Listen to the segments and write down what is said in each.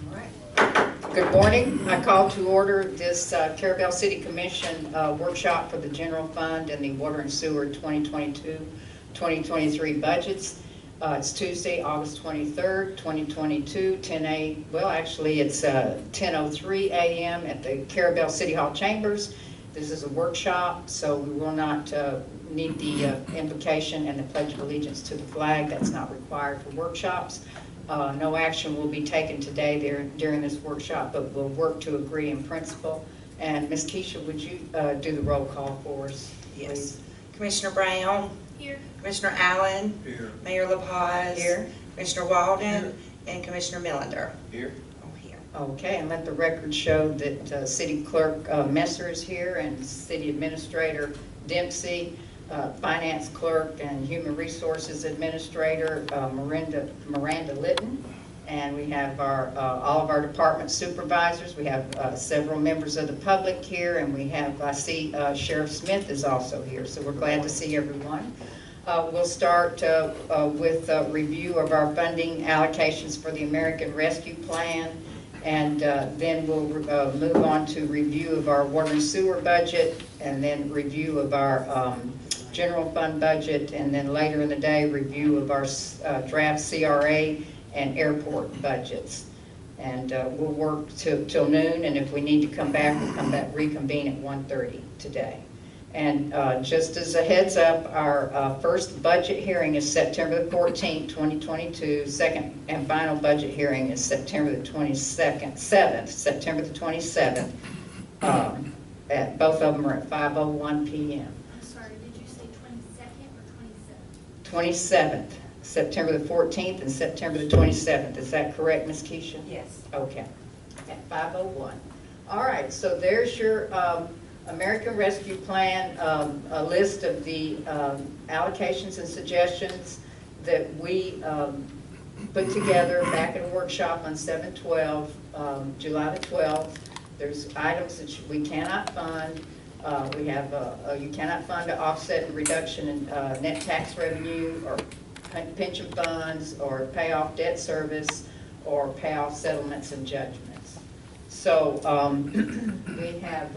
All right. Good morning. I call to order this Carrabelle City Commission workshop for the general fund and the water and sewer 2022-2023 budgets. It's Tuesday, August 23rd, 2022, it's 10:03 a.m. at the Carrabelle City Hall Chambers. This is a workshop, so we will not need the invocation and the Pledge of Allegiance to the flag. That's not required for workshops. No action will be taken today during this workshop, but we'll work to agree in principle. And Ms. Keisha, would you do the roll call for us, please? Yes. Commissioner Brown? Here. Commissioner Allen? Here. Mayor LaPaz? Here. Commissioner Walden? Here. And Commissioner Millender? Here. Oh, here. Okay, and let the record show that City Clerk Messer is here and City Administrator Dempsey, Finance Clerk and Human Resources Administrator Miranda Litton, and we have all of our department supervisors. We have several members of the public here, and I see Sheriff Smith is also here, so we're glad to see everyone. We'll start with a review of our funding allocations for the American Rescue Plan, and then we'll move on to review of our water and sewer budget, and then review of our general fund budget, and then later in the day, review of our draft CRA and airport budgets. And we'll work till noon, and if we need to come back, we'll reconvene at 1:30 today. And just as a heads up, our first budget hearing is September the 14th, 2022. Second and final budget hearing is September the 27th. At both of them are at 5:01 p.m. I'm sorry, did you say 22nd or 27th, September the 14th and September the 27th. Is that correct, Ms. Keisha? Yes. Okay, at 5:01. All right, so there's your American Rescue Plan, a list of the allocations and suggestions that we put together back in a workshop on 7/12, July the 12th. There's items that we cannot fund. We have you cannot fund an offset and reduction in net tax revenue, or pension funds, or pay off debt service, or pay off settlements and judgments. So we have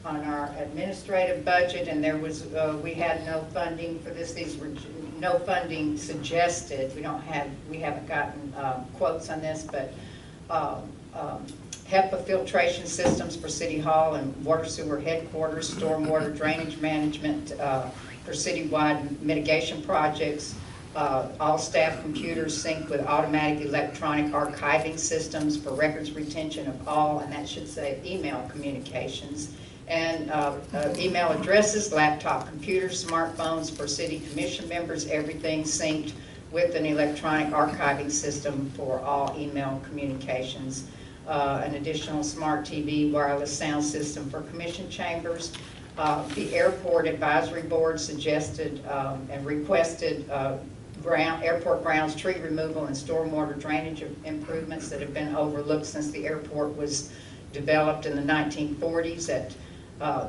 on our administrative budget, and there was we had no funding for this. These were no funding suggested. We haven't gotten quotes on this, but HEPA filtration systems for City Hall and water sewer headquarters, stormwater drainage management for citywide mitigation projects, all staff computers synced with automatic electronic archiving systems for records retention of all, and that should say email communications, and email addresses, laptop computers, smartphones for city commission members, everything synced with an electronic archiving system for all email communications. An additional smart TV wireless sound system for commission chambers. The airport advisory board suggested and requested airport grounds tree removal and stormwater drainage improvements that have been overlooked since the airport was developed in the 1940s.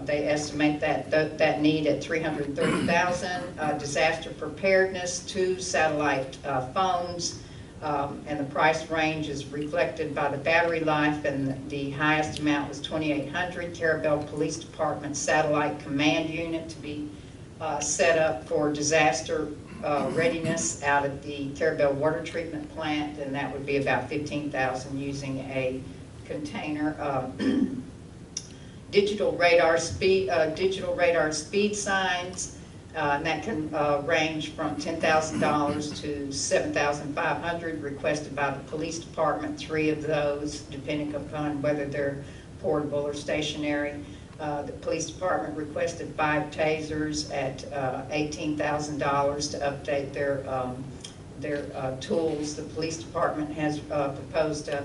They estimate that need at $330,000. Disaster preparedness, 2 satellite phones. And the price range is reflected by the battery life, and the highest amount was $2,800. Carrabelle Police Department Satellite Command Unit to be set up for disaster readiness out of the Carrabelle Water Treatment Plant, and that would be about $15,000 using a container. Digital radar speed signs. And that can range from $10,000 to $7,500, requested by the police department, 3 of those, depending upon whether they're portable or stationary. The police department requested 5 tasers at $18,000 to update their tools. The police department has proposed a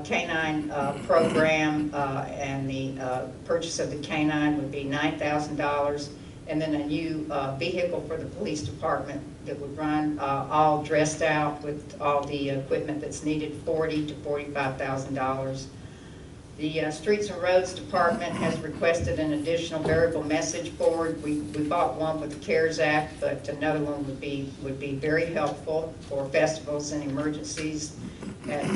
canine program, and the purchase of the canine would be $9,000. And then a new vehicle for the police department that would run all dressed out with all the equipment that's needed, $40,000 to $45,000. The Streets and Roads Department has requested an additional variable message board. We bought one with the CARES Act, but another one would be very helpful for festivals and emergencies at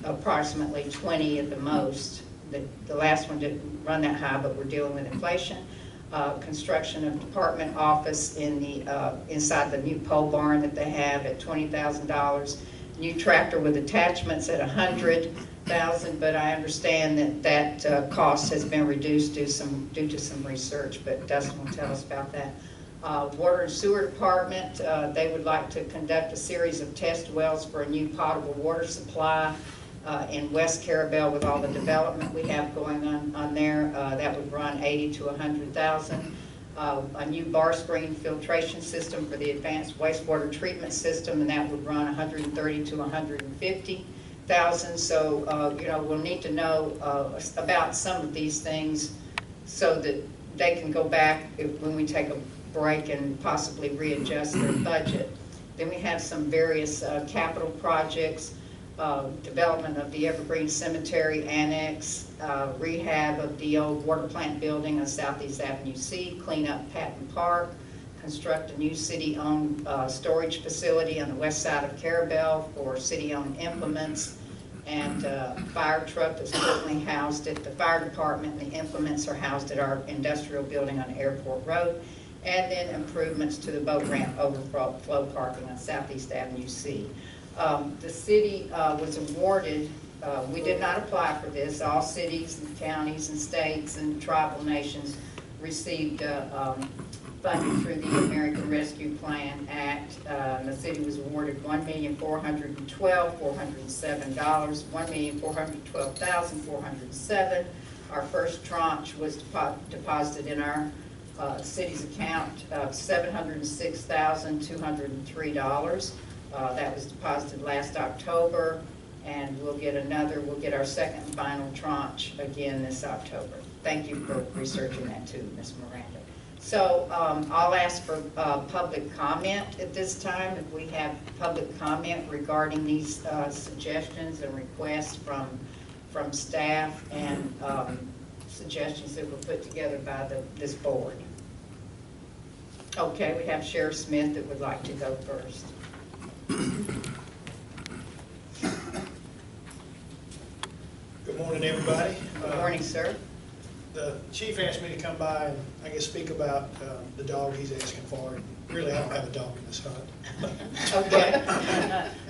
approximately 20 at the most. The last one didn't run that high, but we're dealing with inflation. Construction of department office in the inside the new pole barn that they have at $20,000. New tractor with attachments at $100,000, but I understand that cost has been reduced due to some research, but Dustin will tell us about that. Water and Sewer Department, they would like to conduct a series of test wells for a new potable water supply in West Carrabelle with all the development we have going on there. That would run $80,000 to $100,000. A new bar screen filtration system for the advanced wastewater treatment system, and that would run $130,000 to $150,000. So you know, we'll need to know about some of these things so that they can go back when we take a break and possibly readjust their budget. Then we have some various capital projects. Development of the Evergreen Cemetery Annex, rehab of the old water plant building on Southeast Avenue C, clean up Patton Park, construct a new city-owned storage facility on the west side of Carrabelle for city-owned implements, and fire truck that's currently housed at the fire department, and the implements are housed at our industrial building on Airport Road, and then improvements to the boat ramp overflow parking on Southeast Avenue C. The city was awarded, we did not apply for this, all cities and counties and states and tribal nations received funding through the American Rescue Plan Act. The city was awarded $1,412,407, $1,412,407. Our first tranche was deposited in our city's account of $706,203. That was deposited last October, and we'll get our second and final tranche again this October. Thank you for researching that too, Ms. Miranda. So I'll ask for public comment at this time. If we have public comment regarding these suggestions and requests from staff and suggestions that were put together by this board. Okay, we have Sheriff Smith that would like to go first. Good morning, everybody. Good morning, sir. The chief asked me to come by and I guess speak about the dog he's asking for. Really, I don't have a dog in this hunt. Okay.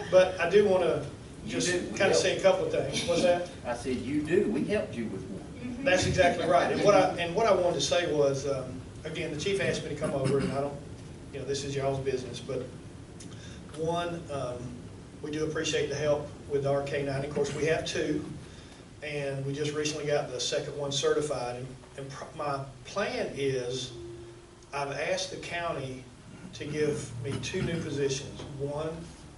But I do want to just kind of say a couple of things. What's that? I said, you do. We helped you with one. That's exactly right. And what I wanted to say was, again, the chief asked me to come over, and I don't, you know, this is y'all's business, but one, we do appreciate the help with our K9. Of course, we have two, and we just recently got the second one certified. And my plan is, I've asked the county to give me two new positions. One,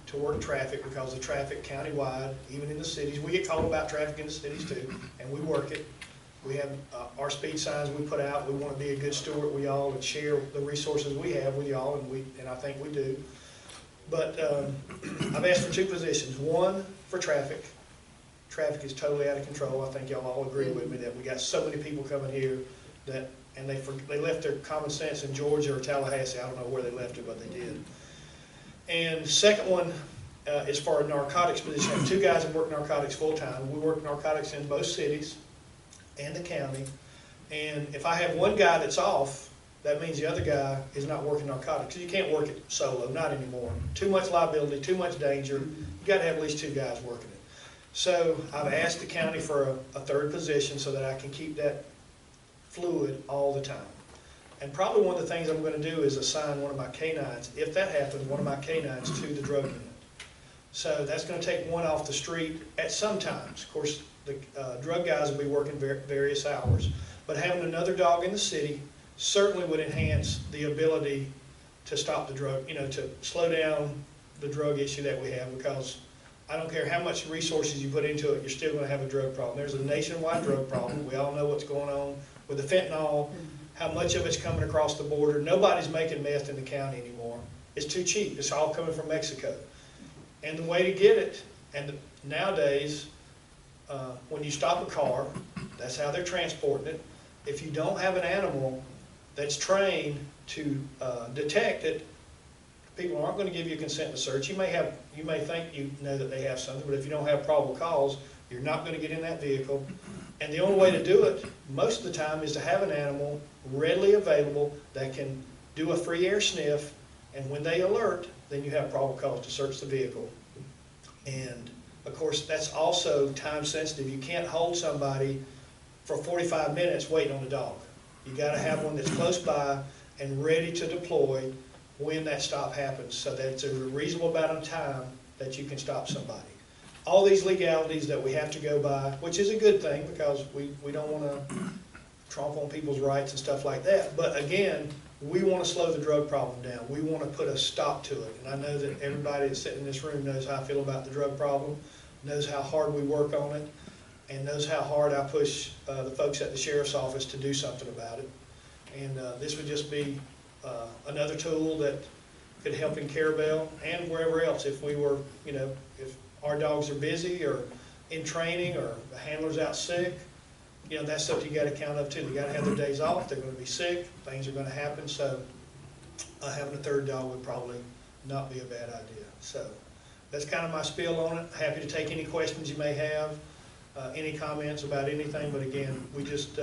to work traffic, because the traffic countywide, even in the cities, we get called about traffic in the cities too, and we work it. We have our speed signs we put out. We want to be a good steward with y'all and share the resources we have with y'all, and I think we do. But I've asked for two positions. One for traffic. Traffic is totally out of control. I think y'all all agree with me that we got so many people coming here that, and they left their common sense in Georgia or Tallahassee. I don't know where they left it, but they did. And the second one is for a narcotics position. I have two guys that work narcotics full time. We work narcotics in both cities and the county. And if I have one guy that's off, that means the other guy is not working narcotics. You can't work it solo, not anymore. Too much liability, too much danger. You got to have at least two guys working it. So I've asked the county for a third position so that I can keep that fluid all the time. And probably one of the things I'm going to do is assign one of my canines, if that happens, one of my canines to the drug unit. So that's going to take one off the street at some times. Of course, the drug guys will be working various hours. But having another dog in the city certainly would enhance the ability to stop the drug, you know, to slow down the drug issue that we have, because I don't care how much resources you put into it, you're still going to have a drug problem. There's a nationwide drug problem. We all know what's going on with the fentanyl, how much of it's coming across the border. Nobody's making meth in the county anymore. It's too cheap. It's all coming from Mexico. And the way to get it, and nowadays, when you stop a car, that's how they're transporting it. If you don't have an animal that's trained to detect it, people aren't gonna give you consent to search. You may think you know that they have something, but if you don't have probable cause, you're not gonna get in that vehicle. And the only way to do it, most of the time, is to have an animal readily available that can do a free air sniff, and when they alert, then you have probable cause to search the vehicle. And of course, that's also time sensitive. You can't hold somebody for 45 minutes waiting on a dog. You gotta have one that's close by and ready to deploy when that stop happens, so that it's a reasonable amount of time that you can stop somebody. All these legalities that we have to go by, which is a good thing, because we don't wanna trump on people's rights and stuff like that. But again, we want to slow the drug problem down. We want to put a stop to it. And I know that everybody that's sitting in this room knows how I feel about the drug problem, knows how hard we work on it, and knows how hard I push the folks at the sheriff's office to do something about it. And this would just be another tool that could help in Carrabelle and wherever else. If we were, you know, if our dogs are busy or in training or the handler's out sick, you know, that's something you got to count up too. They got to have their days off. They're going to be sick. Things are going to happen. So having a third dog would probably not be a bad idea. So that's kind of my spiel on it. Happy to take any questions you may have, any comments about anything. But again, we just,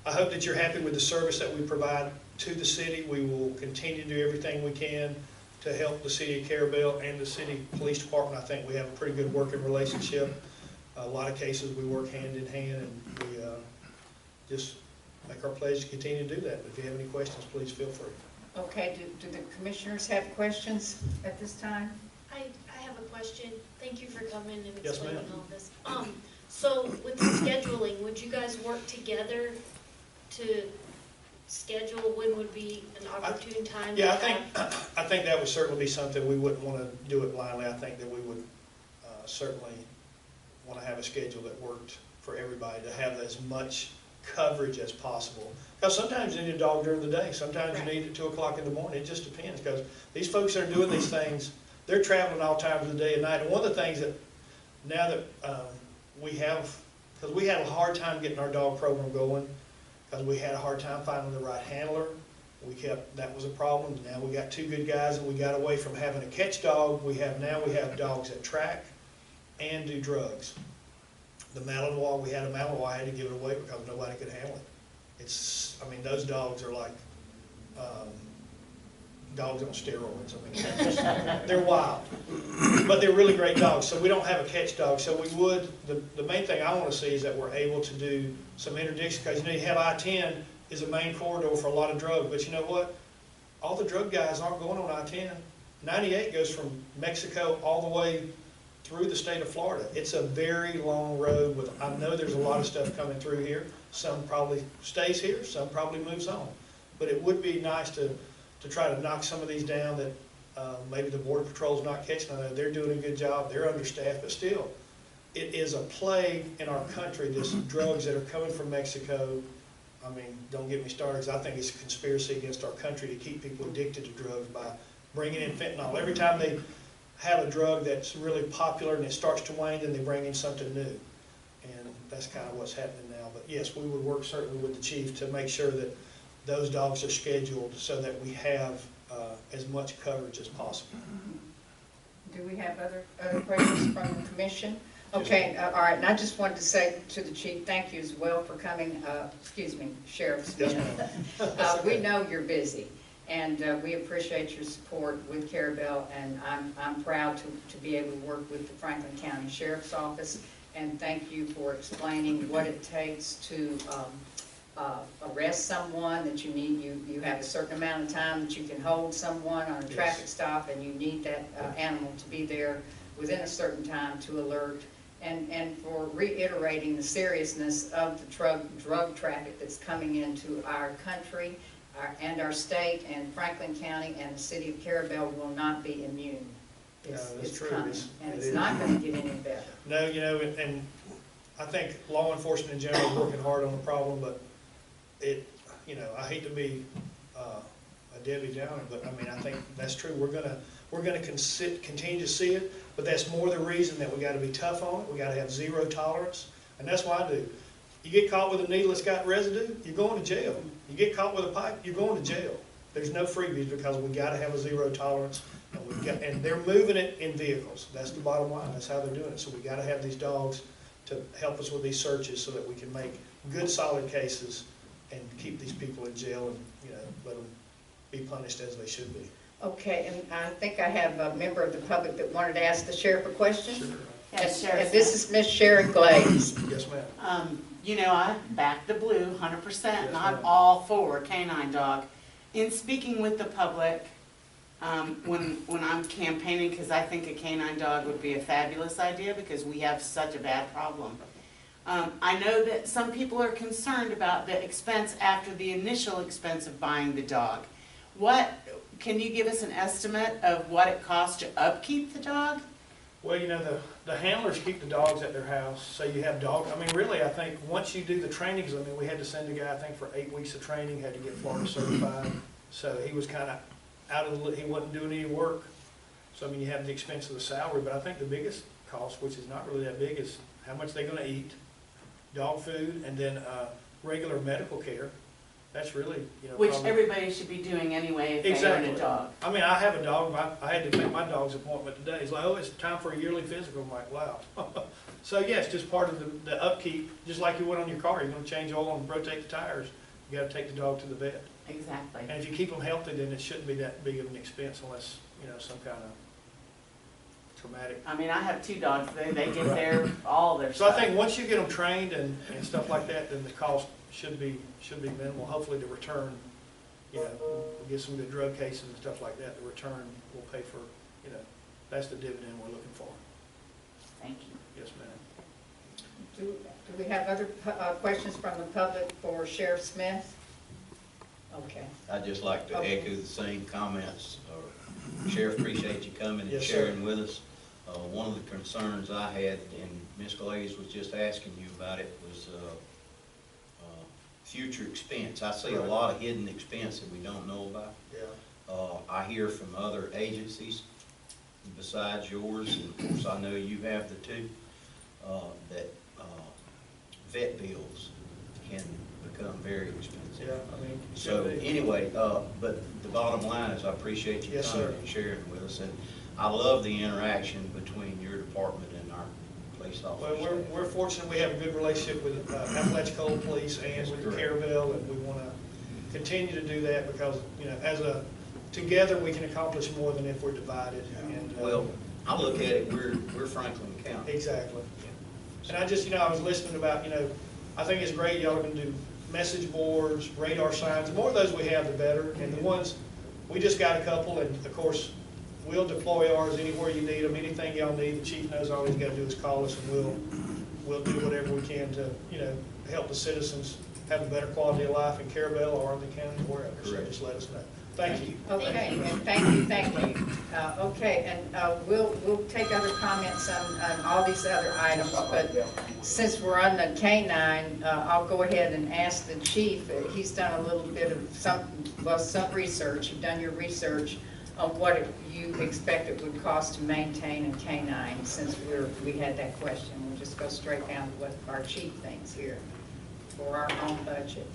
I hope that you're happy with the service that we provide to the city. We will continue to do everything we can to help the city of Carrabelle and the city police department. I think we have a pretty good working relationship. A lot of cases we work hand in hand, and we just make our pledge to continue to do that. If you have any questions, please feel free. Okay, do the commissioners have questions at this time? I have a question. Thank you for coming and Yes, ma'am. explaining all this. So with the scheduling, would you guys work together to schedule when would be an opportune time? Yeah, I think that would certainly be something. We wouldn't want to do it blindly. I think that we would certainly want to have a schedule that worked for everybody, to have as much coverage as possible. Because sometimes you need a dog during the day, sometimes you need it at 2 o'clock in the morning. It just depends, because these folks that are doing these things, they're traveling all times of the day and night. And one of the things that now that we have, because we had a hard time getting our dog program going, because we had a hard time finding the right handler. That was a problem. Now we got 2 good guys, and we got away from having a catch dog. Now we have dogs that track and do drugs. The Malinois, we had a Malinois, I had to give it away because nobody could handle it. I mean, those dogs are like dogs on steroids. I mean, they're wild, but they're really great dogs. So we don't have a catch dog. So we would, the main thing I want to see is that we're able to do some interdiction, because you know, you have I-10 is a main corridor for a lot of drugs, but you know what? All the drug guys aren't going on I-10. 98 goes from Mexico all the way through the state of Florida. It's a very long road. I know there's a lot of stuff coming through here. Some probably stays here, some probably moves on. But it would be nice to try to knock some of these down that maybe the Border Patrol's not catching. I know they're doing a good job, they're understaffed, but still, it is a plague in our country, this drugs that are coming from Mexico. I mean, don't get me started, because I think it's a conspiracy against our country to keep people addicted to drugs by bringing in fentanyl. Every time they have a drug that's really popular and it starts to wane, then they bring in something new. And that's kind of what's happening now. But yes, we would work certainly with the chief to make sure that those dogs are scheduled so that we have as much coverage as possible. Do we have other questions from the commission? Okay, all right, and I just wanted to say to the chief, thank you as well for coming, excuse me, Sheriff Smith. Yes, We know you're busy, and we appreciate your support with Carrabelle, and I'm proud to be able to work with the Franklin County Sheriff's Office, and thank you for explaining what it takes to arrest someone, that you have a certain amount of time that you can hold someone on a traffic stop, and you need that animal to be there within a certain time to alert, and for reiterating the seriousness of the drug traffic that's coming into our country and our state, and Franklin County and the city of Carrabelle will not be immune. It's true. coming, and it's not going to get any better. No, you know, and I think law enforcement in general is working hard on the problem, but you know, I hate to be a Debbie Downer, but I mean, I think that's true. We're gonna continue to see it, but that's more the reason that we got to be tough on it. We got to have zero tolerance, and that's why I do. You get caught with a needle that's got residue, you're going to jail. You get caught with a pipe, you're going to jail. There's no freebies, because we got to have a zero tolerance. And they're moving it in vehicles. That's the bottom line. That's how they're doing it. So we gotta have these dogs to help us with these searches so that we can make good, solid cases and keep these people in jail and, let them be punished as they should be. Okay, and I think I have a member of the public that wanted to ask the sheriff a question. Sure. Yes, And Sheriff. this is Miss Sharon Glaze. Yes, ma'am. I back the blue 100%, Yes, and I'm ma'am. all for a canine dog. In speaking with the public, when I'm campaigning, because I think a canine dog would be a fabulous idea because we have such a bad problem. I know that some people are concerned about the expense after the initial expense of buying the dog. Can you give us an estimate of what it costs to upkeep the dog? Well, the handlers keep the dogs at their house, so you have really, I think, once you do the trainings, we had to send a guy, I think, for 8 weeks of training, had to get Florida certified, so he was kind of he wasn't doing any work. So, you have the expense of the salary, but I think the biggest cost, which is not really that big, is how much they're gonna eat, dog food, and then, regular medical care. That's really, Which probably- everybody should be doing anyway if they own Exactly. a dog. I have a dog, I had to make my dog's appointment today. He's like, oh, it's time for a yearly physical. I'm like, wow. So yeah, it's just part of the upkeep, just like you would on your car. You're gonna change oil and rotate the tires. You gotta take the dog to the vet. Exactly. And if you keep them healthy, then it shouldn't be that big of an expense unless, some kind of traumatic. I have 2 dogs. They get all their So I stuff. think once you get them trained and stuff like that, then the cost should be minimal. Hopefully the return, we'll get some good drug cases and stuff like that. The return will pay for, that's the dividend we're looking for. Thank you. Yes, ma'am. Do we have other questions from the public for Sheriff Smith? Okay. I'd just like to echo the same comments. Sheriff, appreciate you coming and Yes, sir. sharing with us. One of the concerns I had, and Ms. Glaze was just asking you about it, was future expense. I see a Right. lot of hidden expense that we don't know about. Yeah. I hear from other agencies besides yours, and of course I know you have the two, that vet bills can become very expensive. Yeah, it So should be. anyway, but the bottom line is I appreciate you Yes, coming sir. and sharing with us, and I love the interaction between your department and our police officers. Well, we're fortunate we have a good relationship with Apalachicola Police and with the Correct. Carrabelle, and we want to continue to do that because, together we can accomplish more than if we're divided. And, Well, I look at it, we're Franklin County. Exactly. And I just, I was listening about, I think it's great y'all are going to do message boards, radar signs. The more of those we have, the better. And the ones, we just got a couple, and of course, we'll deploy ours anywhere you need them. Anything y'all need, the chief knows all he's got to do is call us, and we'll do whatever we can to, help the citizens have a better quality of life in Carrabelle or the county or wherever. So Correct. just let us know. Thank you. Okay, and thank you. Okay, and we'll take other comments on all these other items, but since we're on the canine, I'll go ahead and ask the chief. He's done a little bit of some research. You've done your research on what you expect it would cost to maintain a canine, since we had that question. We'll just go straight down to what our chief thinks here for our own budget.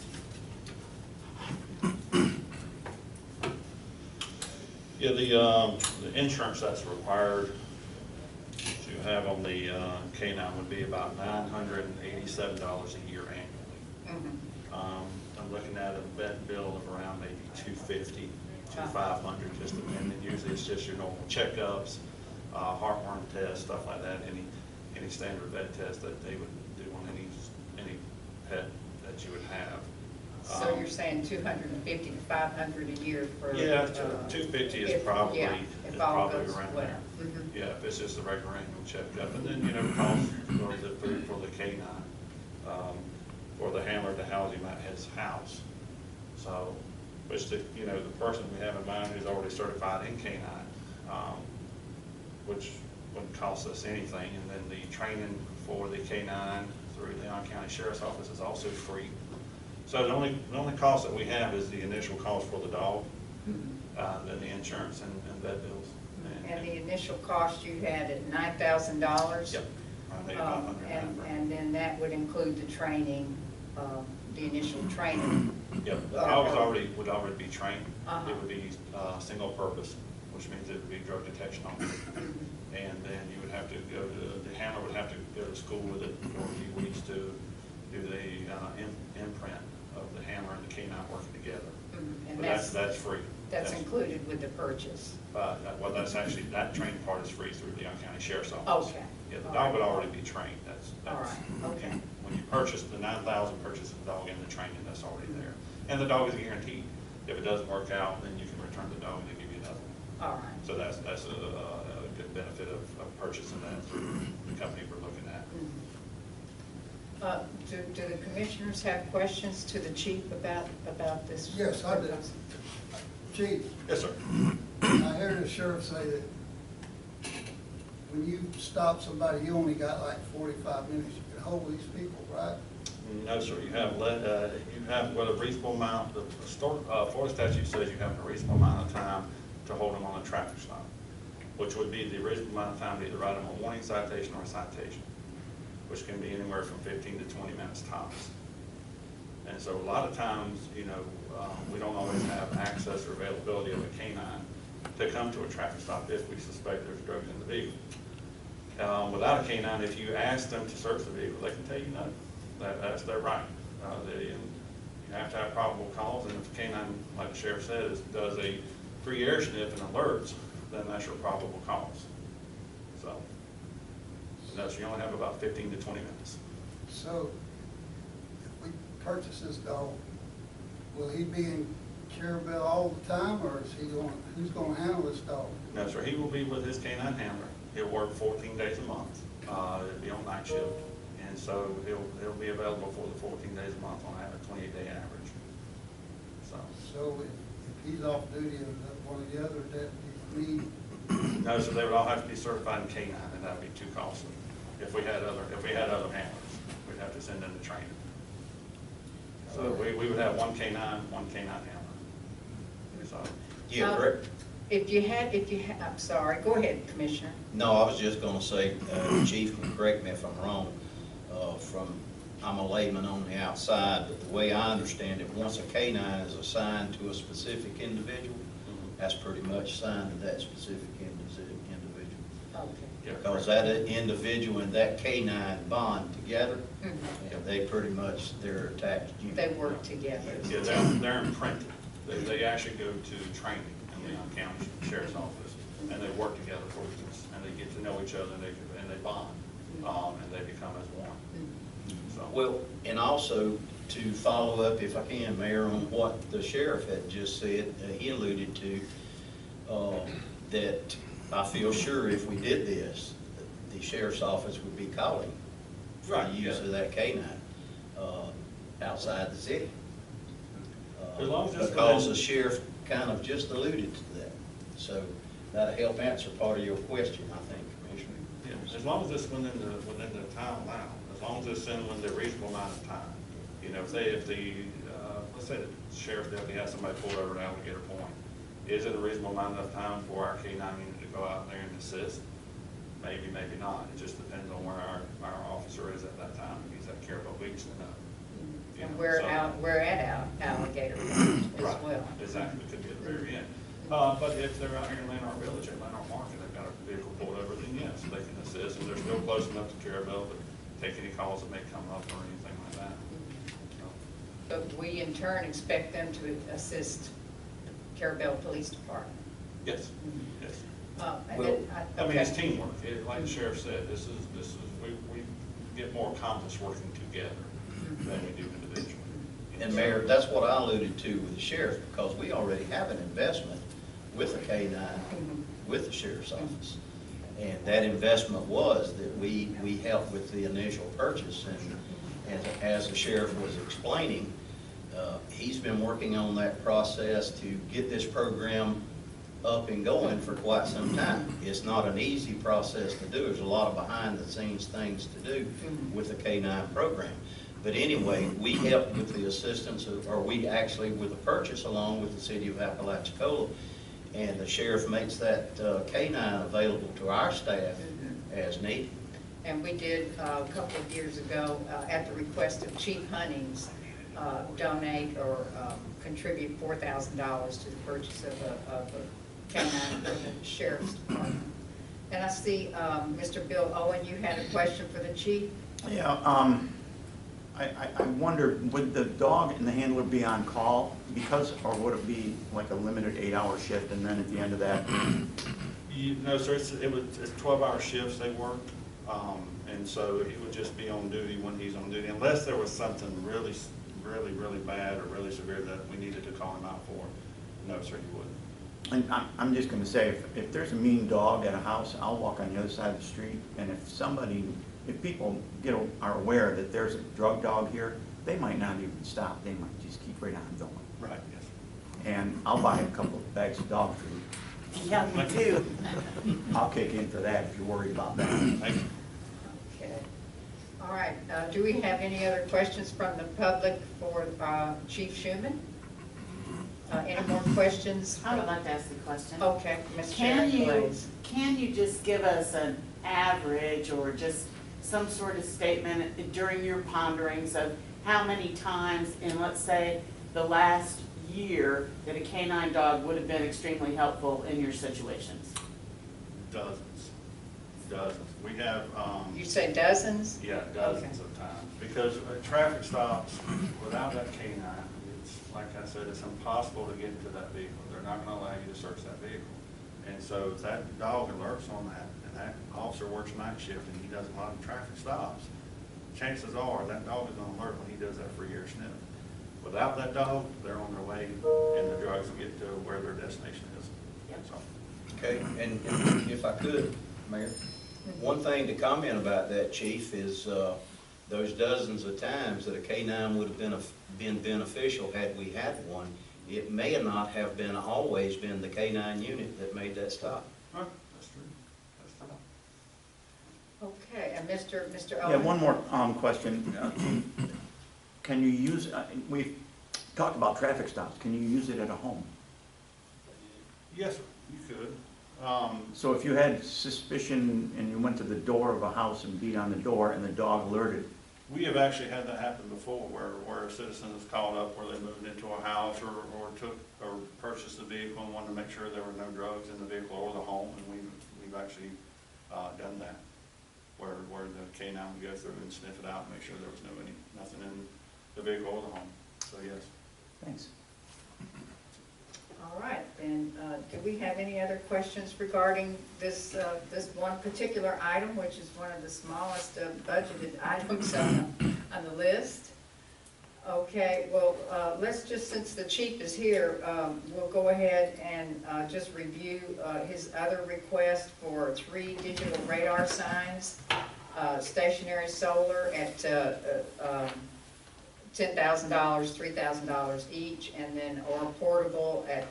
Yeah, the insurance that's required to have on the canine would be about $987 a year annually. I'm looking at a vet bill of around maybe $250 to $500, just depending. Usually it's just your normal checkups, heartworm tests, stuff like that. Any standard vet test that they would do on any pet that you would have. So you're saying 250 to 500 a year for? Yeah, 250 is probably if all goes around well. there. Mhm. Yeah, if it's just a regular annual checkup, and then, cost goes up for the canine, for the handler to house him at his house. So, which the person we have in mind who's already certified in canine, which wouldn't cost us anything, and then the training for the canine through Leon County Sheriff's Office is also free. So the only cost that we have is the initial cost for the dog, then the insurance and vet bills. And the initial cost you had at $9,000? Yep. Maybe about 100. And then that would include the training, the initial training. Yep, the dog would already be trained. Uh-huh. It would be single purpose, which means it would be drug detection only. And then you would have to go to, the handler would have to go to school with it for a few weeks to do the imprint of the handler and the canine working together. And But that's free. That's included with the purchase. Well, that's actually, that training part is free through the Young County Sheriff's Office. Okay. Yeah, the dog would already be trained, that's. All right, okay. When you purchase the 9,000, purchase the dog and the training, that's already there. And the dog is guaranteed. If it doesn't work out, then you can return the dog and they give you another one. All right. So that's a good benefit of purchasing that through the company we're looking at. Do the commissioners have questions to the chief about this? Yes, I do. Chief, Yes, sir. I heard the sheriff say that when you stop somebody, you only got like 45 minutes. You can hold these people, right? No, sir, you have what a reasonable amount, the Florida statute says you have a reasonable amount of time to hold them on a traffic stop, which would be the reasonable amount of time to either write them a warning citation or a citation, which can be anywhere from 15 to 20 minutes tops. And so a lot of times, you know, we don't always have access or availability of a canine to come to a traffic stop if we suspect there's drugs in the vehicle. Without a canine, if you ask them to search the vehicle, they can tell you no. That's their right. You have to have probable cause, and if the canine, like the sheriff said, does a pre-air sniff and alerts, then that's your probable cause. So, that's, you only have about 15 to 20 minutes. So if we purchase this dog, will he be in Carrabelle all the time, or is he going, who's going to handle this dog? No, sir, he will be with his canine handler. He'll work 14 days a month. It'll be on night shift. And so he'll be available for the 14 days a month on a 28-day average. So if he's off duty and one of the other deputies need, No, so they would all have to be certified in canine, and that'd be too costly. If we had other handlers, we'd have to send them to training. So we would have one canine handler. So, Yeah, correct. If you had, I'm sorry, go ahead, Commissioner. No, I was just gonna say, Chief can correct me if I'm wrong, I'm a layman on the outside, but the way I understand it, once a canine is assigned to a specific individual, that's pretty much assigned to that specific individual. Okay. yeah, Because that individual and that canine bond together, Mhm. and they pretty much, they're attached unit. They work together. Yeah, they're imprinted. They actually go to training in the Young County Sheriff's Office, and they work together for weeks, and they get to know each other, and they bond, and they become as one. So, Well, and also to follow up, if I can, Mayor, on what the sheriff had just said, he alluded to, that I feel sure if we did this, the sheriff's office would be calling for Right, the use yeah. of that canine, outside the city. As long as it's Because within- the sheriff kind of just alluded to that. So that'll help answer part of your question, I think, Commissioner. yeah, as long as it's within the time allowed, as long as it's within the reasonable amount of time. You know, if the let's say the sheriff's deputy has somebody pulled over at Alligator Point, is it a reasonable amount of time for our canine unit to go out there and assist? Maybe, maybe not. It just depends on where our officer is at that time. If he's at Carrabelle Beach, then no. You And know, we're at Alligator Point as Right, well. exactly, it could be at the very end. But if they're out here in Lanark Village, at Lanark Market, they've got a vehicle pulled over, then yes, they can assist, and they're still close enough to Carrabelle to take any calls that may come up or anything like that. So, But we in turn expect them to assist Carrabelle Police Department. yes, yes. And Well, then I mean, it's okay. teamwork. Like the sheriff said, we get more accomplished working together than we do individually. And Mayor, that's what I alluded to with the sheriff, because we already have an investment with the K-9, with the sheriff's office. And that investment was that we helped with the initial purchase, and as the sheriff was explaining, he's been working on that process to get this program up and going for quite some time. It's not an easy process to do. There's a lot of behind-the-scenes things to do with the K-9 program. But anyway, we helped with the assistance, or we actually with the purchase along with the city of Apalachicola, and the sheriff makes that K-9 available to our staff as needed. And we did a couple of years ago, at the request of Chief Huntings, donate or contribute $4,000 to the purchase of a canine for the sheriff's department. And I see, Mr. Bill Owen, you had a question for the chief? Yeah, I wondered, would the dog and the handler be on call because, or would it be like a limited 8-hour shift and then at the end of that? No, sir, it's 12-hour shifts they work, and so he would just be on duty when he's on duty, unless there was something really bad or really severe that we needed to call him out for. No, sir, he wouldn't. And I'm just gonna say, if there's a mean dog at a house, I'll walk on the other side of the street, and if people are aware that there's a drug dog here, they might not even stop, they might just keep right on going. Right, yes. And I'll buy a couple of bags of dog food. Yeah, me too. I'll kick in for that if you're worried about that. Thank you. Okay. All right, do we have any other questions from the public for Chief Schuman? Any more questions? I would like to ask a question. Okay, Ms. Can Sharon, you, please. can you just give us an average or just some sort of statement during your ponderings of how many times in, let's say, the last year that a canine dog would have been extremely helpful in your situations? Dozens. We have, You say dozens? yeah, dozens of times. Because traffic stops, without that canine, it's, like I said, it's impossible to get into that vehicle. They're not gonna allow you to search that vehicle. And so if that dog alerts on that, and that officer works night shift and he does a lot of traffic stops, chances are that dog is gonna alert when he does that for a year sniff. Without that dog, they're on their way and the drugs will get to where their destination is. Yep. So, Okay, and if I could, Mayor, one thing to comment about that, Chief, is those dozens of times that a K-9 would have been beneficial had we had one, it may not have been always been the K-9 unit that made that stop. huh, that's true. That's true. Okay, and Mr. Owen? Yeah, one more question. Can you use, we've talked about traffic stops, can you use it at a home? Yes, sir, you could. So if you had suspicion and you went to the door of a house and beat on the door and the dog alerted, We have actually had that happen before, where a citizen is called up where they moved into a house or purchased a vehicle and wanted to make sure there were no drugs in the vehicle or the home, and we've actually done that, where the K-9 would go through and sniff it out and make sure there was nothing in the vehicle or the home. So yes. thanks. All right, then, do we have any other questions regarding this one particular item, which is one of the smallest budgeted items on the list? Okay, well, let's just, since the chief is here, we'll go ahead and just review his other request for 3 digital radar signs, stationary solar at $10,000, $3,000 each, and then, or portable at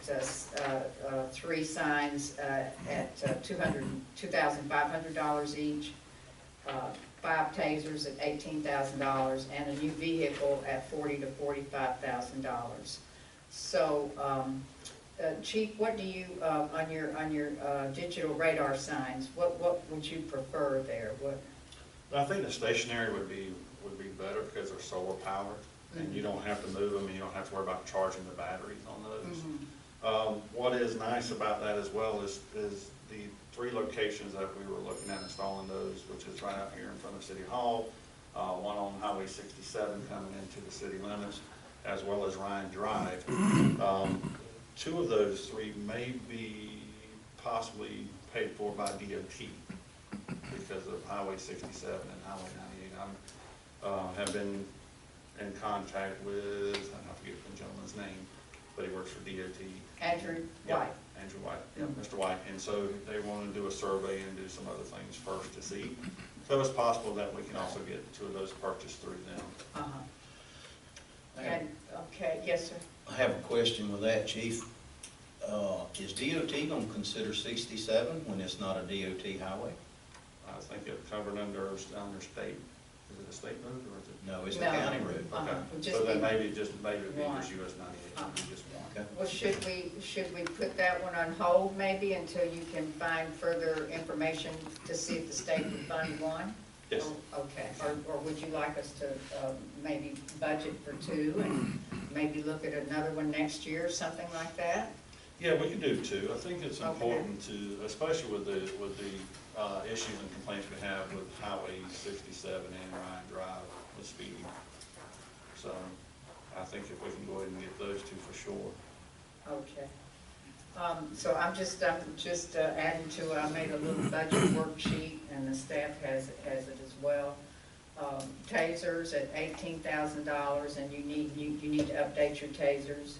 3 signs at $2,500 each, 5 tasers at $18,000, and a new vehicle at $40,000 to $45,000. So, Chief, what do you on your digital radar signs? What would you prefer there? What? I think the stationary would be better because they're solar powered, and you don't have to move them, and you don't have to worry about charging the batteries on those. What is nice about that as well is the 3 locations that we were looking at installing those, which is right out here in front of City Hall, one on Highway 67 coming into the city limits, as well as Ryan Drive. 2 of those 3 may be possibly paid for by DOT because of Highway 67 and Highway 98. Have been in contact with, I forget the gentleman's name, but he works for DOT. Andrew Yeah, White. Andrew White, yeah, Mr. White. And so they want to do a survey and do some other things first to see. So it's possible that we can also get 2 of those purchased through them. And, okay, yes, sir. I have a question with that, Chief. Is DOT going to consider 67 when it's not a DOT highway? I think it's covered under state. Is it a state road or is it? No, it's the No. county road. Uh-huh. Okay, Would just so then be maybe just one. US 98, maybe just one. Okay. Well, should we put that one on hold maybe until you can find further information to see if the state would fund one? Yes. Okay, or would you like us to maybe budget for 2 and maybe look at another one next year or something like that? Yeah, we can do two. I think it's Okay. important to, especially with the issues and complaints we have with Highway 67 and Ryan Drive with speeding. So I think if we can go ahead and get those two for sure. Okay. So I'm just adding to, I made a little budget worksheet, and the staff has it as well. Tasers at $18,000, and you need to update your tasers.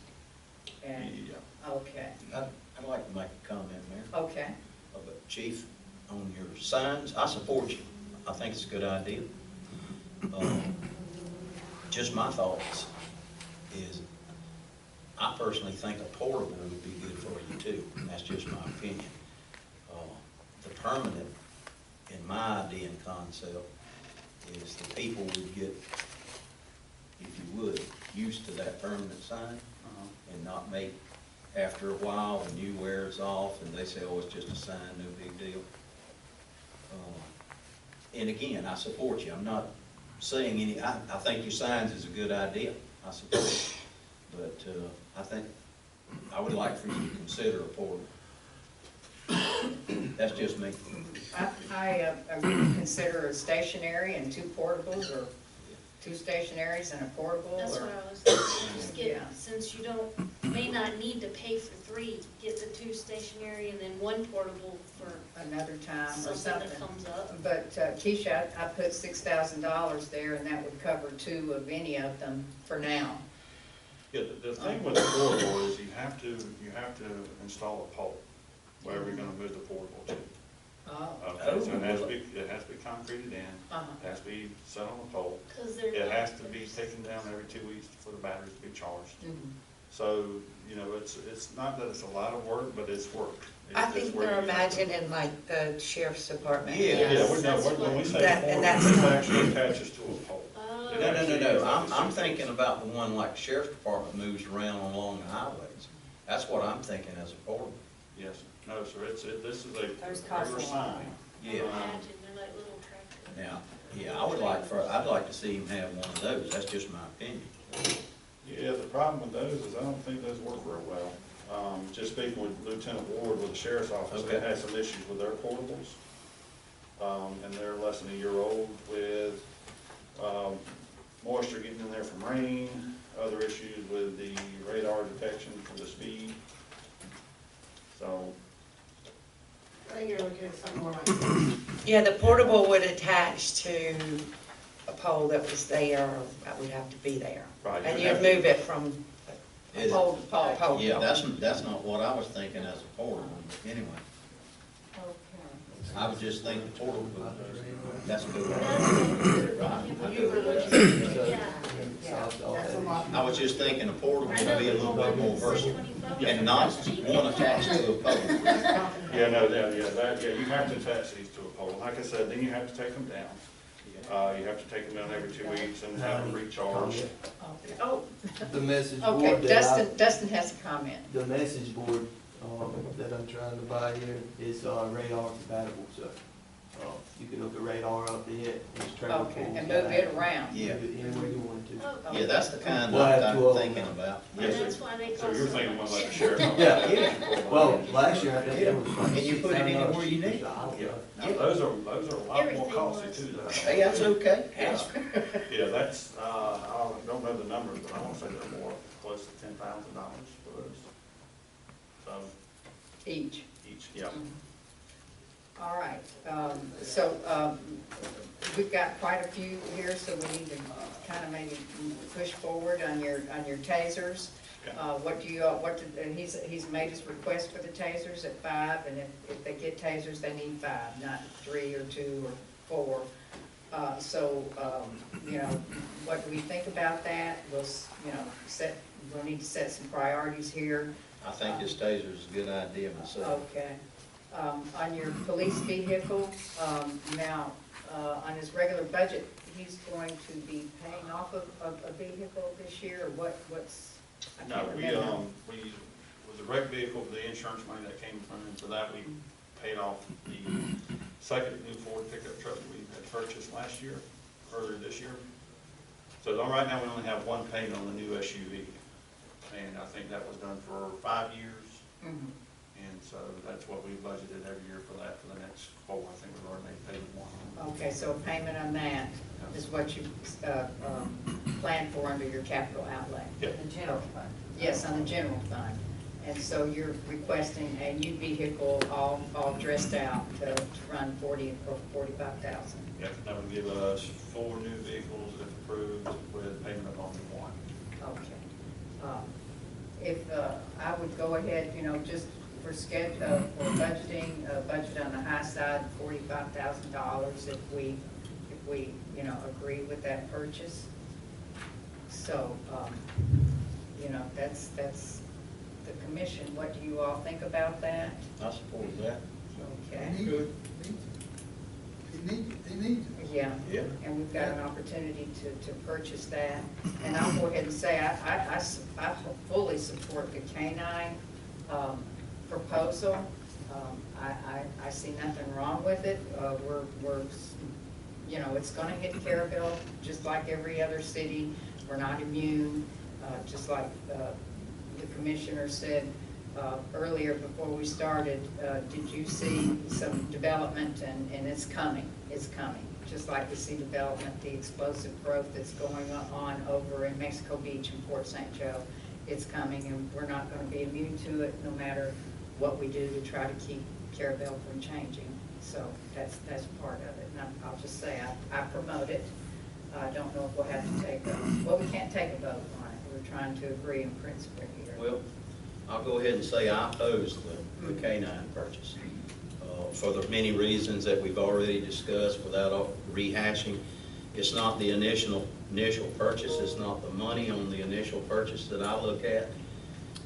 And, Yeah. okay, I'd like to make a comment, Mayor. okay, But Chief, on your signs, I support you. I think it's a good idea. Just my thoughts is, I personally think a portable would be good for you too, and that's just my opinion. The permanent, in my idea and concept, is the people would get, if you would, used to that permanent sign and not make, after a while, the new wears off and they say, oh, it's just a sign, no big deal. And again, I support you. I'm not saying any, I think your signs is a good idea. I support it. But I think, I would like for you to consider a portable. That's just me. I would consider a stationary and two portables, or two stationaries and a portable, That's or, what I was thinking, just get, Yeah. since you may not need to pay for three, get the two stationary and then one portable for another time, or something something. that comes up. But Keisha, I put $6,000 there, and that would cover two of any of them for now. Yeah, the thing with the portable is you have to install a pole wherever you're gonna move the portable to. Oh, Okay, so it has to be concreted in, uh-huh. it has to be set on a pole. 'Cause they're It not- has to be taken down every 2 weeks for the batteries to be charged. Mhm. So, you know, it's not that it's a lot of work, but it's work. I It's think where they're you- imagining like the sheriff's department. Yeah. Yeah, when we say That- and portable, that's it not- actually attaches to a pole. Oh. It No, actually no, is no, like a I'm suitcase. thinking about the one like the sheriff's department moves around along the highways. That's what I'm thinking as a portable. Yes, no, sir, this is a Those cost regular a lot. sign. I Yeah. imagine, they're like little tractors. Now, yeah, I'd like to see him have one of those. That's just my opinion. Yeah, the problem with those is I don't think those work real well. Just speaking with Lieutenant Ward with the sheriff's office, they Okay. had some issues with their portables. And they're less than a year old with, moisture getting in there from rain, other issues with the radar detection for the speed. So, I think you're looking at something more like. Yeah, the portable would attach to a pole that was there, or that would have to be there. right. And you'd you'd have to- move it from Is it? Pole to pole. pole to Yeah, pole. that's not what I was thinking as a portable, but anyway. Okay. I was just thinking portable, that's good. You were looking at, yeah. That's a lot. I was just thinking a portable would I know, be a little bit more versatile, 625. and not one attached to a pole. Yeah, no, you have to attach these to a pole. Like I said, then you have to take them down. You have to take them down every 2 weeks and have them recharged. Oh, The message board okay, that Dustin has a comment. the message board, that I'm trying to buy here is, radar compatible, so, you can hook a radar up to it, it's travel. Okay, and move it around. Yeah, Anywhere you want to. Oh, yeah, that's the kind We'll have that two I'm of them thinking now. about. And that's why they cost. So you're so thinking one much. like the sheriff? Yeah. Well, last year I think it was like. And you put it anywhere you need. Yeah, now, those are a lot more Everything costly was. too, though. Hey, that's okay. Yeah, yeah, that's, I don't know the numbers, but I want to say they're more close to $10,000 for those. So, Each. yeah. All right, we've got quite a few here, so we need to kind of maybe push forward on your tasers. Okay. He's made his request for the tasers at 5, and if they get tasers, they need 5, not 3 or 2 or 4. What do we think about that? We'll need to set some priorities here. I think this taser is a good idea myself. Okay. On your police vehicle, now, on his regular budget, he's going to be paying off of a vehicle this year, or what's? I No, can't we, remember. with the wreck vehicle, for the insurance money that came from, and for that, we paid off the second new Ford pickup truck we had purchased last year, earlier this year. So right now, we only have one payment on the new SUV, and I think that was done for 5 years, Mhm. And so that's what we budgeted every year for that for the next 4. I think we've already made payment 1 on. Okay, so a payment on that is what you plan for under your capital outlay? Yep. The general fund. Yes, on the general fund. And so you're requesting a new vehicle, all dressed out, to run 40 or 45,000. Yep, that would give us 4 new vehicles if approved with payment of only 1. Okay. If I would go ahead, just for budgeting, budget on the high side, $45,000 if we, agree with that purchase. So, that's the commission. What do you all think about that? I support that. Okay. He needs it. Yeah. Yeah. And we've got an opportunity to purchase that. And I'll go ahead and say, I fully support the canine proposal. I see nothing wrong with it. We're it's gonna hit Carrabelle just like every other city. We're not immune, just like the commissioner said earlier before we started. Did you see some development? And it's coming. It's coming. Just like we see development, the explosive growth that's going on over in Mexico Beach and Port St. Joe. It's coming, and we're not going to be immune to it no matter what we do to try to keep Carrabelle from changing. So that's part of it. And I'll just say I promote it. I don't know if we'll have to take we can't take a vote on it. We're trying to agree in principle here. Well, I'll go ahead and say I oppose the canine purchase for the many reasons that we've already discussed without rehashing. It's not the initial purchase. It's not the money on the initial purchase that I look at.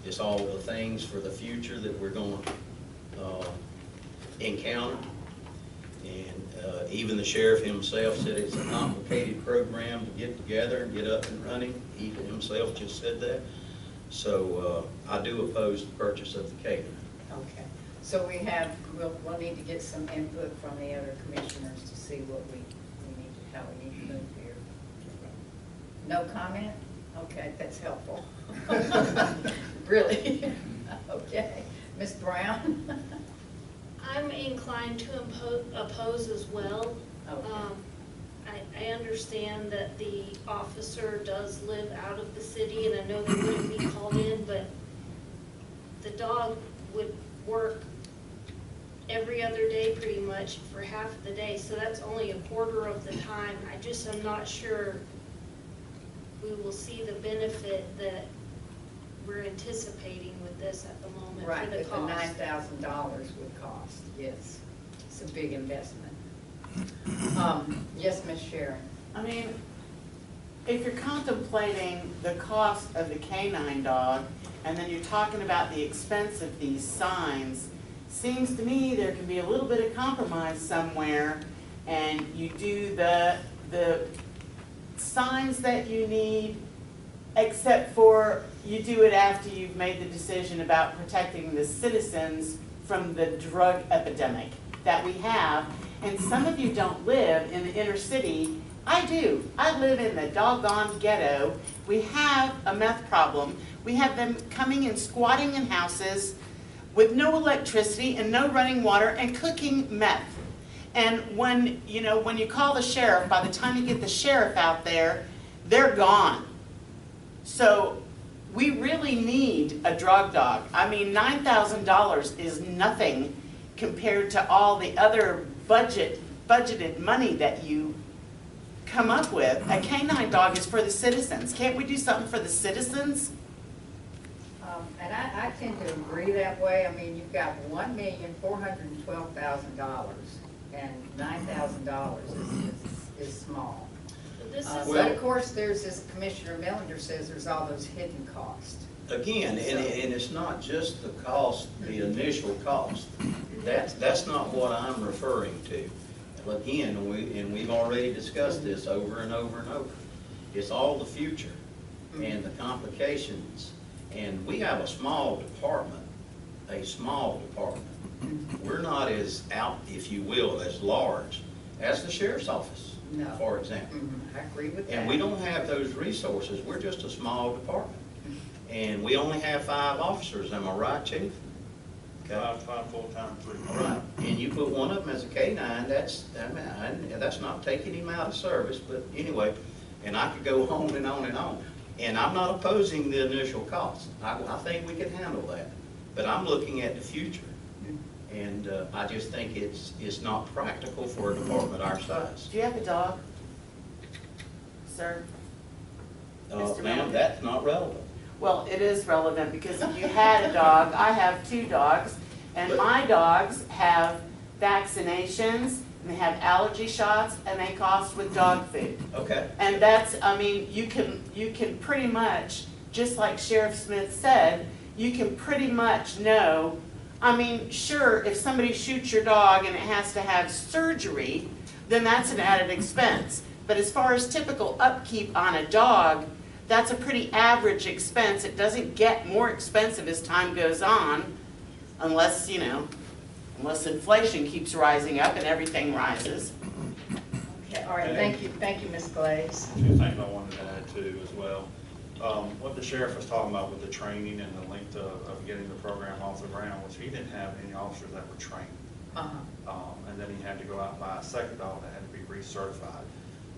It's all the things for the future that we're going to encounter. And even the sheriff himself said it's a complicated program to get together and get up and running. He himself just said that. So I do oppose the purchase of the canine. Okay. So we'll need to get some input from the other commissioners to see what how we need to move here. No comment? Okay, that's helpful. Really? Okay. Ms. Brown? I'm inclined to oppose as well. Okay. I understand that the officer does live out of the city, and I know they wouldn't be called in, but the dog would work every other day pretty much for half of the day, so that's only a quarter of the time. I just am not sure we will see the benefit that we're anticipating with this at the moment Right, for the but the cost. $9,000 would cost, yes. It's a big investment. Yes, Ms. Sharon? I mean, if you're contemplating the cost of the canine dog, and then you're talking about the expense of these signs, seems to me there can be a little bit of compromise somewhere, and you do the signs that you need, except for you do it after you've made the decision about protecting the citizens from the drug epidemic that we have. And some of you don't live in the inner city. I do. I live in the doggone ghetto. We have a meth problem. We have them coming and squatting in houses with no electricity and no running water and cooking meth. And when you call the sheriff, by the time you get the sheriff out there, they're gone. So we really need a drug dog. I mean, $9,000 is nothing compared to all the other budgeted money that you come up with. A canine dog is for the citizens. Can't we do something for the citizens? And I tend to agree that way. I mean, you've got $1,412,000, and $9,000 is small. This is, But of course, there's, as Commissioner Melander says, there's all those hidden costs. Again, and it's not just the cost, the initial cost. That's not what I'm referring to. Again, we've already discussed this over and over and over. It's all the future and the complications. And we have a small department. We're not as out, if you will, as large as the sheriff's office, No. for example. I agree with that. And we don't have those resources. We're just a small department. And we only have 5 officers, am I right, Chief? Five full-time, 3 All right, and you put one of them as a K-9, that's not taking him out of service, but anyway, and I could go on and on and on. And I'm not opposing the initial cost. I think we can handle that. But I'm looking at the future. And I just think it's not practical for a department our size. Do you have a dog, sir? Mr. Ma'am, Miller? that's not relevant. Well, it is relevant, because if you had a dog, I have 2 dogs, and my dogs have vaccinations, and they have allergy shots, and they cost with dog food. Okay. And that's, I mean, you can pretty much, just like Sheriff Smith said, you can pretty much know. I mean, sure, if somebody shoots your dog and it has to have surgery, then that's an added expense. But as far as typical upkeep on a dog, that's a pretty average expense. It doesn't get more expensive as time goes on, unless, you know, unless inflation keeps rising up and everything rises. Okay, all right, thank you, Ms. Glaze. 2 things I wanted to add too as well. What the sheriff was talking about with the training and the length of getting the program off the ground was he didn't have any officers that were trained. And then he had to go out and buy a second dog that had to be recertified.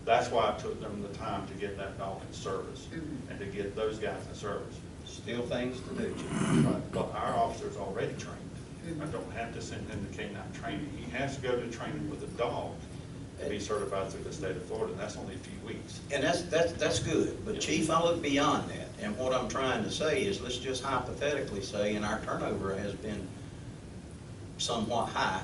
That's why it took them the time to get that dog in service and to get those guys in service. Still things to do. But our officer's already trained. I don't have to send him to K-9 training. He has to go to training with a dog to be certified through the state of Florida, and that's only a few weeks. And that's good, but Chief, I look beyond that, and what I'm trying to say is, let's just hypothetically say, and our turnover has been somewhat high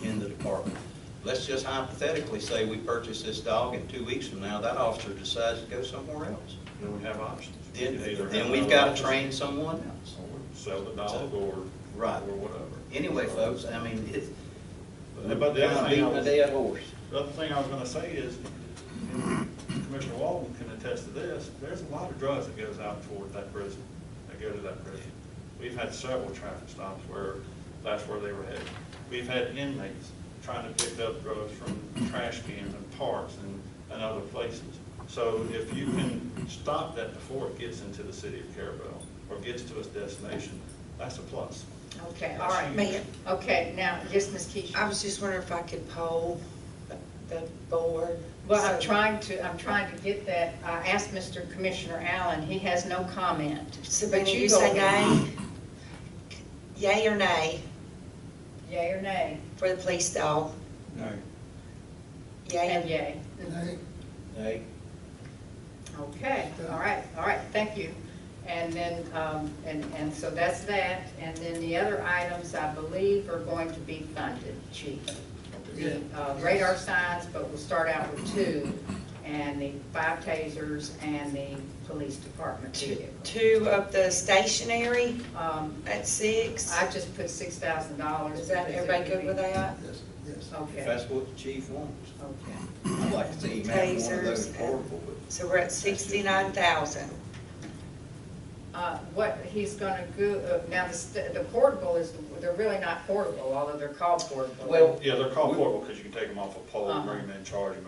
in the department. Let's just hypothetically say we purchase this dog, and 2 weeks from now, that officer decides to go somewhere else. Then we have options. Then we've got to train someone else. Or sell the dog or Right. or whatever. Anyway, folks, I mean, it's But the other thing I beating a was- dead horse. The other thing I was gonna say is, Commissioner Walton can attest to this, there's a lot of drugs that goes out toward that prison, that go to that prison. We've had several traffic stops where that's where they were headed. We've had inmates trying to pick up drugs from trash cans and parks and other places. So if you can stop that before it gets into the city of Carrabelle or gets to its destination, that's a plus. Okay, all right. Ma'am, Okay, now, yes, Ms. Keisha. I was just wondering if I could poll the board. Well, So- I'm trying to get that. I asked Mr. Commissioner Allen, he has no comment. Sabrina, But you go say ahead. nay? Yay or nay Yay or nay? for the police dog? No. Yay And or yay. Nay. Hey, Okay, all right, thank you. And then, and so that's that. And then the other items, I believe, are going to be funded, Chief. The radar signs, but we'll start out with 2, and the 5 tasers and the police department vehicle. 2 of the stationary at 6? I just put $6,000. Is that, everybody good with that? Yes, yes. if Okay, that's what the chief wants, okay. I'd like to see him have one of those Tasers. portable, but So we're at 69,000. What he's gonna go, now the portable is, they're really not portable, although they're called portable. Well, Yeah, they're called portable because you can take them off a pole, Uh-huh. bring them in, charge them,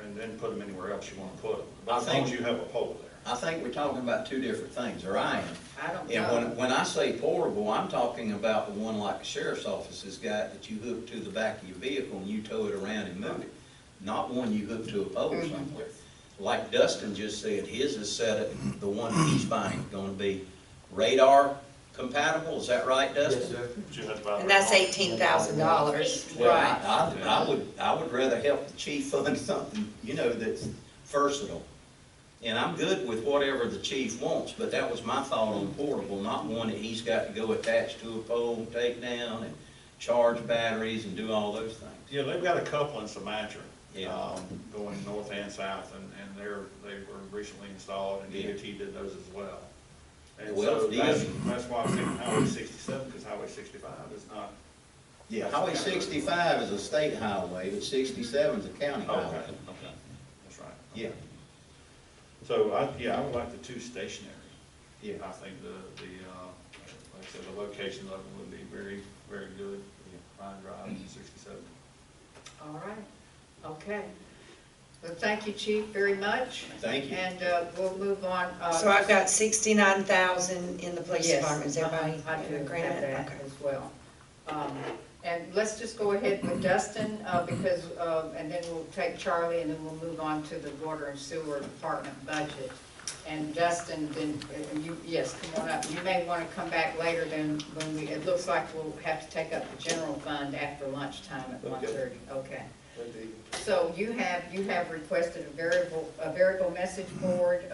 and then put them anywhere else you want to put them. I But as long as think- you have a pole there. I think we're talking about 2 different things, or I am. I don't And know. when I say portable, I'm talking about the one like the sheriff's office has got that you hook to the back of your vehicle and you tow it around and move it. Not one you hook to a pole somewhere. Like Dustin just said, his is set up, the one he's buying is gonna be radar compatible, is that right, Dustin? Yes, sir. But you have to buy And that's the- $18,000. Well, Right. I would rather help the chief fund something, you know, that's versatile. And I'm good with whatever the chief wants, but that was my thought on portable, not one that he's got to go attach to a pole, take down, and charge batteries and do all those things. Yeah, they've got a couple in Sumatra, Yeah. going north and south, and they were recently installed, and Yeah. DOT did those as well. And Well, so DOT that's why I'm thinking Highway 67, because Highway 65 is not. Yeah, Highway 65 is a state highway, but 67 is a county Okay, highway. okay, that's right. Yeah, So I would like the 2 stationary. yeah. I think like I said, the location of them would be very, very good. Ryan Drive and 67. All right, okay. Well, thank you, Chief, very much. Thank you. And we'll move on. So I've got 69,000 in the police Yes, department. Is everybody I do in have agreement? that Okay. as well. And let's just go ahead with Dustin, because, and then we'll take Charlie, and then we'll move on to the water and sewer department budget. And Dustin, then, you, yes, come on up. You may want to come back later than when we, it looks like we'll have to take up the general fund after lunchtime at 1:30. Okay. So you have requested a variable message board,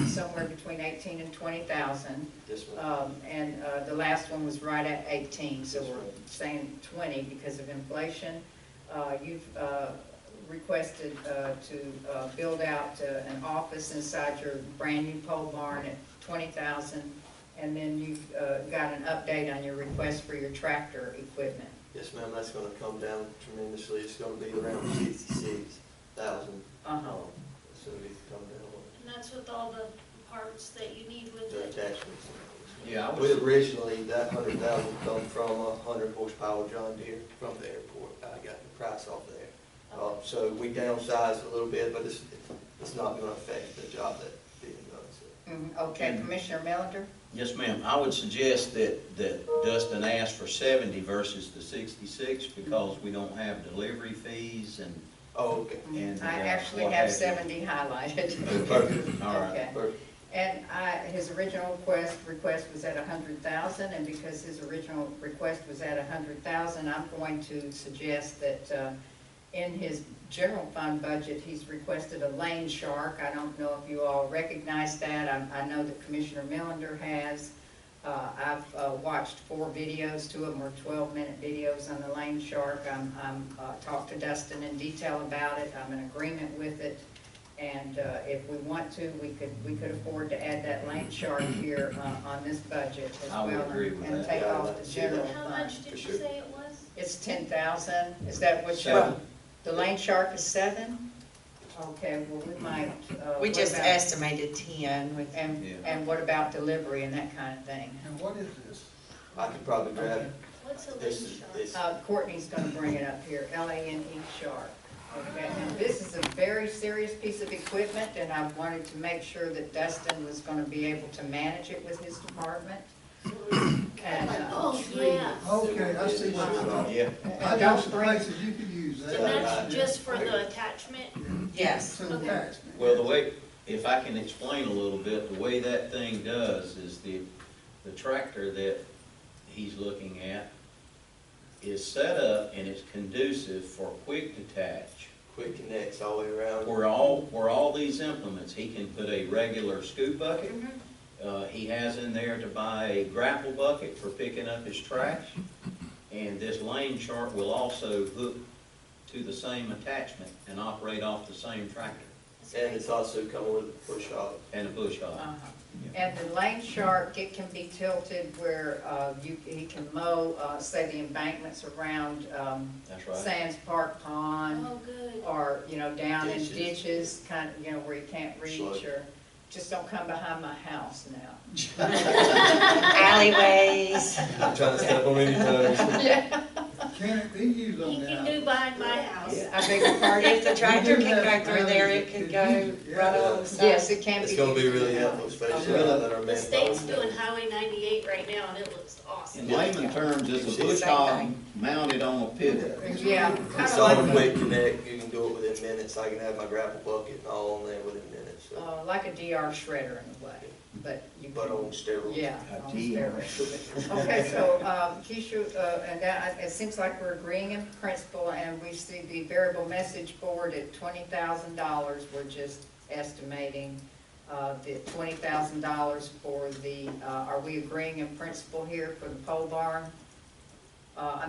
somewhere between 18 and 20,000. Yes, ma'am. And the last one was right at 18, so Yes, we're ma'am. saying 20 because of inflation. You've requested to build out an office inside your brand-new pole barn at 20,000. And then you've got an update on your request for your tractor equipment. Yes, ma'am, that's gonna come down tremendously. It's gonna be around 66,000. Uh-huh. So we come down And that's with all the parts that you need with with the it. attachments. Yeah, I We was, originally, that 100,000 come from a 100 horsepower John Deere from the airport. I got the price off there. So we downsized a little bit, but it's not gonna affect the job that's being done, so. Okay, Commissioner Melander? yes, ma'am, I would suggest that Dustin asked for 70 versus the 66 because we don't have delivery fees and. Oh, okay. And, I actually what have have you. 70 highlighted. Perfect. All right. Okay. Perfect. And his original request was at 100,000, and because his original request was at 100,000, I'm going to suggest that in his general fund budget, he's requested a lane shark. I don't know if you all recognize that. I know that Commissioner Melander has. I've watched 4 videos, 2 of them were 12-minute videos on the lane shark. I'm talked to Dustin in detail about it. I'm in agreement with it. And if we want to, we could afford to add that lane shark here on this budget as I well. would agree with and that. take Yeah, I'd off like the to see general that. How fund. much did For you sure. say it was? It's 10,000. Is that what you're? 7. The lane shark is 7? Okay, well, we might. We what just about- estimated 10 with. And what about delivery and that kind of thing? And what is this? I could probably grab it. What's a This lane is, shark? this, Courtney's gonna bring it up here, LANE shark. Okay, and this is a very serious piece of equipment, and I wanted to make sure that Dustin was gonna be able to manage it with his department. And, Oh, yeah. Okay, I see what you're talking Yeah. about. I know some places you could use that. And that's just for the attachment? Yes. It's an attachment. Well, the way, if I can explain a little bit, the way that thing does is the tractor that he's looking at is set up and it's conducive for quick detach. quick connects all the way around. Where all these implements, he can put a regular scoop bucket. He has in there to buy a grapple bucket for picking up his trash. And this lane shark will also hook to the same attachment and operate off the same tractor And it's also coming with a push hog. and a bush hog. And the lane shark, it can be tilted where he can mow, say the embankments around That's right. Sands Park Pond, Oh, good. or, down in Ditches. ditches, kind of, where you can't reach, Slope. or just don't come behind my house now. Alleyways. I'm trying to step on any toes. Yeah, Can it be used on He the can house? do behind my house. I beg your pardon? If the tractor can go through there, it could go right along the side. Yes, it can be. It's gonna be used. really helpful, especially Okay. now that our The man. state's doing Highway 98 right now, and it looks In awesome. layman terms, it's a bush Same hog thing. mounted on a pivot. Yeah, It's kind all of quick connect, you can do it within minutes, I can have my grapple bucket and all on there within minutes, so. like a DR shredder in a way, but you. But on steroids. Yeah. A on DR. steroids. Okay, so, Keisha, and that, it seems like we're agreeing in principle, and we see the variable message board at $20,000. We're just estimating, the $20,000 for the, are we agreeing in principle here for the pole barn?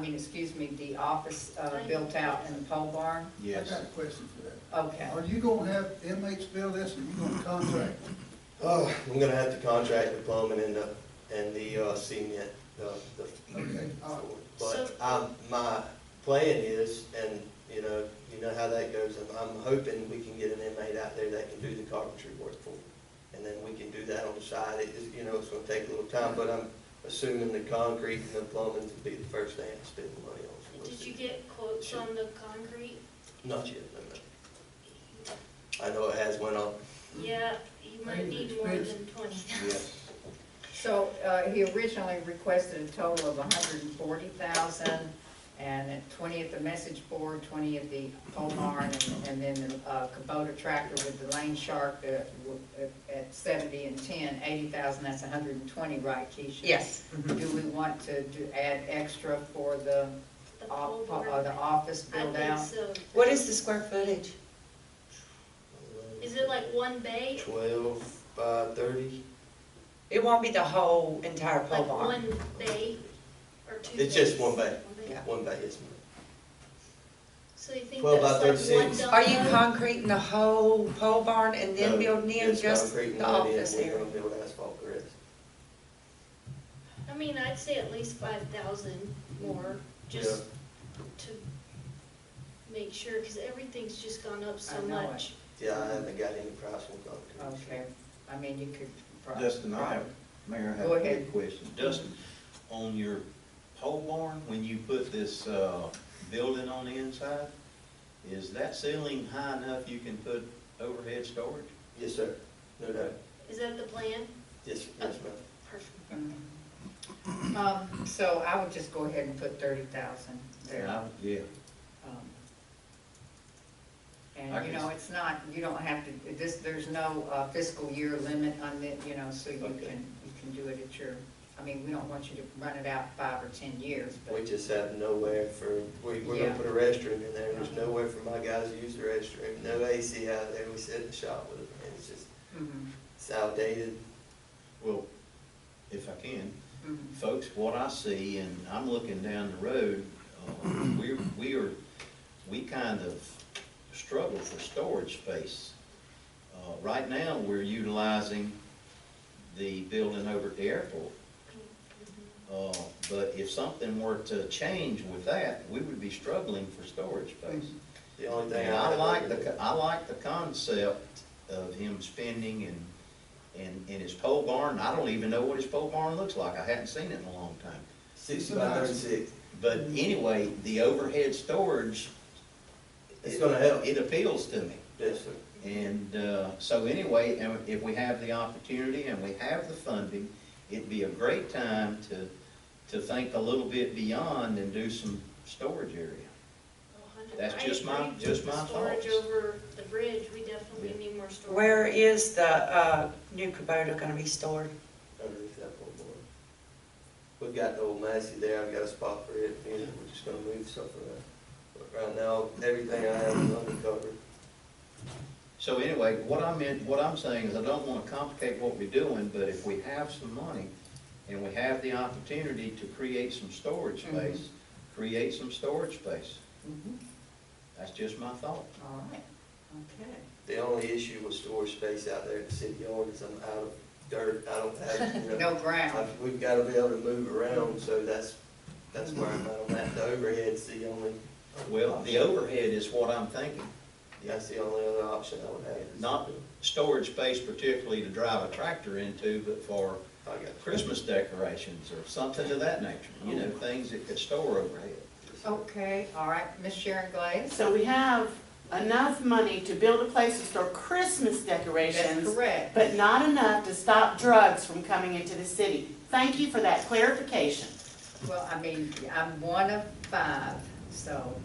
Excuse me, the office, built out in the pole barn? I Yes. got a question for that. Okay. Are you gonna have inmates build this, or you gonna contract? Oh, I'm gonna have to contract the plumbing and the cement, Okay, all right. But my plan is, and you know how that goes, I'm hoping we can get an inmate out there that can do the carpentry work for me. And then we can do that on the side. It is, it's gonna take a little time, but I'm assuming the concrete and the plumbing will be the first thing I spend the money on. So we'll Did see. you get quotes on the concrete? Not yet, no. I know it has went up. Yeah, you might Things need more expensive. than 20,000. Yes. So, he originally requested a total of 140,000, and at 20 at the message board, 20 at the pole barn, and then the Kubota tractor with the lane shark at 70 and 10, 80,000, that's 120, right, Keisha? Yes. Do we want to add extra for the The pole barn. the office I build think out? so. What is the square footage? Is it like one bay? 12 by 30. It won't be the whole entire pole Like barn. one bay or two It's just bays? one bay. Yeah. One bay, yes, ma'am. So you think 12 by that's like one 36. Are you dump? concreting the whole pole barn and then No, building in just concrete and the mud in. office We're area? gonna build asphalt the rest. I mean, I'd say at least 5,000 more, just to make sure, because everything's just gone up so I know it. much. Yeah, I haven't got any price on concrete. Okay, I mean, you could. Dustin, Mayor, I have Go a ahead. quick question. Dustin, on your pole barn, when you put this, building on the inside, is that ceiling high enough you can put overhead storage? Yes, sir. No doubt. Is that the plan? Yes, yes, ma'am. Perfect. So I would just go ahead and put 30,000 there. Yeah. Um, I And, you know, can- it's not, you don't have to, there's no fiscal year limit on it, you know, so you can do it at your, I mean, we don't want you to run it out 5 or 10 years, We but, just have nowhere for, we're Yeah. gonna put a restroom in there. There's nowhere for my guys to use the restroom. No AC out there. We sit in the shop with it, and it's just, mhm, it's outdated. Well, if I can, mhm. folks, what I see, and I'm looking down the road, we kind of struggle for storage space. Right now, we're utilizing the building over at the airport. But if something were to change with that, we would be struggling for storage space. The only thing And I like have- I like the concept of him spending and his pole barn. I don't even know what his pole barn looks like. I hadn't seen it in a long time. 60 by 36. But anyway, the overhead storage, It's gonna help. It appeals to me. Yes, sir. And so anyway, and if we have the opportunity and we have the funding, it'd be a great time to think a little bit beyond and do some storage area. That's just my- I agree with just the my storage thoughts. over the bridge, we definitely need more storage. Where is the new Kubota gonna be stored? Underneath that pole barn. We've got the old Massey there. I've got a spot for it. You know, we're just gonna move stuff around. But right now, everything I have is uncovered. So anyway, what I'm saying is I don't want to complicate what we're doing, but if we have some money and we have the opportunity to create some storage space, create some storage space. Mhm. That's just my thought. All right, okay. The only issue with storage space out there at the city yard is I'm out of dirt. I don't have, you know. No ground. We've gotta be able to move around, so that's where I'm at on that. The overhead's the only. Well, the overhead is what I'm thinking. That's the only other option I would have. Not storage space particularly to drive a tractor into, but for I got Christmas decorations or something of that nature. You know, things that could store overhead. Okay, all right, Miss Sharon Glaze? So we have enough money to build a place to store Christmas That's decorations, correct. but not enough to stop drugs from coming into the city. Thank you for that clarification. Well, I mean, I'm one of 5, so,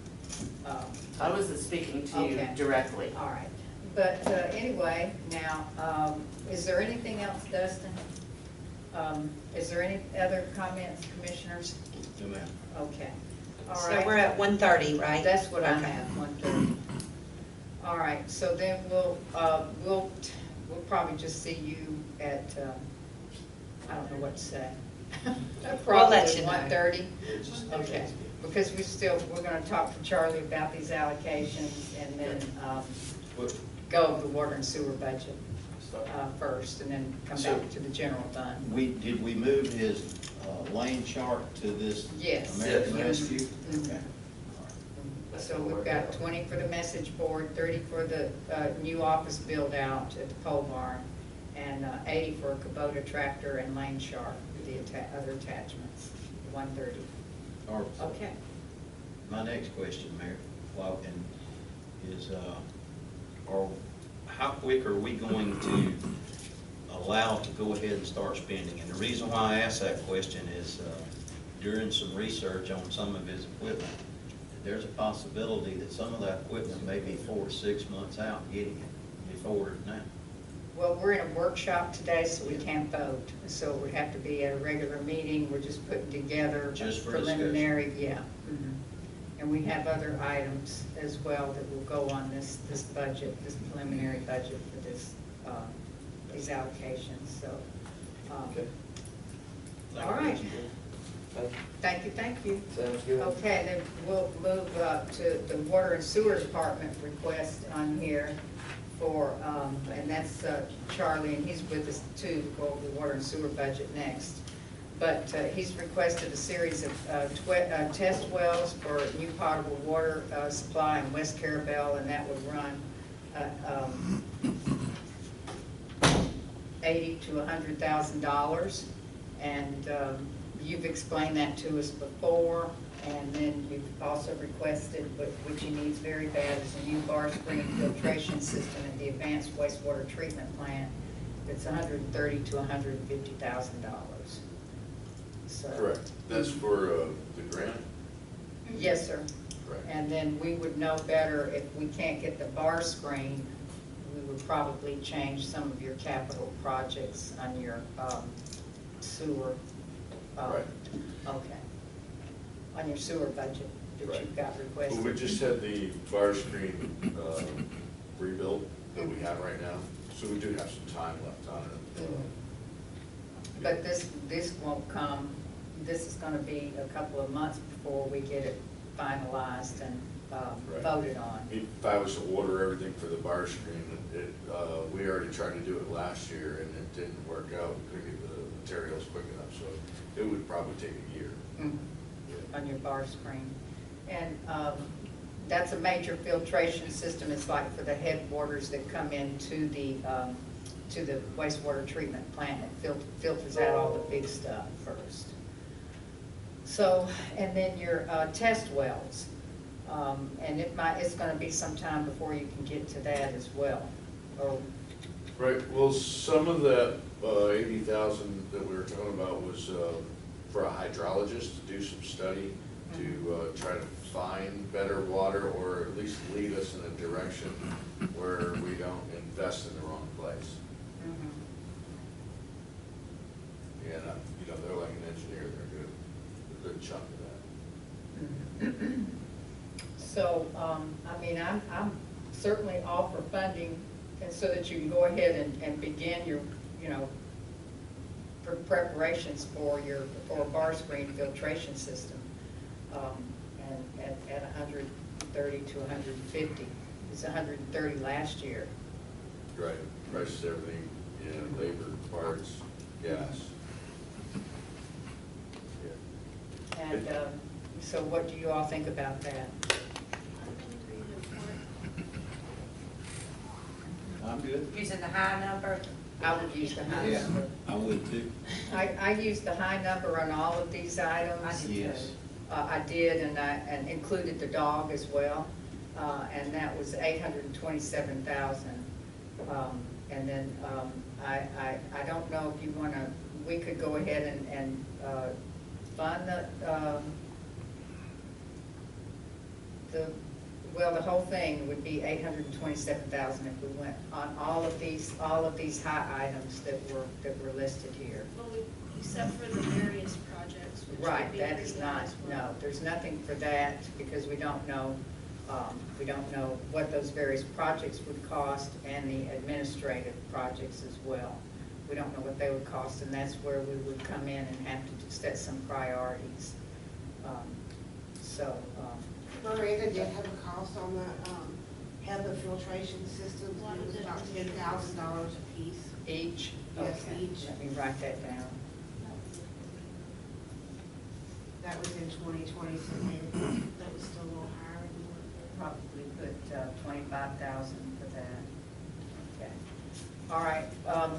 I wasn't speaking to you Okay. directly. all right. But anyway, now, is there anything else, Dustin? Is there any other comments, commissioners? No, ma'am. Okay, all So right. we're at 130, right? That's what I Okay. have, 1:30. All right, so then we'll probably just see you at, I don't know what to say. We'll let you know. 1:30? It's just- Okay, because we're gonna talk to Charlie about these allocations and then go over the water and sewer budget first and then come So- back to the general fund. Did we move his lane chart to this Yes. American Yes. Rescue? Mhm. Okay. So we've got 20 for the message board, 30 for the new office build out at the pole barn, and 80 for a Kubota tractor and lane shark for the other attachments, 130. All right. Okay. My next question, Mayor, is, how quick are we going to allowed to go ahead and start spending. And the reason why I asked that question is during some research on some of his equipment, there's a possibility that some of that equipment may be 4 to 6 months out getting it before now. Well, we're in a workshop today, so we can't vote. So it would have to be at a regular meeting. We're just putting together Just for preliminary, yeah. Mhm. And we have other items as well that will go on this budget, this preliminary budget for this, these allocations, so. Okay. All right. Thank you. Sounds good. Okay, then we'll move to the water and sewer department request on here for, and that's Charlie, and he's with us too, to go over the water and sewer budget next. But he's requested a series of test wells for new potable water supply in West Carrabelle, and that would run $80,000 to $100,000. And you've explained that to us before, and then you've also requested, which he needs very bad, is a new bar spring filtration system at the advanced wastewater treatment plant. It's $130,000 to $150,000. So. Correct. That's for the grant? Yes, sir. Correct. And then we would know better if we can't get the bar screen, we would probably change some of your capital projects on your sewer. Right. Okay. On your sewer budget that Right. you've got requested. Well, we just had the bar screen rebuild that we have right now, so we do have some time left on it. But this won't come, this is gonna be a couple of months before we get it finalized and Right. voted on. If I was to order everything for the bar screen, we already tried to do it last year and it didn't work out. We couldn't get the materials quick enough, so it would probably take a year. On your bar screen. And that's a major filtration system. It's like for the headwaters that come into the wastewater treatment plant. It filters out all the big stuff first. So, and then your test wells. And it's gonna be some time before you can get to that as well. Or, Right, well, some of that 80,000 that we were talking about was for a hydrologist to do some study to try to find better water, or at least lead us in a direction where we don't invest in the wrong place. And, they're like an engineer, they're a good chunk of that. So, I mean, I'm certainly all for funding, and so that you can go ahead and begin your, preparations for a bar screen filtration system. And at 130 to 150, it's 130 last year. Right, prices, everything, labor, parts, gas. And so what do you all think about that? I'm good. Using the high number? I would use the high Yeah, number. I would too. I used the high number on all of these items. Yes. I did, and included the dog as well, and that was 827,000. And then I don't know if you want to. We could go ahead and fund the whole thing would be 827,000 if we went on all of these high items that were listed here. Well, except for the various projects, which Right, would be that is agreed not, as well. no, there's nothing for that, because we don't know what those various projects would cost, and the administrative projects as well. We don't know what they would cost, and that's where we would come in and have to set some priorities. Miranda did have a cost on the HEPA filtration systems, it was about $10,000 a piece. Each? Yes, Okay, each. let me write that down. That was in 2020, so maybe that was still a little higher than what. Probably put 25,000 for that. Okay. All right,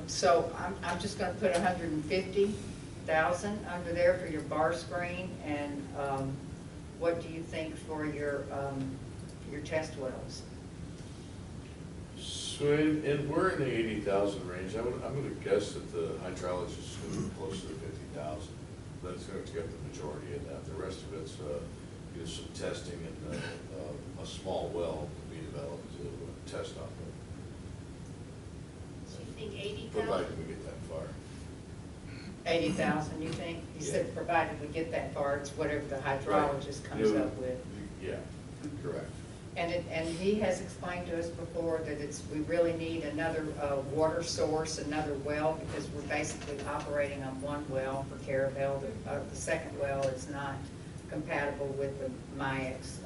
so I'm just gonna put 150,000 under there for your bar screen, and what do you think for your test wells? So, and we're in the 80,000 range. I'm gonna guess that the hydrologist is gonna be closer to 50,000. That's gonna get the majority of that. The rest of it's, some testing and, a small well to be developed to test off of. So you think 80,000? Provided we get that far. 80,000, you think? He said, provided we get that far, it's whatever the hydrologist comes Yeah. up with. Yeah, correct. And he has explained to us before that we really need another water source, another well, because we're basically operating on one well for Carrabelle. The second well is not compatible with the MIAX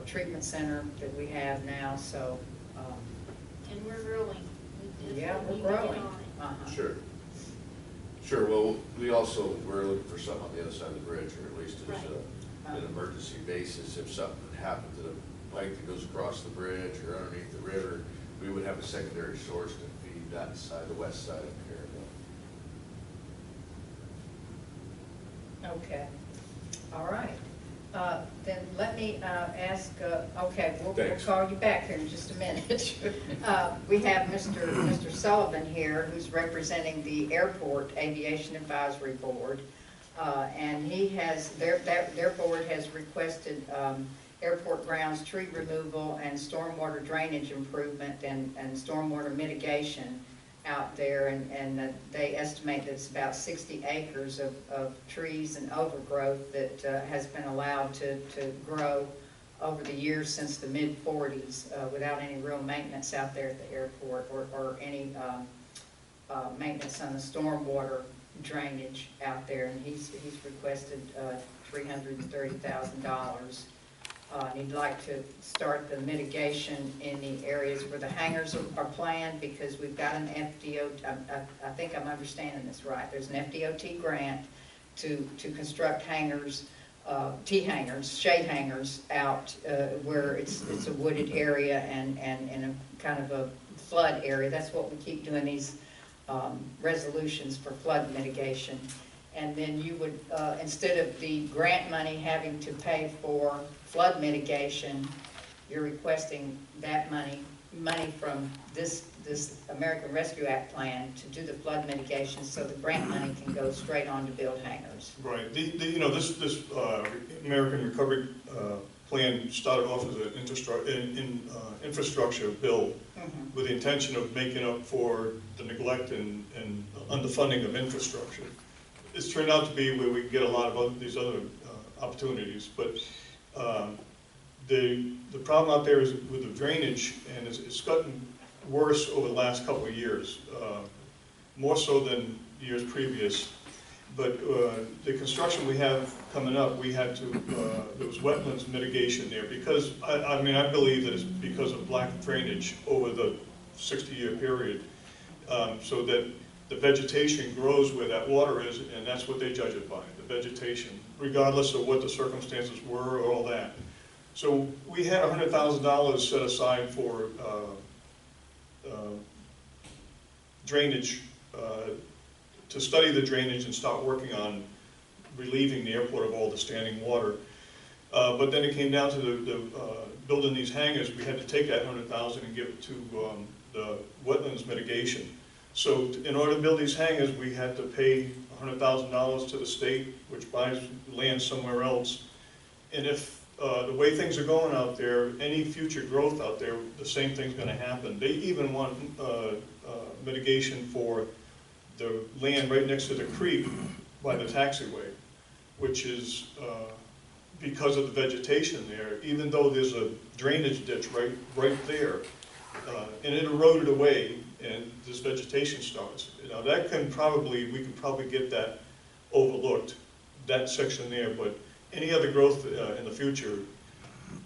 treatment center that we have now, so. And we're growing. We Yeah, definitely we're need to growing. get on it. Uh-huh. Sure. Sure, well, we're looking for something on the other side of the bridge, or at least as an emergency basis. If something happened to the pipe that goes across the bridge or underneath the river, we would have a secondary source to feed that side, the west side of Carrabelle. Okay, all right. Then let me ask, okay, we'll Thanks. call you back here in just a minute. We have Mr. Sullivan here, who's representing the Airport Aviation Advisory Board. And he has, their board has requested airport grounds tree removal and stormwater drainage improvement and stormwater mitigation out there, and they estimate that it's about 60 acres of trees and overgrowth that has been allowed to grow over the years since the mid-40s without any real maintenance out there at the airport or any maintenance on the stormwater drainage out there, and he's requested $330,000. He'd like to start the mitigation in the areas where the hangars are planned, because we've got an FDOT, I think I'm understanding this right, there's an FDOT grant to construct hangars, T-hangars, shade hangars out where it's a wooded area and a kind of a flood area. That's what we keep doing these resolutions for flood mitigation. And then you would, instead of the grant money having to pay for flood mitigation, you're requesting that money from this American Rescue Act plan to do the flood mitigation, so the grant money can go straight on to build hangars. Right. This American Recovery Plan started off as an infrastructure bill with the intention of making up for the neglect and underfunding of infrastructure. It's turned out to be where we get a lot of these other opportunities, but the problem out there is with the drainage, and it's gotten worse over the last couple of years, more so than years previous. But the construction we have coming up, we had to, there was wetlands mitigation there, because, I believe that it's because of lack of drainage over the 60-year period, so that the vegetation grows where that water is, and that's what they judge it by, the vegetation, regardless of what the circumstances were or all that. So we had $100,000 set aside for drainage, to study the drainage and start working on relieving the airport of all the standing water. But then it came down to building these hangars. We had to take that $100,000 and give it to the wetlands mitigation. So in order to build these hangars, we had to pay $100,000 to the state, which buys land somewhere else. And if the way things are going out there, any future growth out there, the same thing's going to happen. They even want mitigation for the land right next to the creek by the taxiway, which is because of the vegetation there, even though there's a drainage ditch right there, and it eroded away, and this vegetation starts. Now that we can probably get that overlooked, that section there, but any other growth in the future,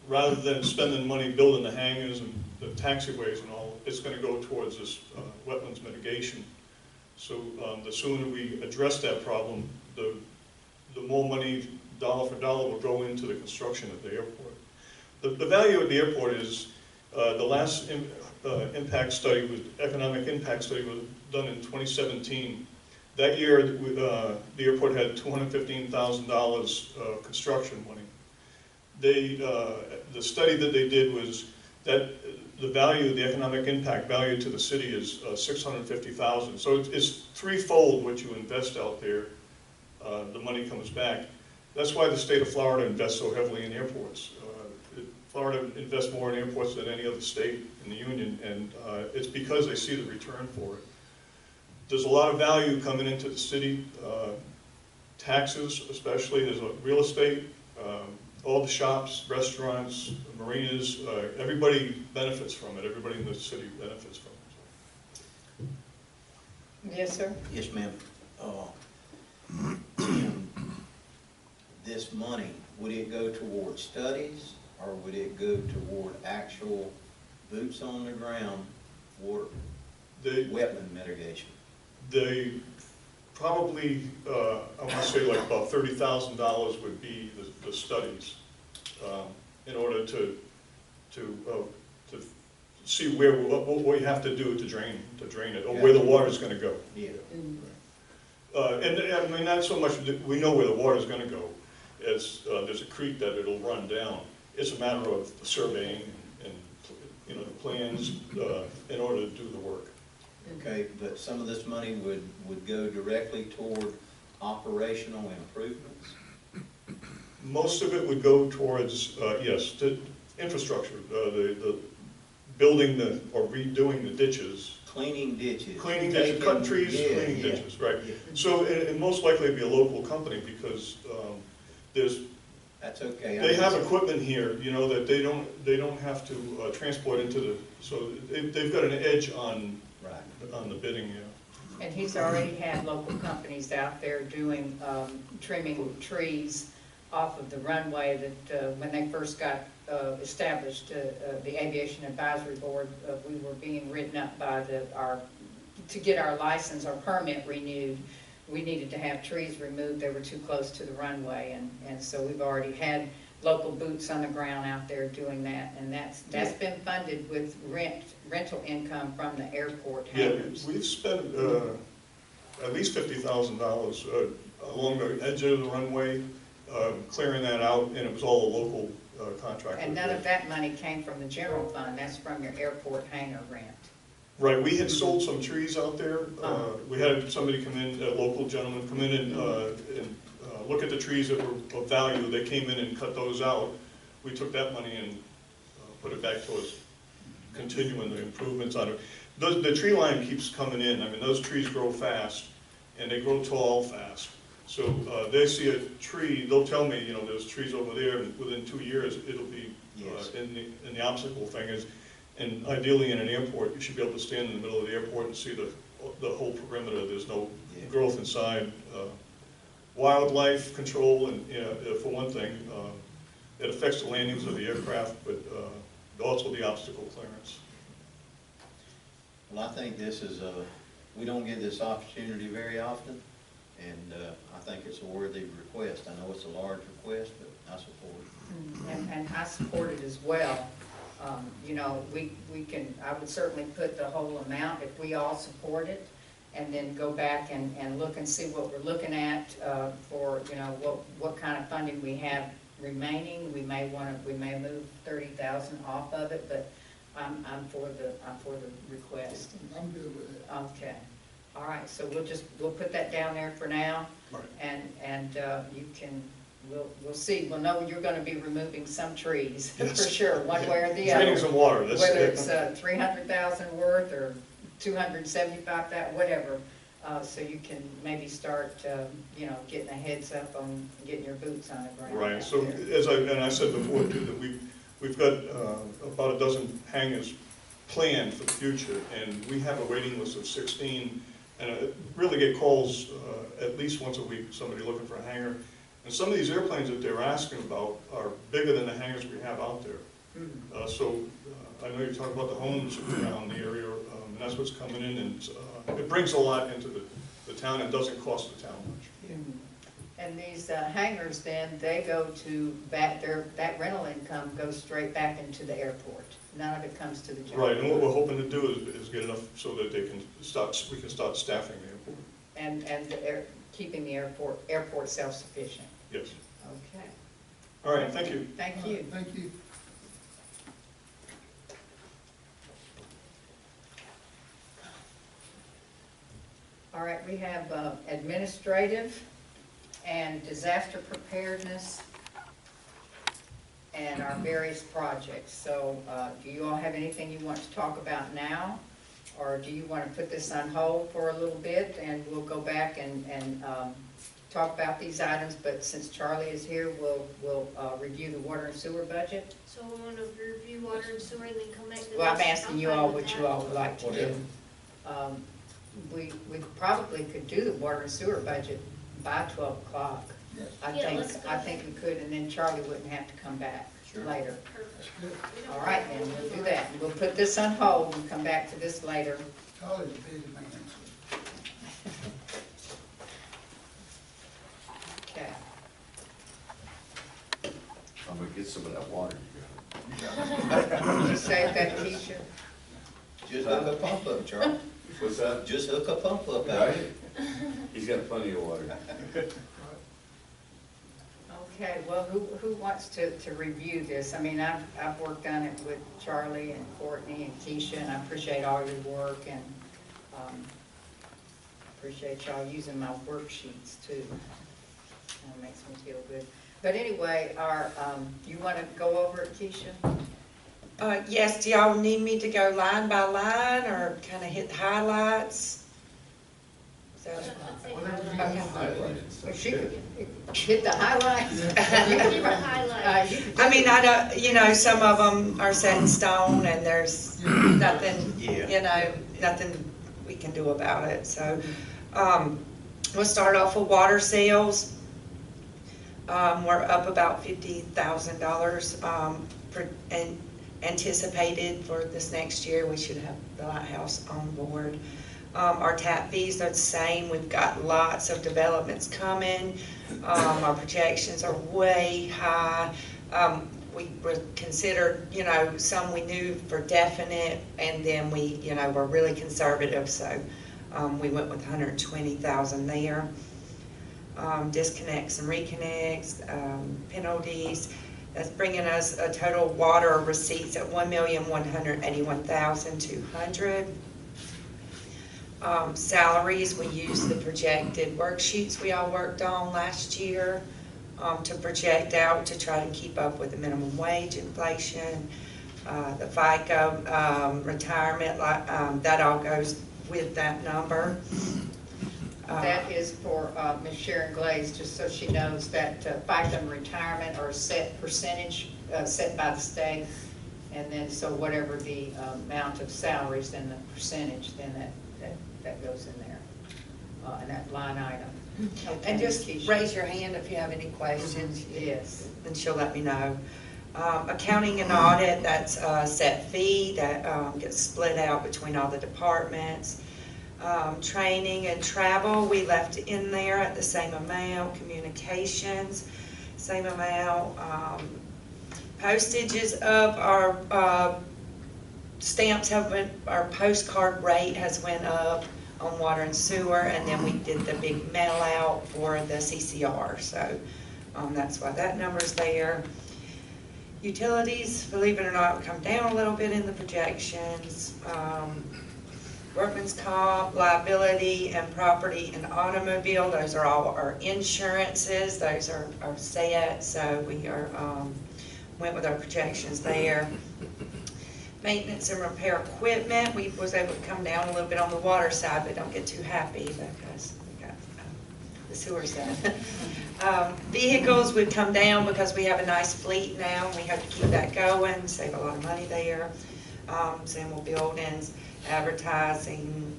rather than spending money building the hangars and the taxiways and all, it's going to go towards this wetlands mitigation. So the sooner we address that problem, the more money, dollar for dollar, will go into the construction of the airport. The value of the airport is, the last economic impact study was done in 2017. That year, the airport had $215,000 construction money. The study that they did was that the value, the economic impact value to the city is $650,000. So it's threefold what you invest out there, the money comes back. That's why the state of Florida invests so heavily in airports. Florida invests more in airports than any other state in the union, and it's because they see the return for it. There's a lot of value coming into the city, taxes especially, there's real estate, all the shops, restaurants, marinas, everybody benefits from it, everybody in the city benefits from it. Yes, sir? Yes, ma'am. Tim, this money, would it go toward studies, or would it go toward actual boots on the ground water, wetland mitigation? They probably, I want to say like about $30,000 would be the studies in order to see what you have to do to drain it, or where the water's going to go. Yeah. And I mean, not so much, we know where the water's going to go. There's a creek that it'll run down. It's a matter of surveying and the plans in order to do the work. Okay, but some of this money would go directly toward operational improvements? Most of it would go towards, yes, to infrastructure, the building or redoing the ditches. Cleaning ditches. Cleaning ditches, cutting trees, cleaning ditches, right. Yeah. So, and most likely it'd be a local company because That's okay. they have equipment here, that they don't have to transport into so they've got an edge on the bidding, yeah. And he's already had local companies out there doing, trimming trees off of the runway that, when they first got established, the Aviation Advisory Board, we were being written up by to get our license, our permit renewed, we needed to have trees removed, they were too close to the runway, and so we've already had local boots on the ground out there doing that, and that's been funded with rental income from the airport hangars. Yeah, we've spent at least $50,000 along the edge of the runway, clearing that out, and it was all a local contractor. And none of that money came from the general fund, that's from your airport hangar rent. Right, we had sold some trees out there. We had somebody come in, a local gentleman come in and look at the trees that were of value. They came in and cut those out. We took that money and put it back towards continuing the improvements on it. The tree line keeps coming in. I mean, those trees grow fast, and they grow tall fast. So they see a tree, they'll tell me, there's trees over there, and within 2 years, it'll be in the obstacle thing is, and ideally in an airport, you should be able to stand in the middle of the airport and see the whole perimeter. There's no growth inside. Wildlife control, and for one thing, it affects the landings of the aircraft, but also the obstacle clearance. Well, I think this is we don't get this opportunity very often, and I think it's a worthy request. I know it's a large request, but I support it. And I support it as well. I would certainly put the whole amount if we all support it, and then go back and look and see what we're looking at for, what kind of funding we have remaining. We may move 30,000 off of it, but I'm for the request. I'm good with it. Okay. All right, so we'll put that down there for now. Right. And you can, we'll see. We'll know you're gonna be removing some trees, for Yes. sure, one way or the other. Draining some water. Whether it's 300,000 worth or 275,000, whatever. So you can maybe start, getting a heads up on getting your boots on the ground. Right, out so there. I said before too, that we've got about a dozen hangars planned for the future, and we have a waiting list of 16, and I really get calls at least once a week, somebody looking for a hangar. And some of these airplanes that they're asking about are bigger than the hangars we have out there. So I know you're talking about the homes around the area, and that's what's coming in, and it brings a lot into the town and doesn't cost the town much. And these hangars then, they go to that rental income goes straight back into the airport. None of it comes to the general. Right, and what we're hoping to do is get enough so that we can start staffing the airport. And keeping the airport self-sufficient. Yes. Okay. All right, thank you. Thank you. Thank you. All right, we have administrative and disaster preparedness and our various projects. So do you all have anything you want to talk about now? Or do you want to put this on hold for a little bit and we'll go back and talk about these items? But since Charlie is here, we'll review the water and sewer budget. So we want to review water and sewer and then come back to the Well, I'm next- asking you fine all with what you that. all would like to do. We probably could do the water and sewer budget by 12 o'clock. Yes. Yeah, let's go I think we could, and then Charlie wouldn't have to come back Sure. later. Perfect. Good. We don't All right, want then, to we'll do move that. We'll put this on hold and come back to this later. Charlie's a busy man, so. Okay. I'm gonna get some of that water you got. Did you save that, Keisha? Just hook a pump up, Charlie. What's that? Just hook a pump up out Right? here. He's got plenty of water. Okay, well, who wants to review this? I mean, I've worked on it with Charlie and Courtney and Keisha, and I appreciate all your work, and appreciate y'all using my worksheets too. That makes me feel good. But anyway, you want to go over it, Keisha? Yes, do y'all need me to go line by line or kind of hit highlights? So, Let's say Well, she could hit the highlights. Hit the highlights. I mean, I don't, you know, some of them are set in stone and there's nothing, Yeah. you know, nothing we can do about it, so. We'll start off with water sales. We're up about $50,000, and anticipated for this next year. We should have the lighthouse on board. Our tap fees are the same. We've got lots of developments coming. Our projections are way high. We were considered, you know, some we knew for definite, and then we, you know, were really conservative, so we went with 120,000 there. Disconnects and reconnects, penalties. That's bringing us a total water receipts at $1,181,200. Salaries, we used the projected worksheets we all worked on last year to project out to try to keep up with the minimum wage inflation. The FICA retirement, that all goes with that number. That is for Ms. Sharon Glaze, just so she knows that FICA and retirement are a set percentage set by the state. And then, so whatever the amount of salaries, then the percentage, then that goes in there, in that line item. Okay, And just Keisha. raise your hand if you have any questions. Yes. And she'll let me know. Accounting and audit, that's a set fee that gets split out between all the departments. Training and travel, we left in there at the same amount. Communications, same amount. Postages of our stamps have been, our postcard rate has went up on water and sewer, and then we did the big mail out for the CCR, so that's why that number's there. Utilities, believe it or not, come down a little bit in the projections. Workman's comp, liability, and property and automobile, those are all our insurances, those are set, so we are, went with our projections there. Maintenance and repair equipment, we was able to come down a little bit on the water side, but don't get too happy because we got the sewer side. Vehicles would come down because we have a nice fleet now, and we have to keep that going, save a lot of money there. Same with buildings, advertising,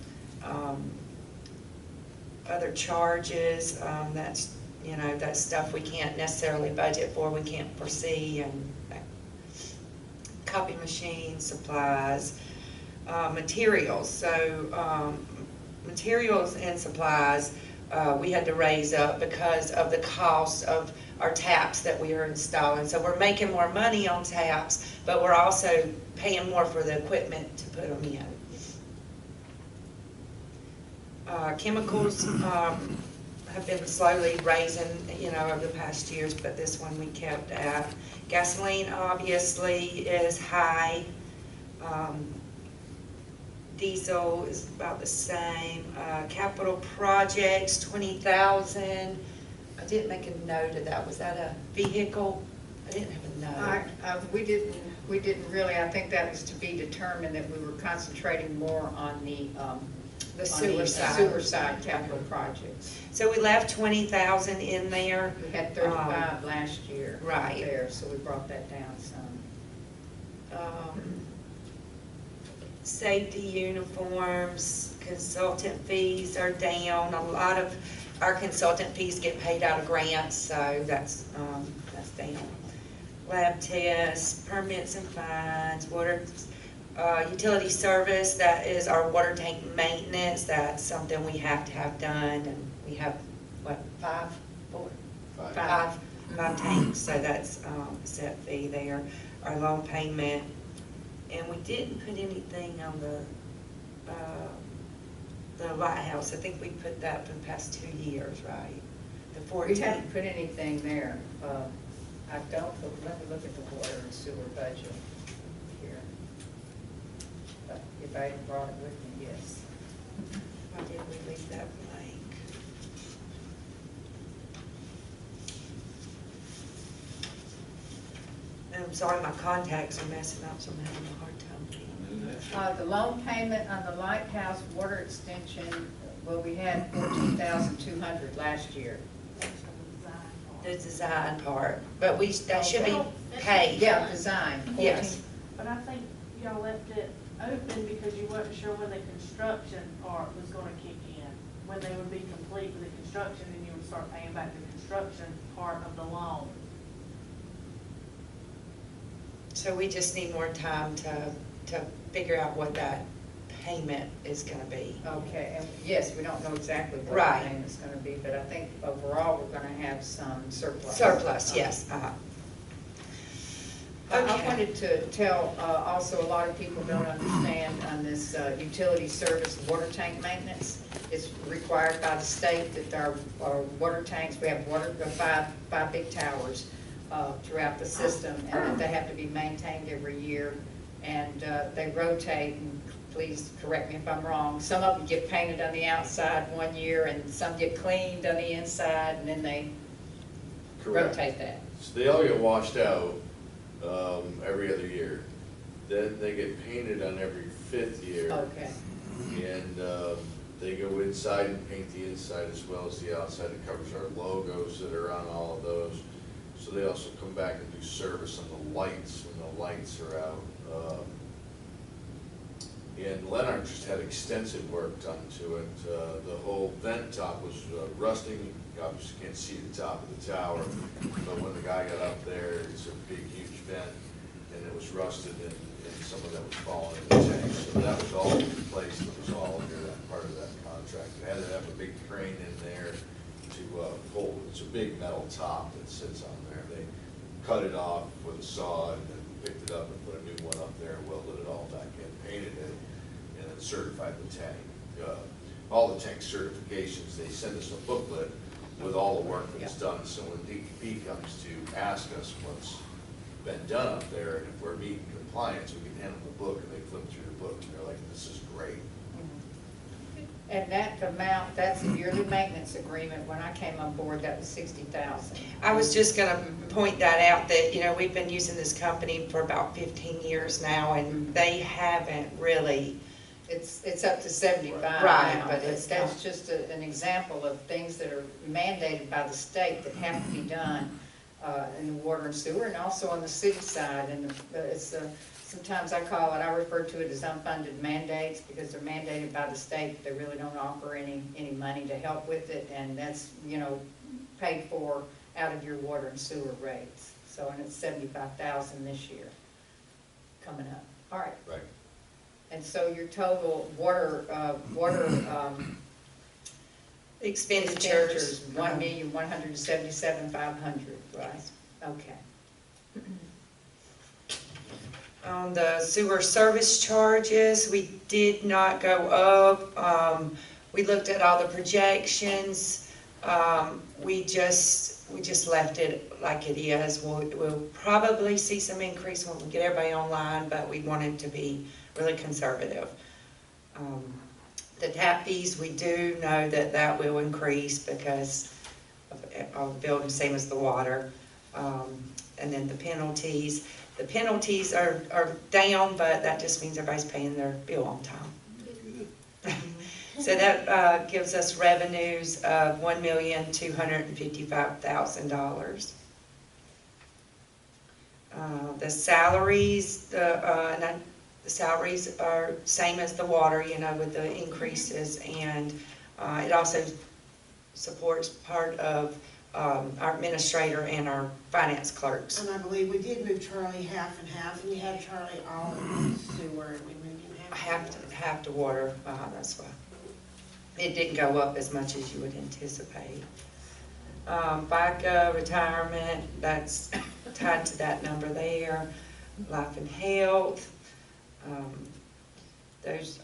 other charges, that's, you know, that's stuff we can't necessarily budget for, we can't foresee, and copy machines, supplies, materials. So materials and supplies, we had to raise up because of the cost of our taps that we are installing. So we're making more money on taps, but we're also paying more for the equipment to put them in. Chemicals have been slowly raising, you know, over the past years, but this one we kept at. Gasoline obviously is high. Diesel is about the same. Capital projects, 20,000. I didn't make a note of that. Was that a vehicle? I didn't have a note. We didn't really, I think that was to be determined that we were concentrating more on the sewer side. sewer side capital projects. So we left 20,000 in there. We had 35 last year. Right. There, so we brought that down some. Safety uniforms, consultant fees are down. A lot of our consultant fees get paid out of grants, so that's down. Lab tests, permits and fines, water, utility service, that is our water tank maintenance. That's something we have to have done, and we have, what, five tanks, so that's a set fee there. Our loan payment, and we didn't put anything on the lighthouse. I think we put that for the past 2 years, right? The 14. We haven't put anything there. I don't, but let me look at the water and sewer budget here. If I had brought it with me, yes. Why did we leave that blank? I'm sorry, my contacts are messing up, so I'm having a hard time reading. The loan payment on the lighthouse water extension, well, we had 14,200 last year. The design part, but that should be paid. Yeah, design. 14. Yes. But I think y'all left it open because you weren't sure when the construction part was gonna kick in, when they would be complete with the construction, and you would start paying back the construction part of the loan. So we just need more time to figure out what that payment is gonna be. Okay, and yes, we don't know exactly what Right. the payment's gonna be, but I think overall, we're gonna have some surplus. Surplus, yes. I Okay. wanted to tell, also, a lot of people don't understand on this utility service water tank maintenance. It's required by the state that our water tanks, we have five big towers throughout the system, and that they have to be maintained every year. And they rotate, and please correct me if I'm wrong, some of them get painted on the outside one year, and some get cleaned on the inside, and then they Correct. rotate that. So they all get washed out every other year. Then they get painted on every 5th year. Okay. And they go inside and paint the inside as well as the outside. It covers our logos that are on all of those. So they also come back and do service on the lights when the lights are out. And Leonard just had extensive work done to it. The whole vent top was rusting. You obviously can't see the top of the tower, but when the guy got up there, it's a big, huge vent, and it was rusted, and some of that was falling in the tank. So that was all replaced. It was all under that part of that contract. It had to have a big crane in there to hold. It's a big metal top that sits on there. They cut it off with a saw and then picked it up and put a new one up there, welded it all back in, painted it, and then certified the tank. All the tank certifications, they send us a booklet with all the work that's done. So when DEP comes to ask us what's been done up there, and if we're meeting compliance, we can hand them the book, and they flip through the book, and they're like, this is great. And that amount, that's a yearly maintenance agreement. When I came on board, that was 60,000. I was just gonna point that out, that, you know, we've been using this company for about 15 years now, and they haven't really. It's up to 75 Right, now, but but it's that's not. just an example of things that are mandated by the state that have to be done in the water and sewer, and also on the city side. And it's sometimes I refer to it as unfunded mandates, because they're mandated by the state. They really don't offer any money to help with it, and that's, you know, paid for out of your water and sewer rates. So, and it's 75,000 this year coming up. All right. Right. And so your total water expenditures, 1,177,500, right? Okay. On the sewer service charges, we did not go up. We looked at all the projections. We just left it like it is. We'll probably see some increase when we get everybody online, but we wanted to be really conservative. The tap fees, we do know that that will increase because of the building, same as the water. And then the penalties are down, but that just means everybody's paying their bill on time. So that gives us revenues of $1,255,000. The salaries, the salaries are same as the water, you know, with the increases, and it also supports part of our administrator and our finance clerks. And I believe we did move Charlie half and half, and we had Charlie all in sewer, and we moved him Half to water, that's why. It didn't go up as much as you would anticipate. FICA, retirement, that's tied to that number there. Life and health, there's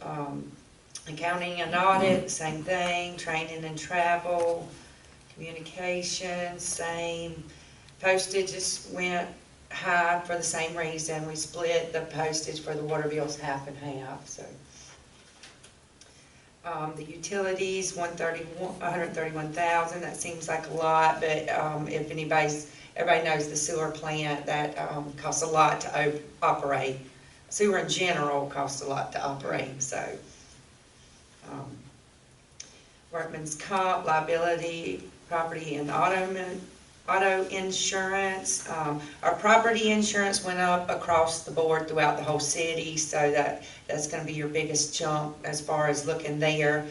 accounting and audit, same thing. Training and travel, communications, same. Postage just went high for the same reason. We split the postage for the water bills half and half, so. The utilities, $131,000, that seems like a lot, but if everybody knows the sewer plant, that costs a lot to operate. Sewer in general costs a lot to operate, so. Workman's comp, liability, property and auto insurance. Our property insurance went up across the board throughout the whole city, so that's going to be your biggest jump as far as looking there.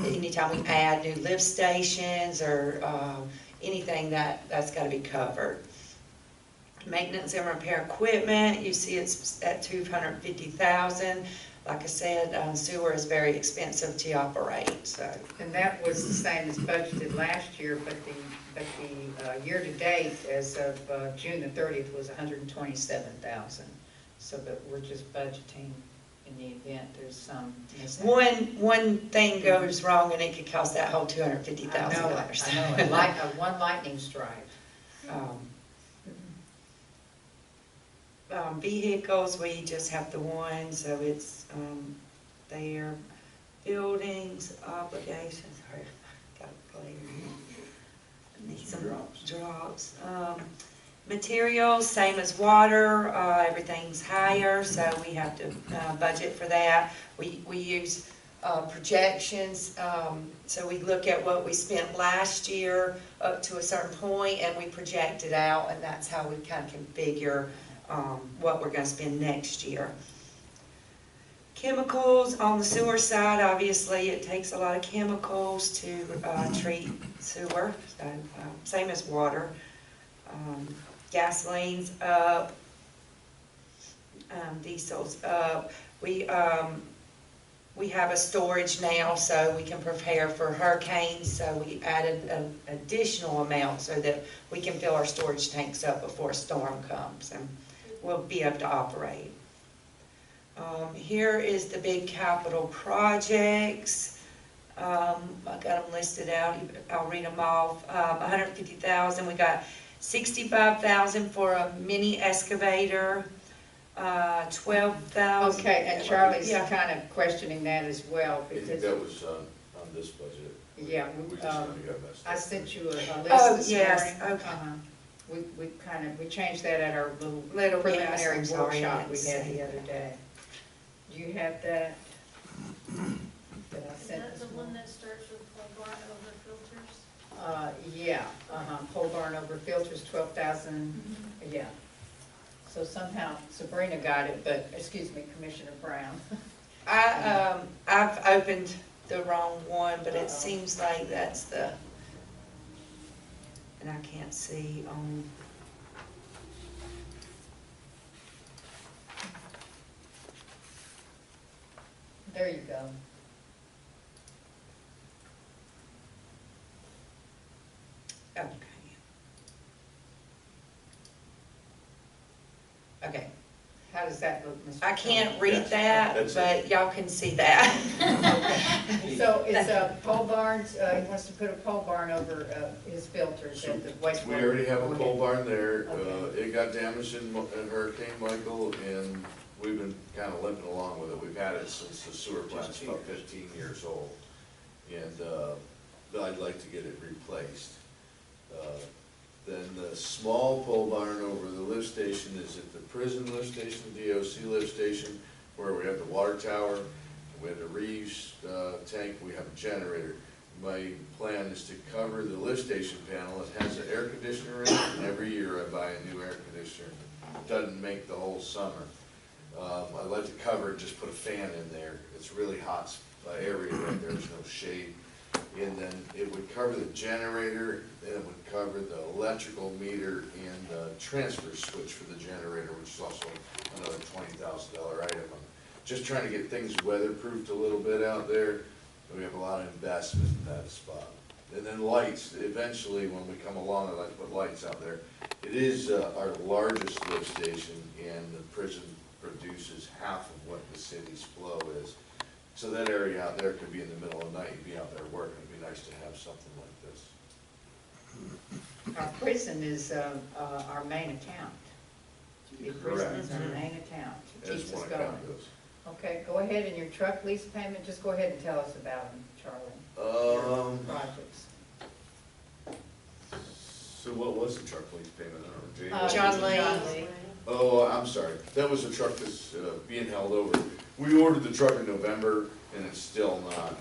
Anytime we add new lift stations or anything, that's got to be covered. Maintenance and repair equipment, you see it's at $250,000. Like I said, sewer is very expensive to operate, so. And that was the same as budgeted last year, but the year-to-date, as of June the 30th, was $127,000. So, but we're just budgeting in the event there's some mishap. One thing goes wrong and it could cost that whole $250,000. I know, like one lightning strike. Vehicles, we just have the one, so it's there. Buildings, obligations, sorry, got to play. Need some drops. Materials, same as water, everything's higher, so we have to budget for that. We use projections, so we look at what we spent last year up to a certain point, and we project it out, and that's how we kind of configure what we're going to spend next year. Chemicals on the sewer side, obviously it takes a lot of chemicals to treat sewer, so, same as water. Gasoline's up, diesel's up. We have a storage now, so we can prepare for hurricanes, so we added an additional amount so that we can fill our storage tanks up before a storm comes, and we'll be able to operate. Here is the big capital projects. I got them listed out. I'll read them off. $150,000. We got $65,000 for a mini excavator. $12,000. Okay, and Charlie's kind of questioning that as well, I think because, that was on this budget. yeah, We just kind of got messed up. I sent you a list Oh, this yes, morning. okay. We changed that at our little yes, preliminary I'm sorry, I workshop we didn't had see the other day. Do you have that? That I Is sent that this the one morning? that starts with pole barn over filters? Yeah, pole barn over filters, 12,000, yeah. So somehow Sabrina got it, but, excuse me, Commissioner Brown. I've opened the wrong one, but it seems like that's the, and I can't see on. There you go. Okay. Okay. How does that look, Mr. I can't Brown? read that, That's but y'all can see that. So it's a pole barns, he wants to put a pole barn over his filters at the wastewater. We already have a Go pole ahead. barn there. Okay. It got damaged in Hurricane Michael, and we've been kind of limping along with it. We've had it since the sewer plant's about 15 years old. And I'd like to get it replaced. Then the small pole barn over the lift station is at the prison lift station, the DOC lift station, where we have the water tower, we have the reuse tank, we have a generator. My plan is to cover the lift station panel. It has an air conditioner in it, and every year I buy a new air conditioner. It doesn't make the whole summer. I like to cover it, just put a fan in there. It's really hot area right there, there's no shade. And then it would cover the generator, then it would cover the electrical meter and the transfer switch for the generator, which is also another $20,000 item. I'm just trying to get things weatherproofed a little bit out there. We have a lot of investment in that spot. And then lights, eventually when we come along, I'd like to put lights out there. It is our largest lift station, and the prison produces half of what the city's flow is. So that area out there could be in the middle of the night, you'd be out there working, it'd be nice to have something like this. Our prison is our main account. The prison is our main account. It As keeps one us going. account goes. Okay, go ahead, and your truck lease payment, just go ahead and tell us about them, Charlie. Your projects. So what was the truck lease payment? I don't know, Jay? John Lee. John Lee. Oh, I'm sorry, that was the truck that's being held over. We ordered the truck in November, and it's still not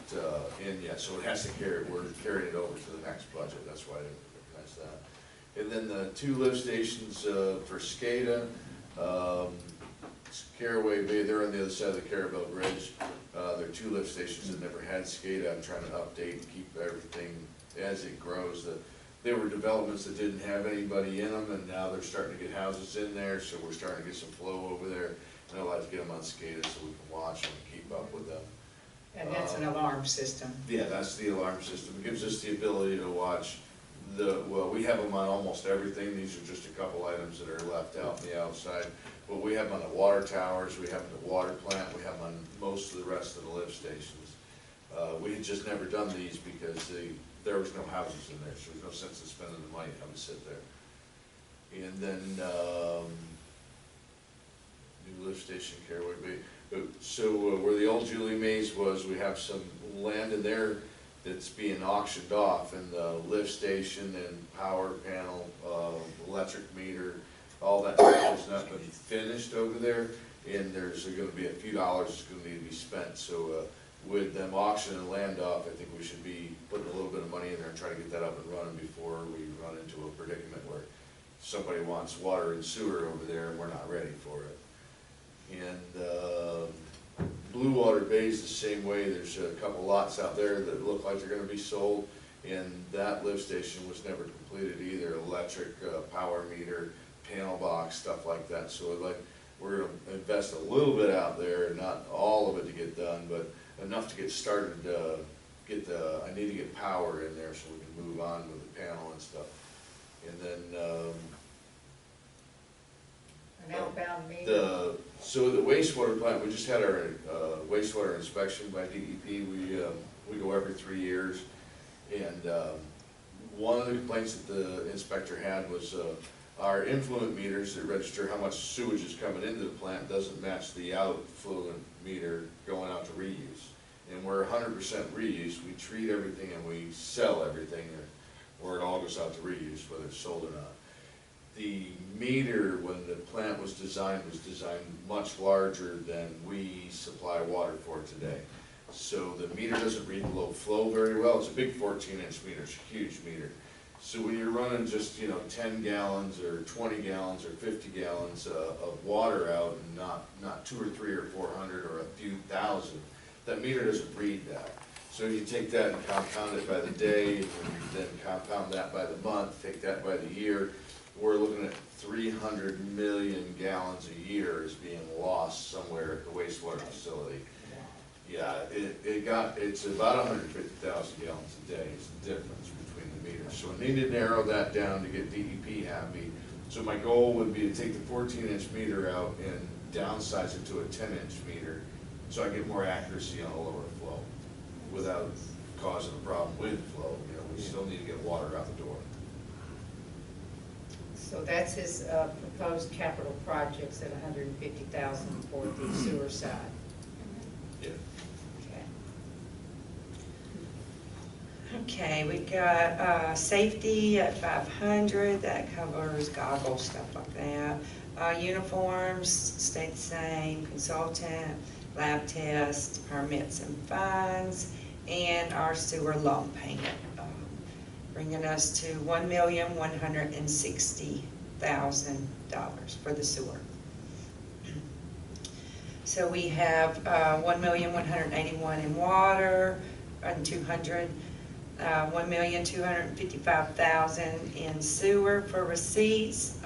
in yet, so it has to carry, we're carrying it over to the next budget, that's why I didn't recognize that. And then the two lift stations for SCADA, Caraway Bay, they're on the other side of the Carrabelle Bridge. They're two lift stations that never had SCADA. I'm trying to update and keep everything as it grows. They were developments that didn't have anybody in them, and now they're starting to get houses in there, so we're starting to get some flow over there. And I'd like to get them on SCADA so we can watch them and keep up with them. And that's an alarm system. Yeah, that's the alarm system. It gives us the ability to watch well, we have them on almost everything. These are just a couple items that are left out on the outside. But we have them on the water towers, we have them at the water plant, we have them on most of the rest of the lift stations. We had just never done these because there was no houses in there, so there's no sense in spending the money to have them sit there. And then, new lift station, Caraway Bay. So where the old Julie Mays was, we have some land in there that's being auctioned off, and the lift station and power panel, electric meter, all that stuff has not been finished over there, and there's gonna be a few dollars that's gonna need to be spent. So with them auctioning land off, I think we should be putting a little bit of money in there and try to get that up and running before we run into a predicament where somebody wants water and sewer over there and we're not ready for it. And Blue Water Bay is the same way. There's a couple lots out there that look like they're gonna be sold, and that lift station was never completed either. Electric, power meter, panel box, stuff like that. So we're gonna invest a little bit out there, not all of it to get done, but enough to get started, I need to get power in there so we can move on with the panel and stuff. And then, An outbound meter. So the wastewater plant, we just had our wastewater inspection by DEP. We go every 3 years. And one of the complaints that the inspector had was our influent meters that register how much sewage is coming into the plant doesn't match the outfluent meter going out to reuse. And we're 100% reuse. We treat everything and we sell everything, or it all goes out to reuse, whether it's sold or not. The meter, when the plant was designed much larger than we supply water for today. So the meter doesn't read low flow very well. It's a big 14-inch meter, it's a huge meter. So when you're running just, 10 gallons or 20 gallons or 50 gallons of water out, and not 2 or 3 or 400 or a few thousand, that meter doesn't read that. So you take that and compound it by the day, and then compound that by the month, take that by the year. We're looking at 300 million gallons a year is being lost somewhere at the wastewater facility. Yeah, it's about 150,000 gallons a day is the difference between the meters. So I need to narrow that down to get DEP happy. So my goal would be to take the 14-inch meter out and downsize it to a 10-inch meter so I get more accuracy on a lower flow without causing a problem with flow. We still need to get water out the door. So that's his proposed capital projects at $150,000 for the sewer side. Yeah. Okay, we got, safety at 500, that covers goggles, stuff like that. Uniforms, stayed the same, consultant, lab tests, permits and fines, and our sewer loan payment, bringing us to $1,160,000 for the sewer. So we have, 1,181,000 in water, and 1,255,000 in sewer for receipts,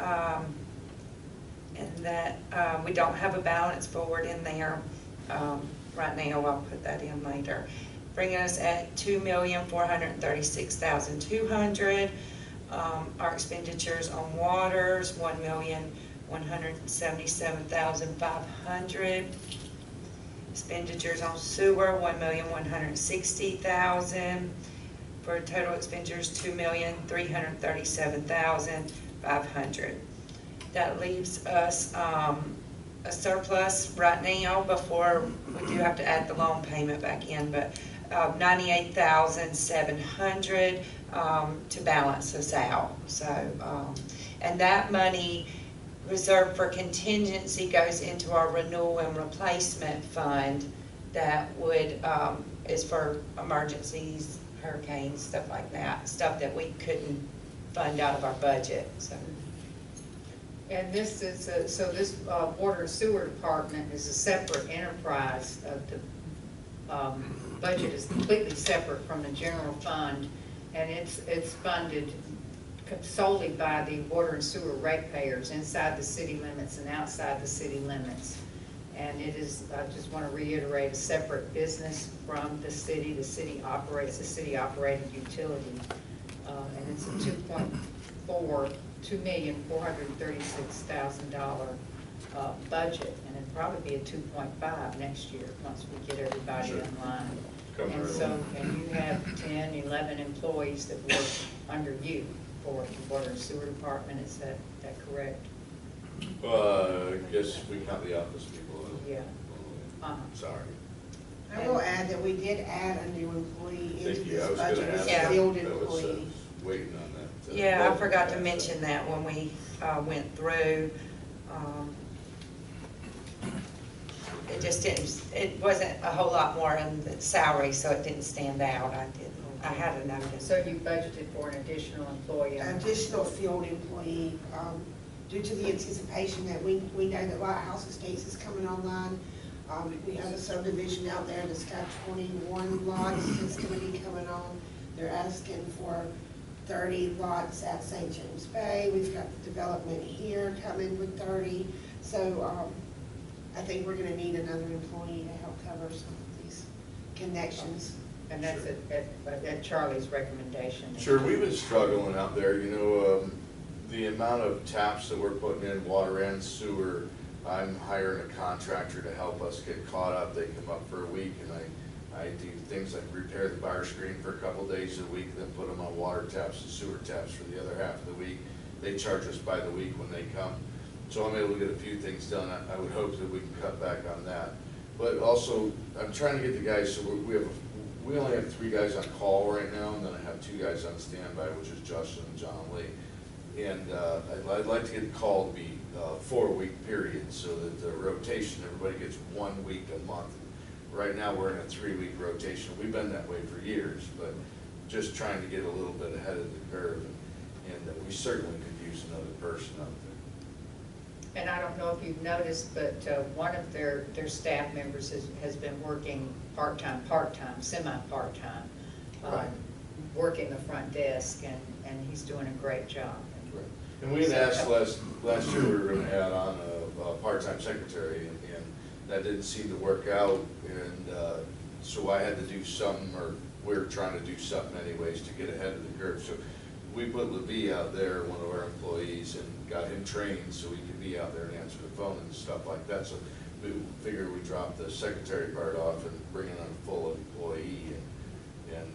and that, we don't have a balance forward in there, right now, I'll put that in later. Bringing us at 2,436,200. Our expenditures on waters, 1,177,500. Expenditures on sewer, 1,160,000. For total expenditures, 2,337,500. That leaves us a surplus right now, before we do have to add the loan payment back in, but 98,700 to balance us out. So, and that money reserved for contingency goes into our renewal and replacement fund that would, is for emergencies, hurricanes, stuff like that, stuff that we couldn't fund out of our budget, so. And this is, so this water and sewer department is a separate enterprise. The budget is completely separate from the general fund, and it's funded solely by the water and sewer ratepayers inside the city limits and outside the city limits. And it is, I just want to reiterate, a separate business from the city. The city operates a city-operated utility, and it's a $2,436,000 budget, and it'll probably be a 2.5 next year once we get everybody Sure. in line. Come And right so, along. and you have 10, 11 employees that work under you for the water and sewer department, is that correct? I guess we count the office people. Yeah. Sorry. I will add that we did add a new employee into Thank you. I this was budget, gonna it's ask a that. field That was, employee. waiting on that. Yeah, I forgot to mention that when we went through. It just didn't, it wasn't a whole lot more in the salary, so it didn't stand out. I had a notice. So you budgeted for an additional employee? Additional field employee, due to the anticipation that we know that Lighthouse Estates is coming online. We have a subdivision out there that's got 21 lots that's gonna be coming on. They're asking for 30 lots at St. James Bay. We've got the development here coming with 30. So I think we're gonna need another employee to help cover some of these connections. And that's at Charlie's recommendation? Sure, we've been struggling out there, you know, the amount of taps that we're putting in, water and sewer. I'm hiring a contractor to help us get caught up. They come up for a week, and I do things like repair the bar screen for a couple days a week, then put them on water taps and sewer taps for the other half of the week. They charge us by the week when they come. So I'm able to get a few things done. I would hope that we can cut back on that. But also, I'm trying to get the guys, so we only have 3 guys on call right now, and then I have 2 guys on standby, which is Justin and John Lee. And I'd like to get the call to be 4-week period, so that the rotation, everybody gets 1 week a month. Right now, we're in a 3-week rotation. We've been that way for years, but just trying to get a little bit ahead of the curve. And we certainly could use another person out there. And I don't know if you've noticed, but one of their staff members has been working part-time, semi-part-time, Right. working the front desk, and he's doing a great job. Right. And we had asked last year, we were gonna add on a part-time secretary, and that didn't seem to work out, and so I had to do something, or we're trying to do something anyways to get ahead of the curve. So we put LeVie out there, one of our employees, and got him trained so he could be out there and answer the phone and stuff like that. So we figured we dropped the secretary part off and bring in a full employee, and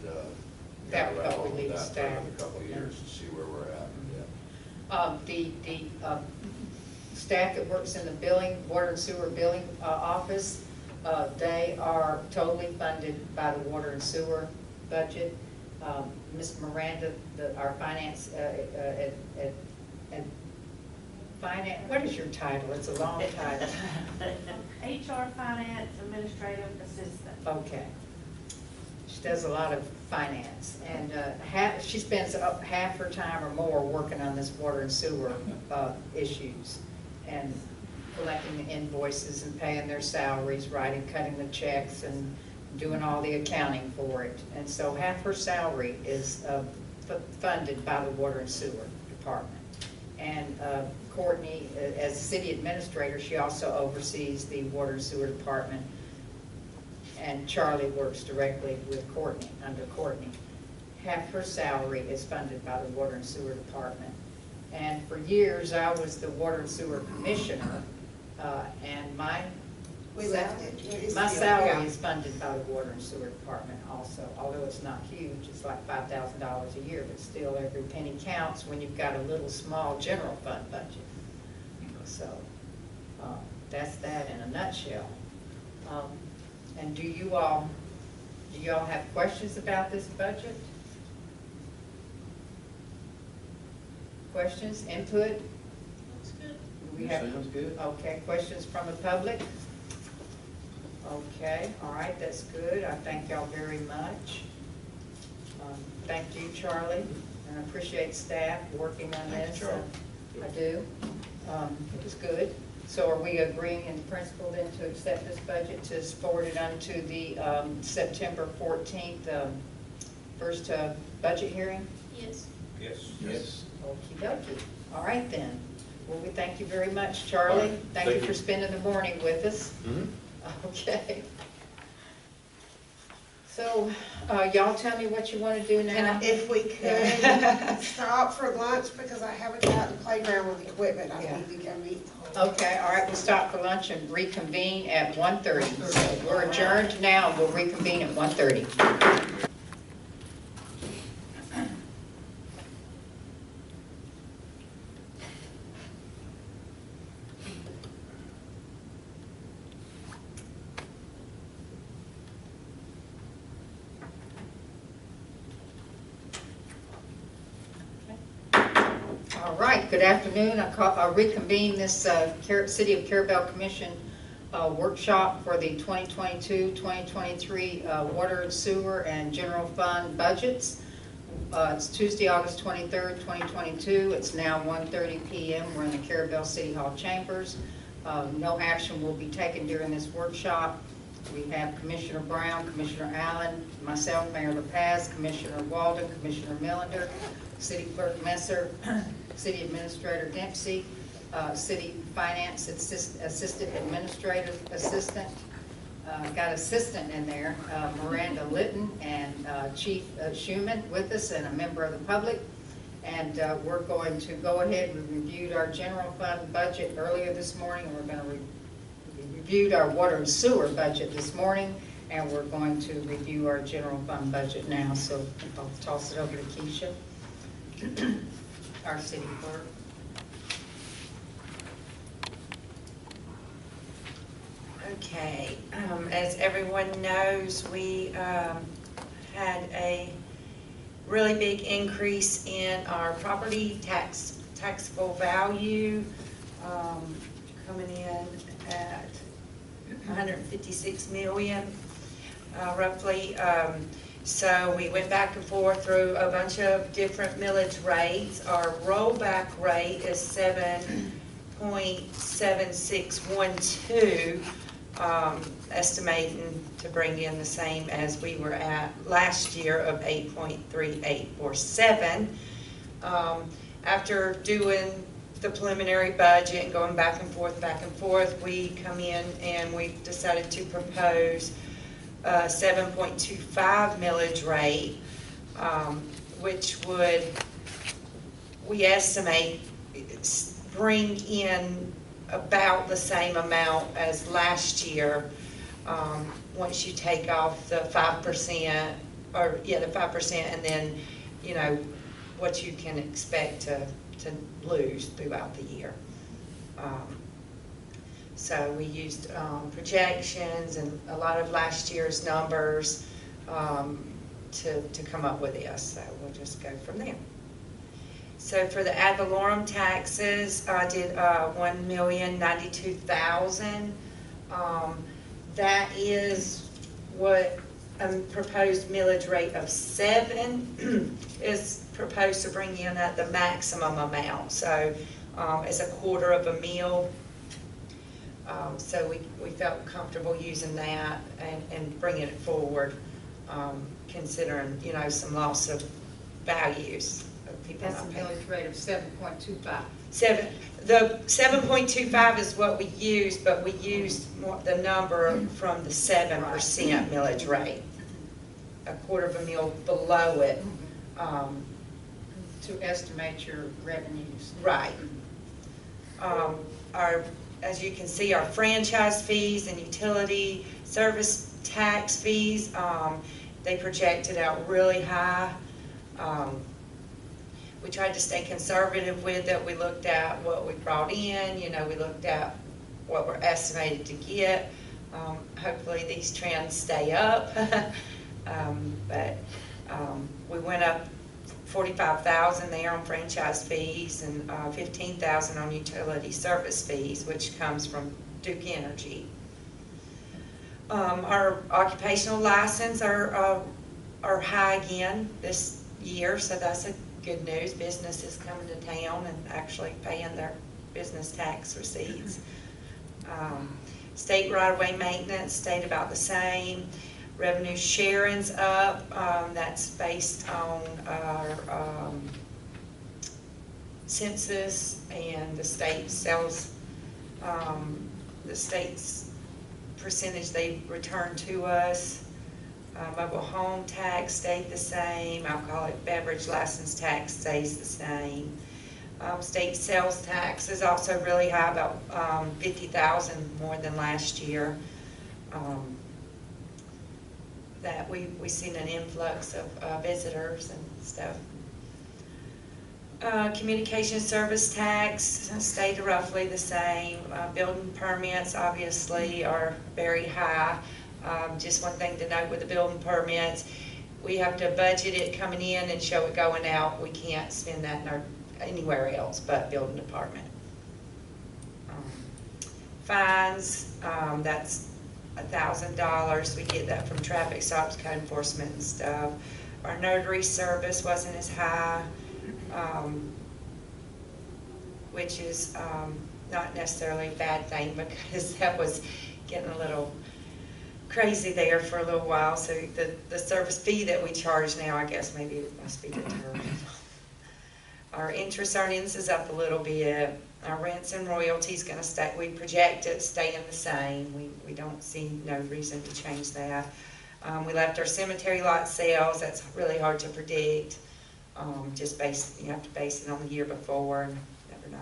That would got help around with relieve that for staff. another couple of years to see where we're at. Yeah. The staff that works in the billing, water and sewer billing office, they are totally funded by the water and sewer budget. Ms. Miranda, our finance, finance, what is your title? It's a long title. HR Finance Administrative Assistant. Okay. She does a lot of finance, and she spends half her time or more working on this water and sewer issues, and collecting the invoices and paying their salaries, writing, cutting the checks, and doing all the accounting for it. And so half her salary is funded by the water and sewer department. And Courtney, as city administrator, she also oversees the water and sewer department. And Charlie works directly with Courtney, under Courtney. Half her salary is funded by the water and sewer department. And for years, I was the water and sewer commissioner, and my salary is funded by the water and sewer department also, although it's not huge. It's like $5,000 a year, but still every penny counts when you've got a little small general fund budget. So that's that in a nutshell. And do you all have questions about this budget? Questions, input? Looks good. We have, Sounds good. okay, questions from the public? Okay, all right, that's good. I thank y'all very much. Thank you, Charlie, and I appreciate staff working on this. Thank you, Charlie. I do. It was good. So are we agreeing in principle then to accept this budget, to forward it on to the September 14th first budget hearing? Yes. Yes. Yes. Okie dokie. All right then. Well, we thank you very much, Charlie. All right. Thank you for spending the morning with us. Okay. So, y'all tell me what you want to do now. If we could stop for lunch, because I haven't gotten the playground with equipment, I need to go meet. Okay, all right, we'll stop for lunch and reconvene at 1:30. So we're adjourned now, and we'll reconvene at 1:30. All right, good afternoon. I reconvene this City of Carrabelle Commission workshop for the 2022-2023 water and sewer and general fund budgets. It's Tuesday, August 23rd, 2022. It's now 1:30 p.m. We're in the Carrabelle City Hall chambers. No action will be taken during this workshop. We have Commissioner Brown, Commissioner Allen, myself, Mayor LaPaz, Commissioner Walden, Commissioner Millender, City Clerk Messer, City Administrator Dempsey, City Finance Assistant Administrator Assistant. Got assistant in there, Miranda Litton, and Chief Schumann with us, and a member of the public. And we're going to go ahead. We reviewed our general fund budget earlier this morning. We're going to we reviewed our water and sewer budget this morning, and we're going to review our general fund budget now. So I'll toss it over to Keisha, our city clerk. Okay, as everyone knows, we had a really big increase in our property taxable value, coming in at 156 million, roughly. So we went back and forth through a bunch of different millage rates. Our rollback rate is 7.7612, estimating to bring in the same as we were at last year of 8.3847. After doing the preliminary budget and going back and forth, we come in and we decided to propose 7.25 millage rate, which would, we estimate, bring in about the same amount as last year, once you take off the 5%, or yeah, the 5%, and then, you know, what you can expect to to lose throughout the year. So we used projections and a lot of last year's numbers to come up with this. So we'll just go from there. So for the ad valorem taxes, I did $1,092,000. That is what a proposed millage rate of 7 is proposed to bring in at the maximum amount. So it's a quarter of a mil. So we felt comfortable using that and bringing it forward, considering, you know, some loss of values of people That's a not paying. millage rate of 7.25. The 7.25 is what we used, but we used the number from the 7% millage rate. A quarter of a mil below it. To estimate your revenues. Right. As you can see, our franchise fees and utility service tax fees, they projected out really high. We tried to stay conservative with it. We looked at what we brought in, you know, we looked at what we're estimated to get. Hopefully these trends stay up. We went up $45,000 there on franchise fees and $15,000 on utility service fees, which comes from Duke Energy. Our occupational license are high again this year, so that's a good news. Businesses coming to town and actually paying their business tax receipts. State right-of-way maintenance stayed about the same. Revenue sharing's up. That's based on our census and the state sells, the state's percentage they return to us. Mobile home tax stayed the same. Alcoholic beverage license tax stays the same. State sales tax is also really high, about $50,000 more than last year. That we've seen an influx of visitors and stuff. Communication service tax stayed roughly the same. Building permits obviously are very high. Just one thing to note with the building permits, we have to budget it coming in and show it going out. We can't spend that in anywhere else but building department. Fines, that's $1,000. We get that from traffic stops, code enforcement and stuff. Our notary service wasn't as high, which is not necessarily a bad thing because that was getting a little crazy there for a little while. So the service fee that we charge now, I guess maybe it must be determined. Our interest earnings is up a little bit. Our rents and royalties going to stay, we project it staying the same. We don't see no reason to change that. We left our cemetery lot sales. That's really hard to predict. Just you have to base it on the year before and never know.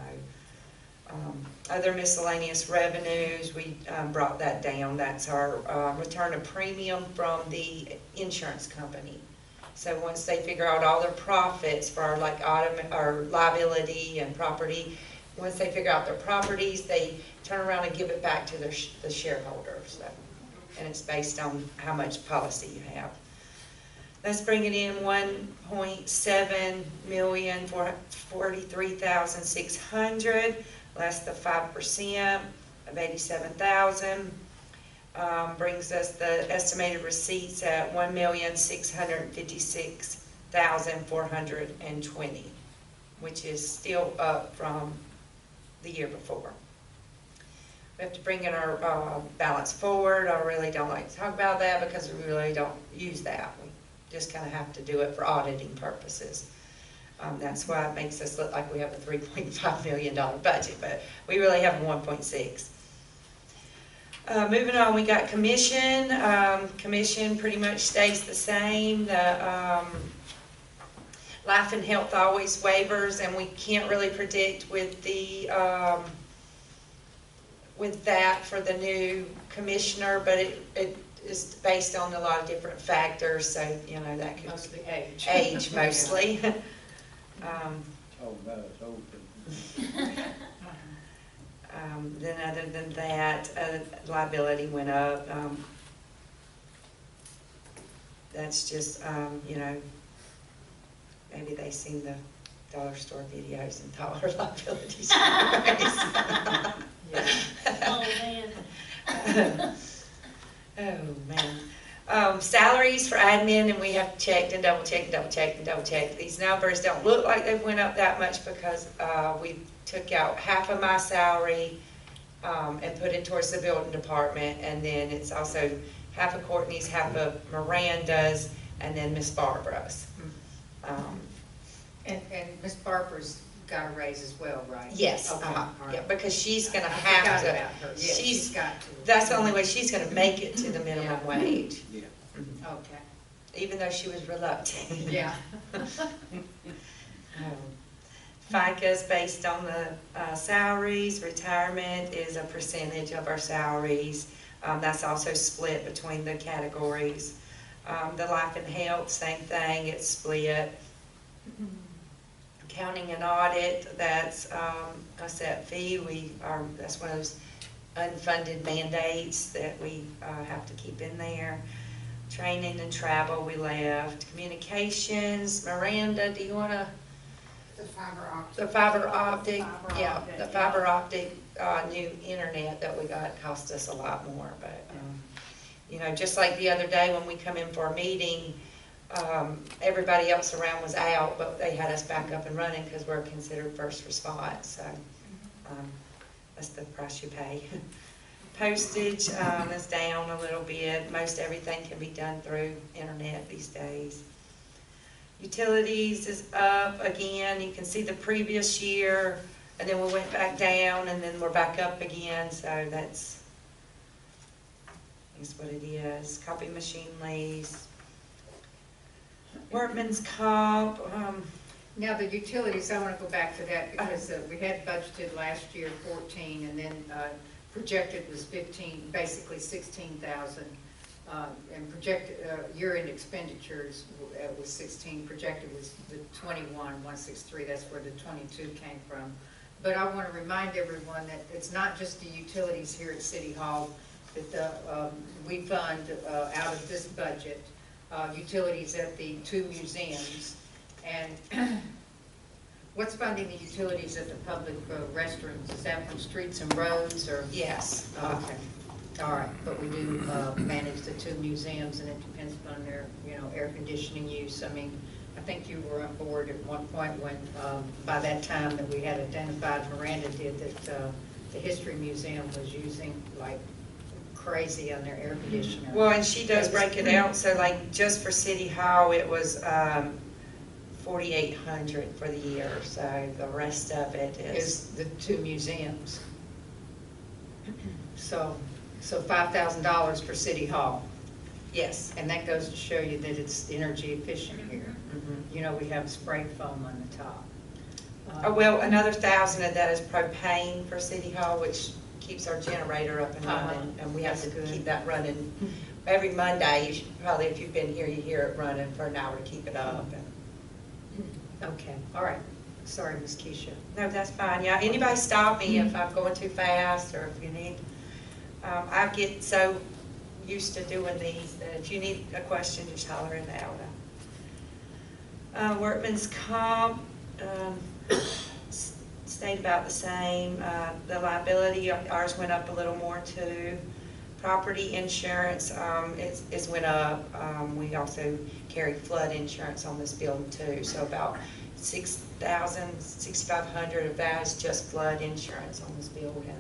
Other miscellaneous revenues, we brought that down. That's our return of premium from the insurance company. So once they figure out all their profits for our our liability and property, once they figure out their properties, they turn around and give it back to the shareholders. So, and it's based on how much policy you have. Let's bring it in $1,743,600, less the 5% of $87,000. Brings us the estimated receipts at $1,656,420, which is still up from the year before. We have to bring in our balance forward. I really don't like to talk about that because we really don't use that. We just kind of have to do it for auditing purposes. That's why it makes us look like we have a $3.5 million budget, but we really have a 1.6. Moving on, we got commission. Commission pretty much stays the same. The life and health always waivers, and we can't really predict with the with that for the new commissioner, but it is based on a lot of different factors. So you know that could Mostly age. Age mostly. Oh, no, it's open. Then other than that, liability went up. That's just, you know, maybe they seen the dollar store videos and thought our liabilities were Oh, man. Oh, man. Salaries for admin, and we have checked and double checked and double checked and double checked. These numbers don't look like they've went up that much because we took out half of my salary and put it towards the building department, and then it's also half of Courtney's, half of Miranda's, and then Miss Barbara's. And Miss Barbara's got a raise as well, right? Yes, Okay, all right. yeah, because she's gonna I have forgot to. about her. Yes, she's got to. That's the only way she's gonna make it to the minimum Yeah. wage, Yeah. Okay, even though she was reluctant. yeah. FICA's based on the salaries. Retirement is a percentage of our salaries. That's also split between the categories. The life and health, same thing, it's split. Accounting and audit, that's a set fee. That's one of those unfunded mandates that we have to keep in there. Training and travel, we left. Communications, Miranda, do you want to? The fiber optic. The fiber optic, Fiber yeah, optic, the fiber optic new internet that we got cost us a lot more, but, you know, just like the other day when we come in for a meeting, everybody else around was out, but they had us back up and running because we're considered first response, so, that's the price you pay. Postage, is down a little bit. Most everything can be done through internet these days. Utilities is up again. You can see the previous year, and then we went back down, and then we're back up again, so that's what it is. Copy machine lease. Workman's comp, Now, the utilities, I want to go back to that because we had budgeted last year 14 and then projected was 15, basically 16,000. And projected year-end expenditures was 16, projected was the 21,163. That's where the 22 came from. But I want to remind everyone that it's not just the utilities here at City Hall that we fund out of this budget. Utilities at the 2 museums, and what's funding the utilities at the public restrooms? Is that from streets and roads, or? yes. Okay, all right, but we do manage the 2 museums, and it depends upon their, you know, air conditioning use. I mean, I think you were on board at one point when, by that time that we had identified, Miranda did, that the History Museum was using like crazy on their air conditioner. Well, and she does break it out, so like just for City Hall, it was $4,800 for the year, so the rest of it Is the 2 museums. So $5,000 for City Hall. yes. And that goes to show you that it's energy efficient here. You know, we have spray foam on the top. Well, another 1,000 of that is propane for City Hall, which keeps our generator up and running, and we have to keep that running. Every Monday, you should probably, if you've been here, you hear it running for an hour to keep it up. Okay, all right. Sorry, Ms. Keisha. No, that's fine, yeah. Anybody stop me if I'm going too fast, or if you need, I get so used to doing these that if you need a question, just holler it out. Workman's comp, stayed about the same. The liability, ours went up a little more too. Property insurance, it's went up. We also carry flood insurance on this building too, so about $6,500 of that is just flood insurance on this building.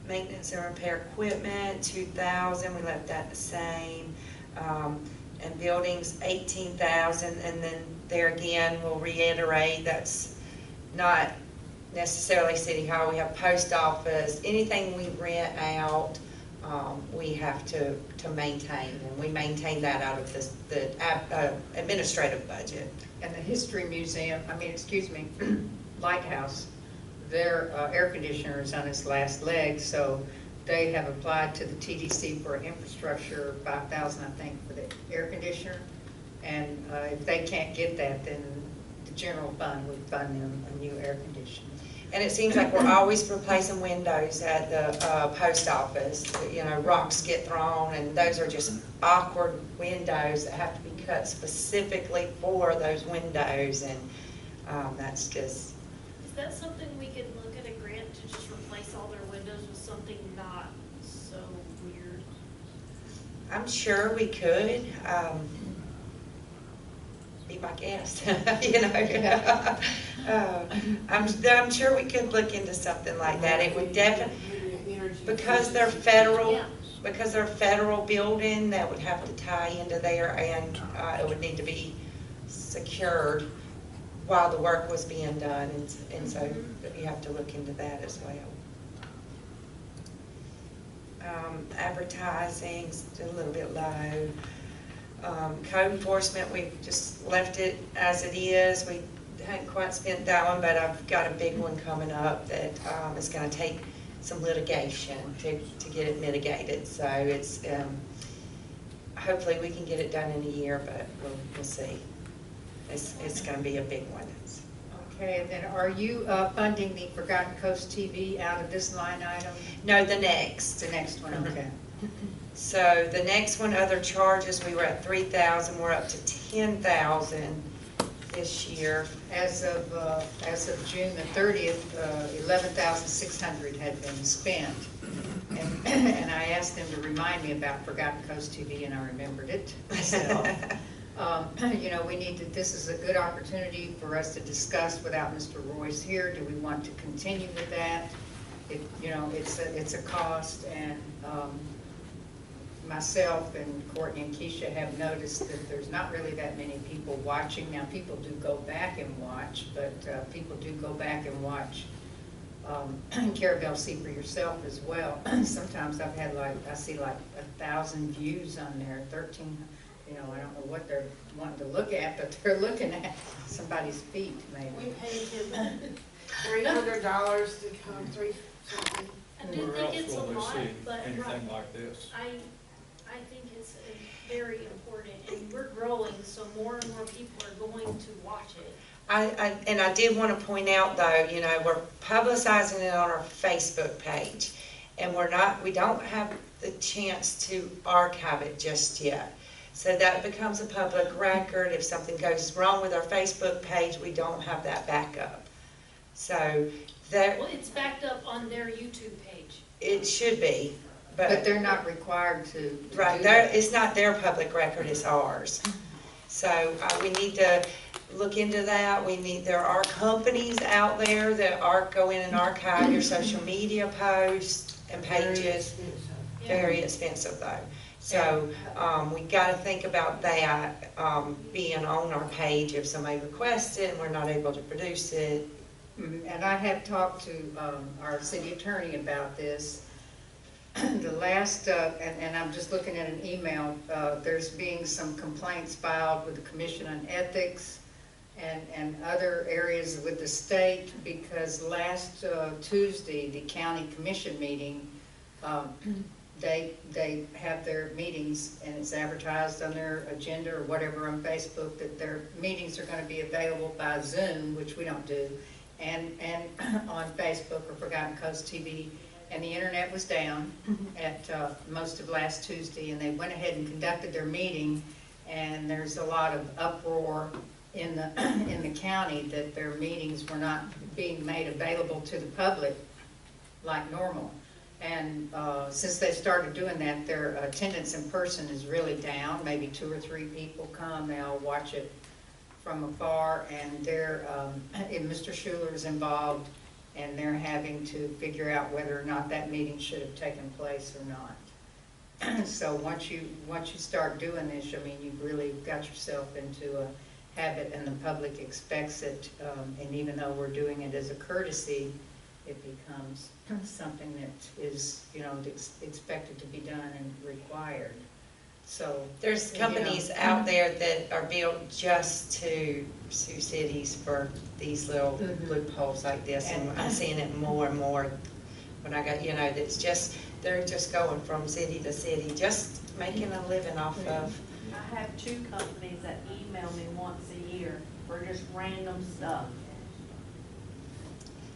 Maintenance and repair equipment, $2,000, we left that the same. And buildings, $18,000, and then there again, we'll reiterate, that's not necessarily City Hall. We have post office, anything we rent out, we have to maintain, and we maintain that out of the administrative budget. And the History Museum, Lighthouse, their air conditioner is on its last leg, so they have applied to the TDC for infrastructure, $5,000, I think, for the air conditioner. And if they can't get that, then the general fund would fund them a new air conditioner. And it seems like we're always replacing windows at the post office. You know, rocks get thrown, and those are just awkward windows that have to be cut specifically for those windows, and that's just... Is that something we could look at a grant to just replace all their windows with something not so weird? I'm sure we could. Be my guest, you know. I'm sure we could look into something like that. It would definitely, because they're federal, because they're federal building, that would have to tie into there, and it would need to be secured while the work was being done, and so you have to look into that as well. Advertising's a little bit low. Code enforcement, we've just left it as it is. We hadn't quite spent that one, but I've got a big one coming up that is going to take some litigation to get it mitigated. So it's hopefully we can get it done in a year, but we'll see. It's going to be a big one. Okay, then are you funding the Forgotten Coast TV out of this line item? No, the next. The next one, okay. So the next one, other charges, we were at 3,000, we're up to 10,000 this year. As of June the 30th, 11,600 had been spent. And I asked them to remind me about Forgotten Coast TV, and I remembered it myself. You know, this is a good opportunity for us to discuss without Mr. Royce here. Do we want to continue with that? You know, it's a cost, and myself and Courtney and Keisha have noticed that there's not really that many people watching. Now, people do go back and watch, but people do go back and watch Carrabelle, see for yourself as well. Sometimes I've had I see 1,000 views on there, 13, you know, I don't know what they're wanting to look at, but they're looking at somebody's feet, maybe. We paid him $300 to come, something. I do think it's a lot, but anything like this? I think it's very important, and we're growing, so more and more people are going to watch it. And I did want to point out, though, you know, we're publicizing it on our Facebook page, and we don't have the chance to archive it just yet. So that becomes a public record. If something goes wrong with our Facebook page, we don't have that backup. So Well, it's backed up on their YouTube page. It should be. But they're not required to Right, do that. it's not their public record, it's ours. So we need to look into that. There are companies out there that go in and archive your social media posts and pages. Very expensive though. So we got to think about that being on our page if somebody requests it and we're not able to produce it. And I have talked to our city attorney about this. The last, and I'm just looking at an email, there's being some complaints filed with the Commission on Ethics and other areas with the state, because last Tuesday, the county commission meeting, they have their meetings, and it's advertised on their agenda or whatever on Facebook that their meetings are going to be available by Zoom, which we don't do, and on Facebook or Forgotten Coast TV. And the internet was down at most of last Tuesday, and they went ahead and conducted their meeting, and there's a lot of uproar in the county that their meetings were not being made available to the public like normal. And since they started doing that, their attendance in person is really down. Maybe 2 or 3 people come, they'll watch it from afar, and and Mr. Schuler's involved, and they're having to figure out whether or not that meeting should have taken place or not. So once you start doing this, I mean, you've really got yourself into a habit, and the public expects it, and even though we're doing it as a courtesy, it becomes something that is, you know, expected to be done and required. So there's companies out there that are built just to sue cities for these little loopholes like this, and I'm seeing it more and more when I got, you know, they're just going from city to city, just making a living off of I have 2 companies that email me once a year for just random stuff.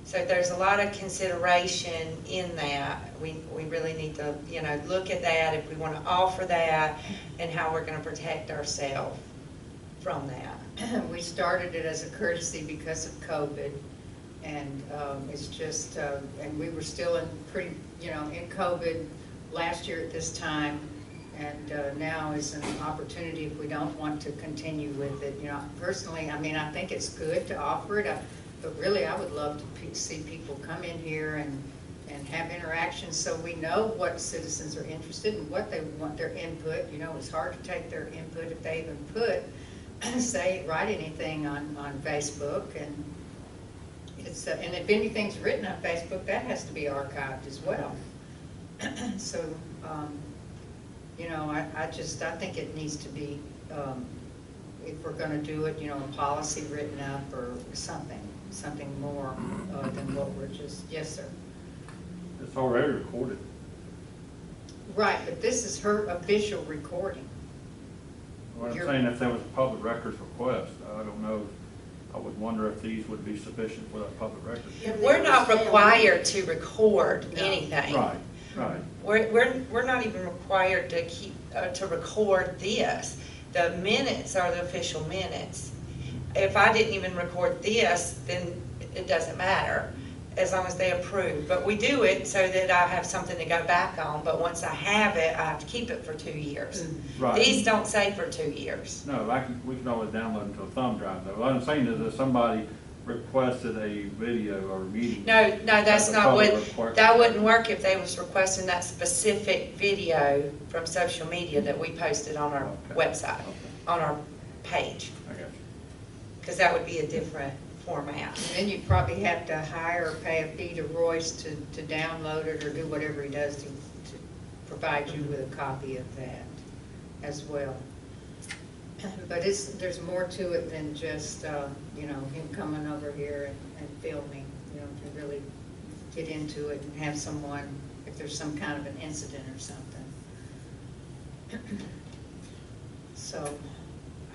So there's a lot of consideration in that. We really need to, you know, look at that, if we want to offer that, and how we're going to protect ourselves from that. We started it as a courtesy because of COVID, and it's just, and we were still in pretty, you know, in COVID last year at this time, and now is an opportunity if we don't want to continue with it. You know, personally, I mean, I think it's good to offer it, but really I would love to see people come in here and have interactions so we know what citizens are interested in, what they want, their input. You know, it's hard to take their input if they even write anything on Facebook, and it's and if anything's written on Facebook, that has to be archived as well. So, you know, I think it needs to be, if we're going to do it, you know, a policy written up or something more than what we're just, yes, sir. It's already recorded. Right, but this is her official recording. What I'm saying, if there was a public records request, I don't know, I would wonder if these would be sufficient for that public record. We're not required to record anything. Right, right. We're not even required to keep, to record this. The minutes are the official minutes. If I didn't even record this, then it doesn't matter, as long as they approve. But we do it so that I have something to go back on, but once I have it, I have to keep it for 2 years. Right. These don't say for 2 years. No, we can always download them to a thumb drive though. What I'm saying is if somebody requested a video or a meeting. No, that's not what, request. that wouldn't work if they was requesting that specific video from social media that we posted on our website, on our page. I got you. Because that would be a different format. And then you probably have to hire or pay a fee to Royce to download it or do whatever he does to provide you with a copy of that as well. But there's more to it than just, you know, him coming over here and filming, you know, to really get into it and have someone, if there's some kind of an incident or something. So,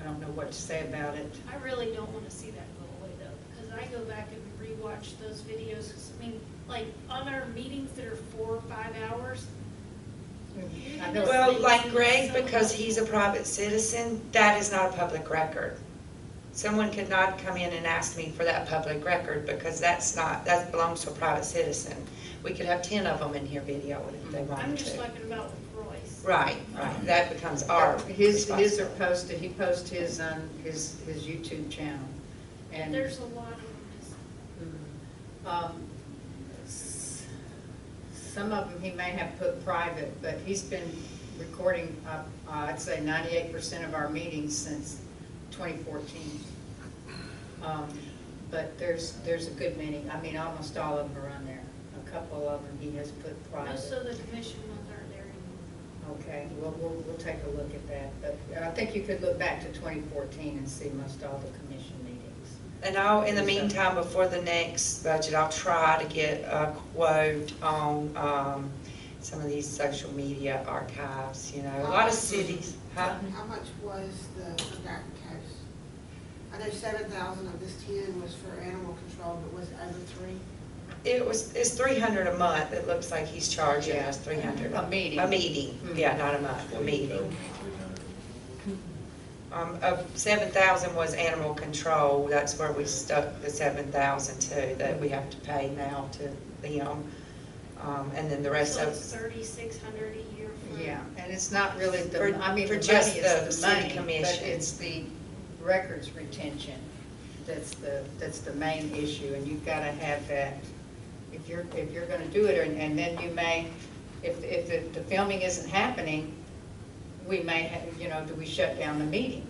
I don't know what to say about it. I really don't want to see that go away though, because I go back and rewatch those videos. I mean, like on our meetings that are 4 or 5 hours. I know. Well, like Greg, because he's a private citizen, that is not a public record. Someone could not come in and ask me for that public record because that belongs to a private citizen. We could have 10 of them in here videoing if they wanted to. I'm just talking about with Royce. Right, that becomes our His are responsibility. posted, he posts his on his YouTube channel. And There's a lot of them. Some of them he may have put private, but he's been recording, I'd say 98% of our meetings since 2014. But there's a good many, I mean, almost all of them are on there. A couple of them he has put private. Most of the commission ones aren't there anymore. Okay, well, we'll take a look at that. But I think you could look back to 2014 and see most all the commission meetings. And in the meantime, before the next budget, I'll try to get a quote on some of these social media archives, you know. A lot of cities, huh? How much was the forgotten case? I know 7,000 of this 10 was for animal control, but was it over 3? It's 300 a month. It looks like he's charging us 300. A meeting. A meeting, yeah, not a month, a meeting. Of 7,000 was animal control. That's where we stuck the 7,000 to, that we have to pay now to them. And then the rest So of. it's 3,600 a year for. Yeah, and it's not really the, For- I mean, for the just money the is the city money, but commission. it's the records retention that's the main issue, and you've got to have that. If you're going to do it, and then you may, if the filming isn't happening, we may have, you know, do we shut down the meeting?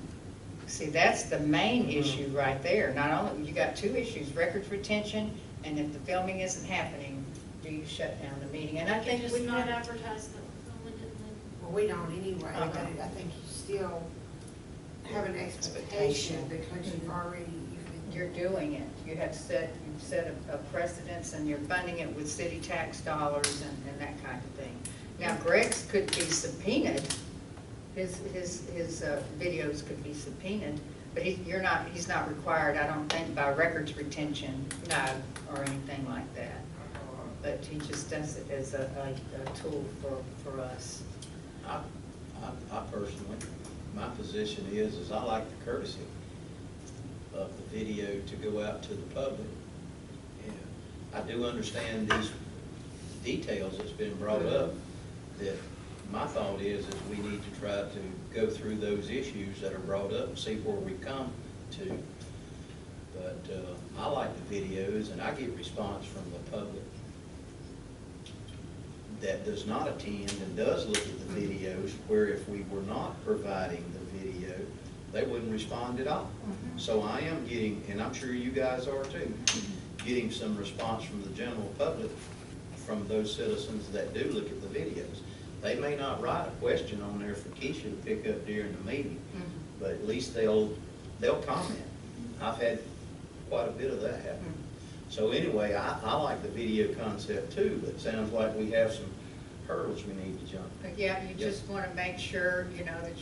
See, that's the main issue right there. Not only, you got 2 issues, records retention, and if the filming isn't happening, do you shut down the meeting? And I You think just we not have, advertise them. No one didn't Well, we don't anyway, Uh-huh. but I think you still have an expectation because you've already, you're doing it. You've set a precedence, and you're funding it with city tax dollars and that kind of thing. Now, Greg's could be subpoenaed his videos could be subpoenaed, but he's not required, I don't think, by records retention. No. Or anything like that. But he just does it as a tool for us. I personally, my position is I like the courtesy of the video to go out to the public. And I do understand these details that's been brought up, that my thought is we need to try to go through those issues that are brought up and see where we come to. But I like the videos, and I get response from the public that does not attend and does look at the videos, where if we were not providing the video, they wouldn't respond at all. So I am getting, and I'm sure you guys are too, getting some response from the general public, from those citizens that do look at the videos. They may not write a question on there for Keisha to pick up during the meeting, but at least they'll comment. I've had quite a bit of that happen. So anyway, I like the video concept too, but it sounds like we have some hurdles we need to jump. But yeah, you just want to make sure, that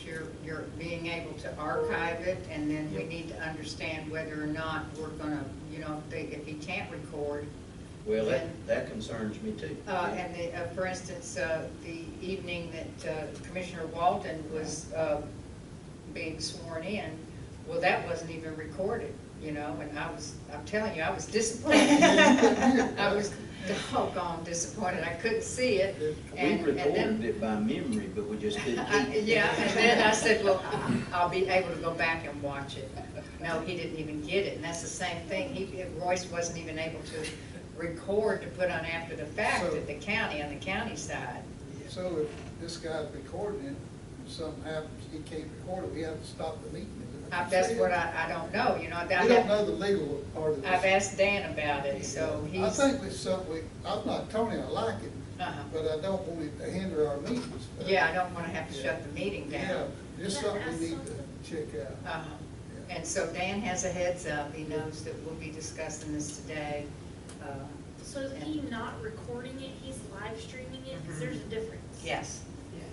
you're being able to archive it, and then we need to understand whether or not we're gonna, if he can't record. Well, that concerns me too. For instance, the evening that Commissioner Walton was being sworn in, well, that wasn't even recorded, and I'm telling you, I was disappointed. I was doggone disappointed. I couldn't see it. We recorded it by memory, but we just didn't keep it. Yeah, and then I said, well, I'll be able to go back and watch it. No, he didn't even get it, and that's the same thing. Royce wasn't even able to record to put on after the fact at the county, on the county side. So if this guy's recording it, if something happens, he can't record it, we have to stop the meeting. That's what I don't know, We don't know the legal part of this. I've asked Dan about it, so he's. I think it's something, I'm not, Tony, I like it, but I don't want it to hinder our meetings. Yeah, I don't want to have to shut the meeting down. Yeah, just something we need to check out. And so Dan has a heads up, he knows that we'll be discussing this today. So is he not recording it, he's live streaming it, because there's a difference. Yes.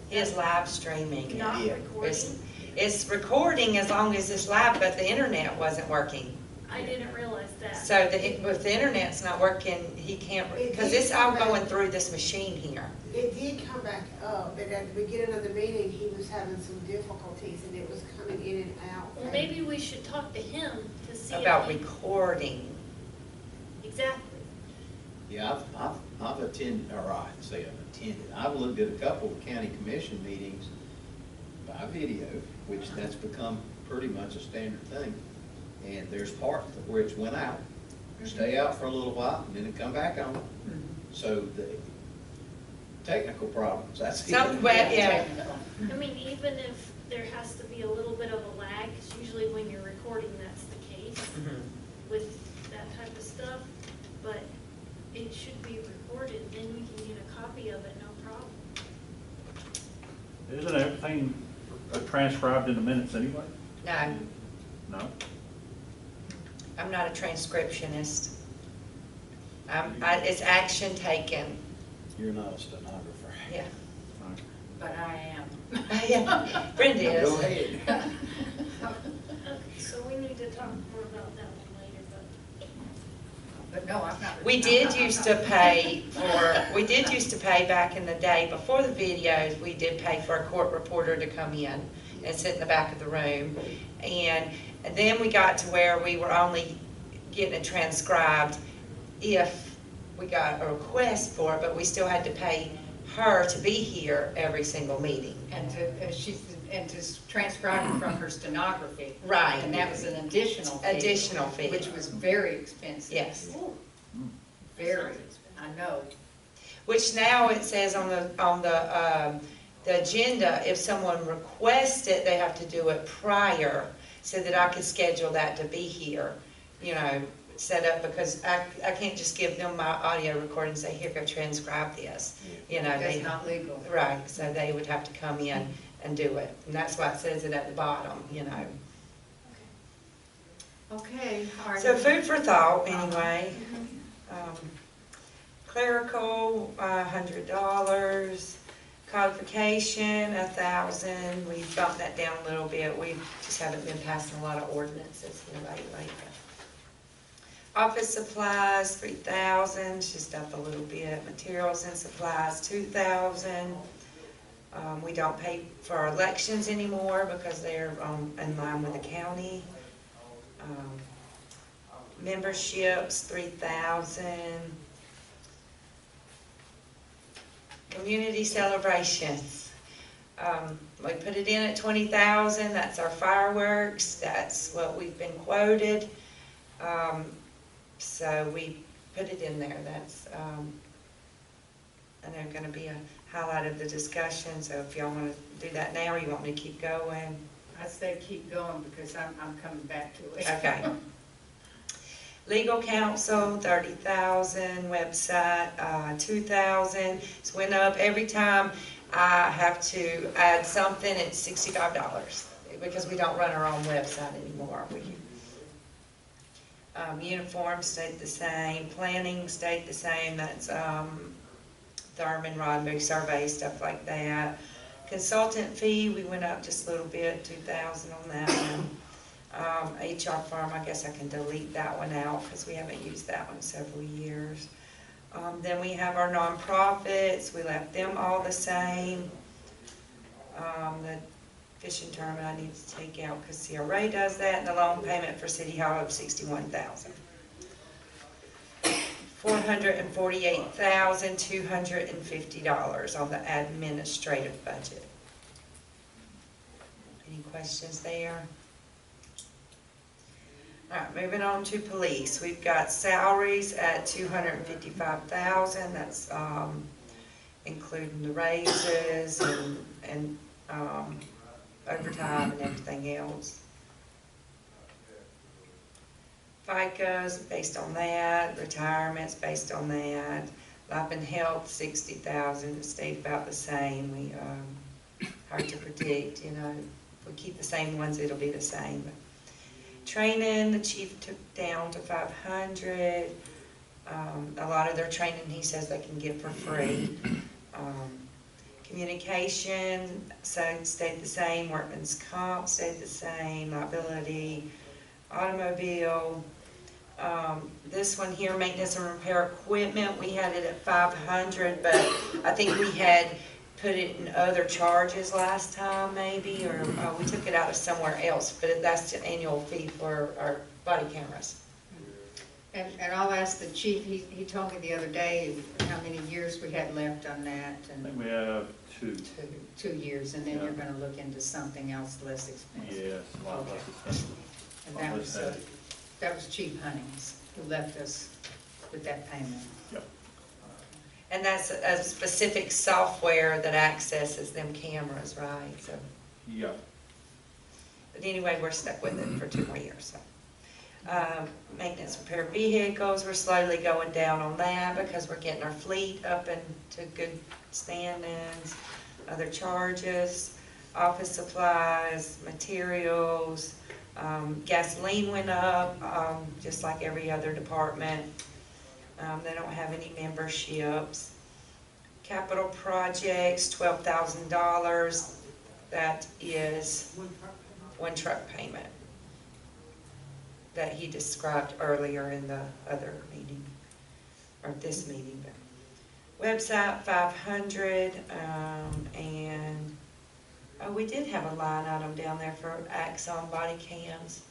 He is live streaming. Not Yeah. recording? It's recording as long as it's live, but the internet wasn't working. I didn't realize that. So if the internet's not working, he can't, because it's all going through this machine here. It did come back up, but at the beginning of the meeting, he was having some difficulties, and it was coming in and out. Well, maybe we should talk to him to see About if he... recording. Exactly. Yeah, I've attended, or I say I've attended, I've looked at a couple of county commission meetings by video, which that's become pretty much a standard thing. And there's parts where it's went out, stay out for a little while, and then it come back on. So the technical problems, that's it. Yeah. I mean, even if there has to be a little bit of a lag, because usually when you're recording, that's the case with that type of stuff, but it should be recorded, then we can get a copy of it, no problem. Isn't everything transcribed in the minutes anyway? No, No? I'm not a transcriptionist. It's action taken. You're not a stenographer. Yeah. But I am. Yeah, Brenda is. Go ahead. Okay, so we need to talk more about that one later, But no, I'm not. We did used to pay back in the day, before the videos, we did pay for a court reporter to come in and sit in the back of the room. And then we got to where we were only getting it transcribed if we got a request for it, but we still had to pay her to be here every single meeting. And to transcribe it from her stenography. Right. And that was an additional fee. Additional fee. Which was very expensive. Yes. Very, I know. Which now it says on the agenda, if someone requests it, they have to do it prior, so that I could schedule that to be here, set up, because I can't just give them my audio recording and say, here, go transcribe this. That's not legal. Right, so they would have to come in and do it, and that's why it says it at the bottom, Okay. All right. So food for thought, anyway. Clerical, $100. Codification, 1,000, we bumped that down a little bit, we just haven't been passing a lot of ordinances here lately. Office supplies, 3,000, it's just up a little bit. Materials and supplies, 2,000. We don't pay for our elections anymore because they're in line with the county. Memberships, 3,000. Community celebrations. We put it in at 20,000, that's our fireworks, that's what we've been quoted. So we put it in there, that's, and they're gonna be a highlight of the discussion, so if y'all wanna do that now, or you want me to keep going? I say keep going because I'm coming back to it. Okay. Legal counsel, 30,000, website, 2,000. It's went up every time I have to add something, it's $65 because we don't run our own website anymore. Uniform stayed the same, planning stayed the same, that's Thurman, Roddenberry survey, stuff like that. Consultant fee, we went up just a little bit, 2,000 on that one. HR firm, I guess I can delete that one out because we haven't used that one in several years. Then we have our nonprofits, we left them all the same. The fishing tournament I need to take out because CRA does that, and the loan payment for City Hall of $61,000. $448,250 on the administrative budget. Any questions there? All right, moving on to police. We've got salaries at $255,000. That's including the raises and overtime and everything else. FICA's based on that. Retirement's based on that. Life and health, $60,000. It stayed about the same. We hard to predict. You know, if we keep the same ones, it'll be the same. But training, the chief took down to $500. A lot of their training, he says they can get for free. Communication, so it stayed the same. Workman's comp stayed the same. Liability, automobile. This one here, maintenance and repair equipment, we had it at $500, but I think we had put it in other charges last time maybe, or we took it out of somewhere else, but that's the annual fee for our body cameras. And I'll ask the chief, he told me the other day how many years we had left on that. I And think we have two. 2 years, and then Yeah. you're gonna look into something else less expensive. Yes, a lot less expensive. And that was Chief Hunnings who left us with that payment. Yep. And that's a specific software that accesses them cameras, right? So, Yep. but anyway, we're stuck with it for 2 more years. So. Maintenance repair vehicles, we're slowly going down on that because we're getting our fleet up into good standings. Other charges, office supplies, materials, gasoline went up, just like every other department. They don't have any memberships. Capital projects, $12,000. That is one truck payment that he described earlier in the other meeting, or this meeting. Website, 500, and we did have a line item down there for Axon body cams.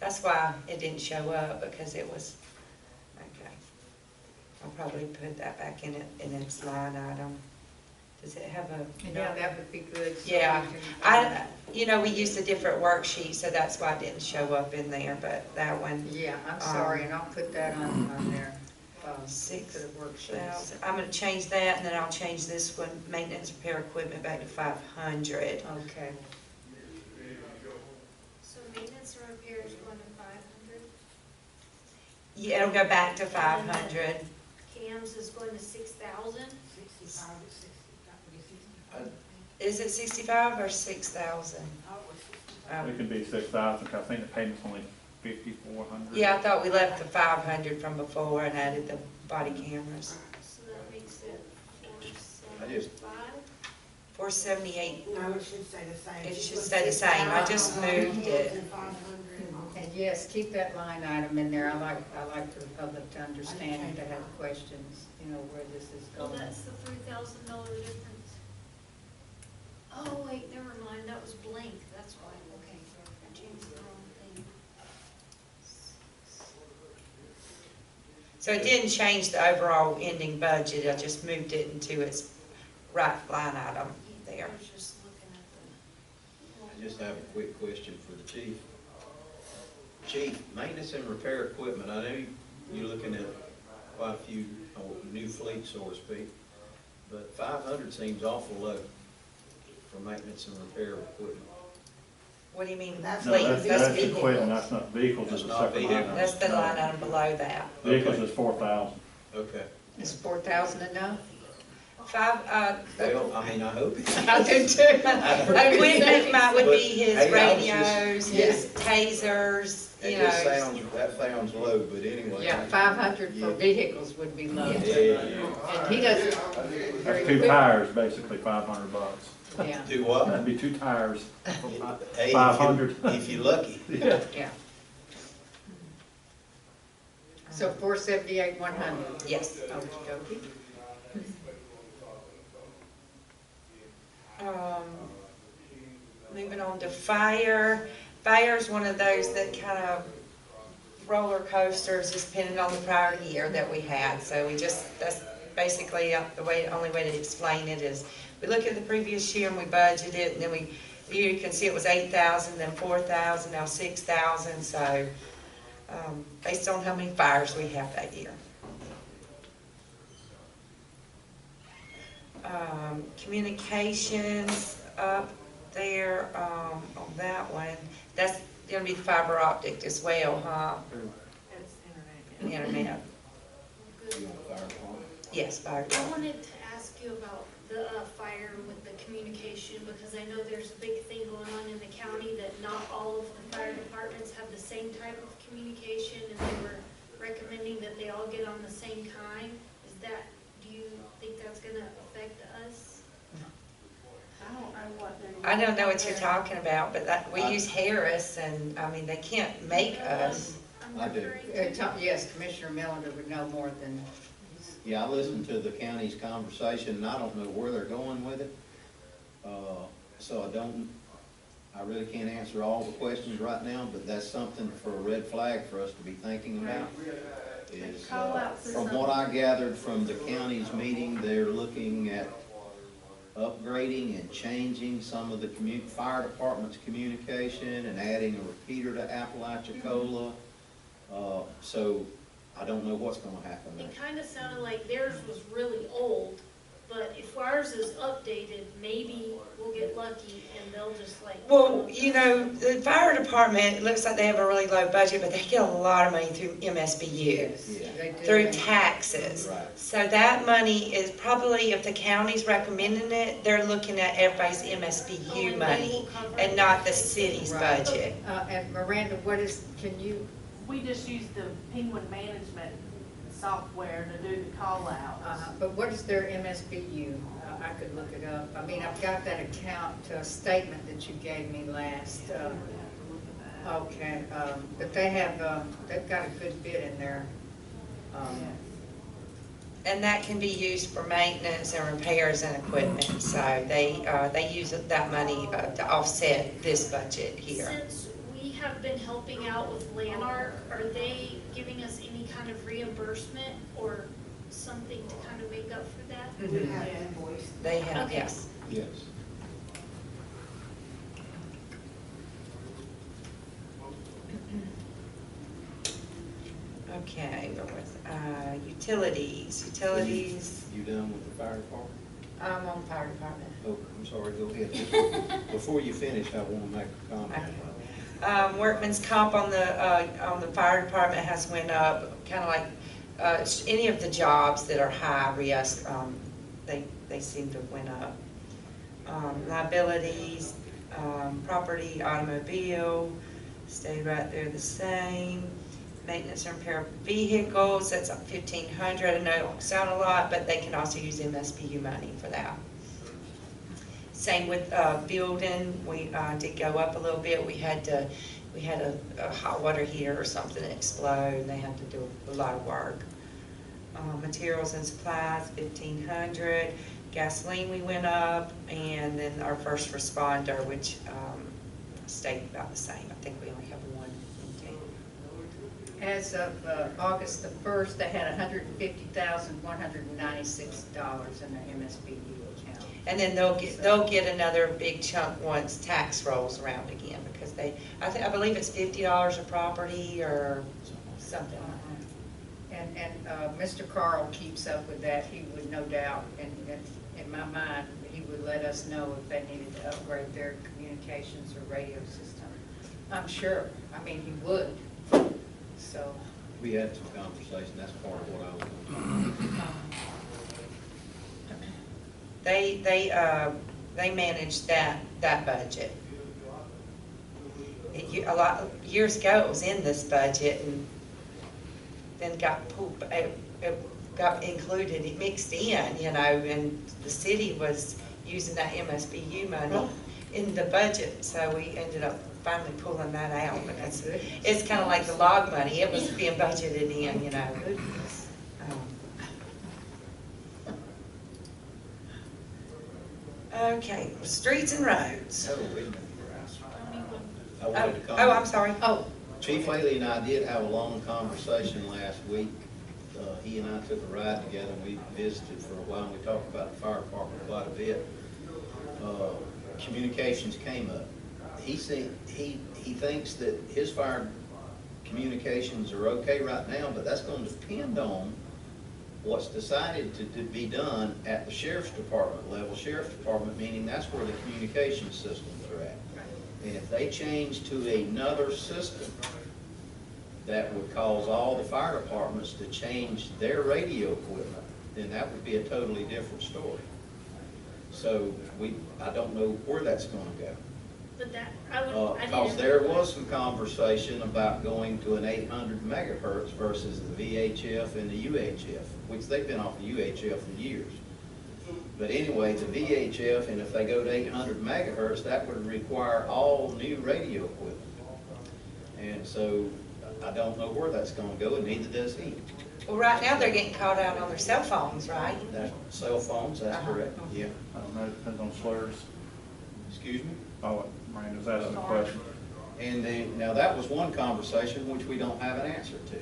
That's why it didn't show up, because it was, okay. I'll probably put that back in its line item. Does it have a? Yeah, that would be good. So Yeah, we we used a different worksheet, so that's why it didn't show up in there, but that one. Yeah, I'm sorry, and I'll put that on there. 6,000. I'm gonna change that, and then I'll change this one, maintenance repair equipment, back to 500. Okay. So maintenance and repairs going to 500, Yeah, it'll go back to 500. cams is going to 6,000. Is it 65 or 6,000? It can be 6,000, I think the payment's only 5,400. Yeah, I thought we left the 500 from before and added the body cameras. So that makes it I just- 475. 478, No, it should stay the same. It She should put stay the same. I just 6,000, moved it. 500. And yes, keep that line item in there. I like for the public to understand if they have questions, you know, where this is Well, going. that's the $3,000 difference. Oh, wait, never mind, that was blank, that's why, okay, I changed the wrong thing. So it didn't change the overall ending budget, I just moved it into its right line item there. I was just looking at I just have a quick question for the chief. Chief, maintenance and repair equipment, I know you're looking at quite a few new fleet, so to speak, but 500 seems awful low for maintenance and repair equipment. What do you mean? That's No, Fleet, that's vehicles. equipment, that's not vehicles, That's it's a not separate line vehicles. item. That's the line item below that. Vehicles Okay. is 4,000. Okay. Is 4,000 enough? Well, I mean, I hope it is. I do too. Equipment might would be his But, hey, I was just- radios, his tasers, you That sounds low, but anyway. Yeah, 500 for vehicles would be low. Yeah. And he doesn't. That's two tires, basically, $500. Yeah, Do what? That'd be two tires, Hey, 500. If you're lucky. Yeah. yeah. So 478, 100. Yes. Okey-dokey. Moving on to fire. Fire is one of those that kind of roller coasters, just depending on the prior year that we had. So that's basically the only way to explain it is, we look at the previous year and we budget it, and then you can see it was 8,000, then 4,000, now 6,000. So based on how many fires we have that year. Communications up there on that one. That's gonna be fiber optic as well, huh? It's internet. Internet. Good. Yes, fiber. I wanted to ask you about the fire with the communication, because I know there's a big thing going on in the county that not all of the fire departments have the same type of communication, and they were recommending that they all get on the same time. Do you think that's gonna affect us? I don't know what they're. I don't know what you're talking about, but we use Harris, and, I mean, they can't make us. I'm I do. wondering. Yes, Commissioner Melander would know more than. Yeah, I listened to the county's conversation, and I don't know where they're going with it. So I really can't answer all the questions right now, but that's something for a red flag for us to be thinking about. Is, Call out for from what I gathered from the county's meeting, they're looking at upgrading and changing some of the fire department's communication and adding a repeater to Apalachicola. So I don't know what's gonna happen there. It kind of sounded like theirs was really old, but if ours is updated, maybe we'll get lucky and they'll just like. Well, you know, the fire department, it looks like they have a really low budget, but they get a lot of money through MSBU. Yeah. They do. Through taxes. Right. So that money is probably, if the county's recommending it, they're looking at everybody's MSBU money and not the city's Right. budget. And Miranda, can you, We just use the Penguin management software to do the call outs. but what is their MSBU? I could look it up. I mean, I've got that account statement that you gave me last. Okay, but they've got a good bit in there. And that can be used for maintenance and repairs and equipment. So they use that money to offset this budget here. Since we have been helping out with Lanark, are they giving us any kind of reimbursement or something to kind of make up for that? We have invoice. They have, Okay. yes. Yes. Okay, we're with utilities. Utilities. You done with the fire department? I'm on fire department. Oh, I'm sorry, go ahead. Before you finish, I want to make a comment. Workman's comp on the fire department has went up, kind of like any of the jobs that are high risk, they seem to have went up. Liabilities, property, automobile, stayed right there the same. Maintenance and repair of vehicles, that's up 1,500. I know it don't sound a lot, but they can also use MSBU money for that. Same with building, we did go up a little bit. We had a hot water heater or something explode, and they had to do a lot of work. Materials and supplies, 1,500. Gasoline, we went up, and then our first responder, which stayed about the same. I think we only have one in town. As of August the 1st, they had $150,196 in their MSBU account. And then they'll get another big chunk once tax rolls around again, because I believe it's $50 a property or something like that. And Mr. Carl keeps up with that. He would no doubt, in my mind, he would let us know if they needed to upgrade their communications or radio system. I'm sure. I mean, he would. So. We had some conversation, that's part of what I was doing. They managed that budget. A lot years ago, it was in this budget, and then got pulled. It got included, it mixed in, you know, and the city was using that MSBU money in the budget, so we ended up finally pulling that out. But it's kind of like the log money; it was being budgeted in, you know. Okay, streets and roads. Oh, wait a minute. I wanted to comment. Oh, I'm sorry. Oh. Chief Haley and I did have a long conversation last week. He and I took a ride together, and we visited for a while, and we talked about the fire department quite a bit. Communications came up. He thinks that his fire communications are okay right now, but that's going to depend on what's decided to be done at the sheriff's department level. Sheriff's department meaning that's where the communication systems are at. And if they change to another system, that would cause all the fire departments to change their radio equipment, then that would be a totally different story. So I don't know where that's going to go. But that, I didn't. Because there was some conversation about going to an 800 megahertz versus the VHF and the UHF, which they've been off the UHF for years. But anyway, the VHF, and if they go to 800 megahertz, that would require all new radio equipment. And so I don't know where that's going to go, and neither does he. Well, right now they're getting called out on their cell phones, right? That's cell phones, that's correct, yeah. I don't know, it depends on slurs. Excuse me? Oh, Miranda's asking a question. And then, now that was one conversation which we don't have an answer to.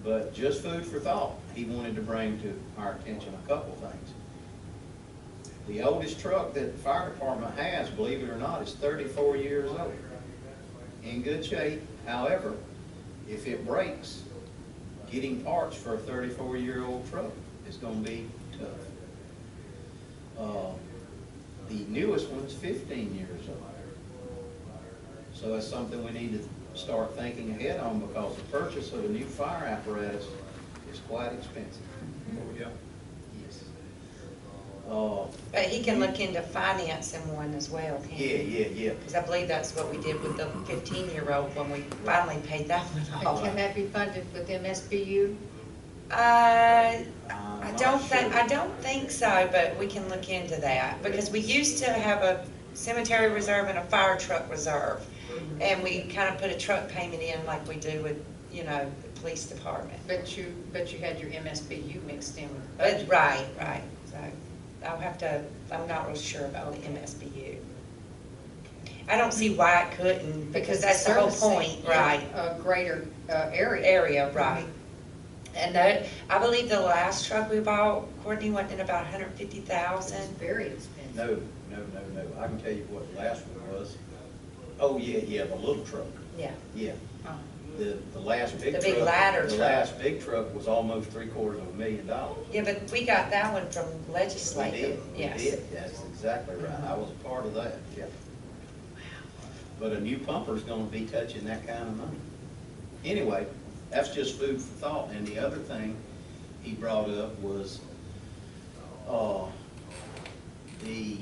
But just food for thought, he wanted to bring to our attention a couple things. The oldest truck that the fire department has, believe it or not, is 34 years old. In good shape, however, if it breaks, getting parts for a 34-year-old truck is going to be tough. The newest one's 15 years old. So that's something we need to start thinking ahead on, because the purchase of a new fire apparatus is quite expensive. Oh, yeah. Yes. But he can look into financing one as well, can't he? Yeah. Because I believe that's what we did with the 15-year-old when we finally paid that one off. And can that be funded with MSBU? I don't think so, but we can look into that, because we used to have a cemetery reserve and a fire truck reserve, and we kind of put a truck payment in like we do with, you know, the police department. But you had your MSBU mixed in with the But budget. right. So I'm not real sure about the MSBU. I don't see why it couldn't, because that's the whole point, right? A greater area. Area, right. And that, I believe the last truck we bought, Courtney, went in about $150,000. It's very expensive. No. I can tell you what the last one was. Oh, yeah, the little truck. Yeah. Yeah. The last big truck. The big ladder truck. The last big truck was almost $750,000. Yeah, but we got that one from legislature. We did, that's exactly right. I was a part of that, yeah. But a new pumper's gonna be touching that kind of money. Anyway, that's just food for thought. And the other thing he brought up was the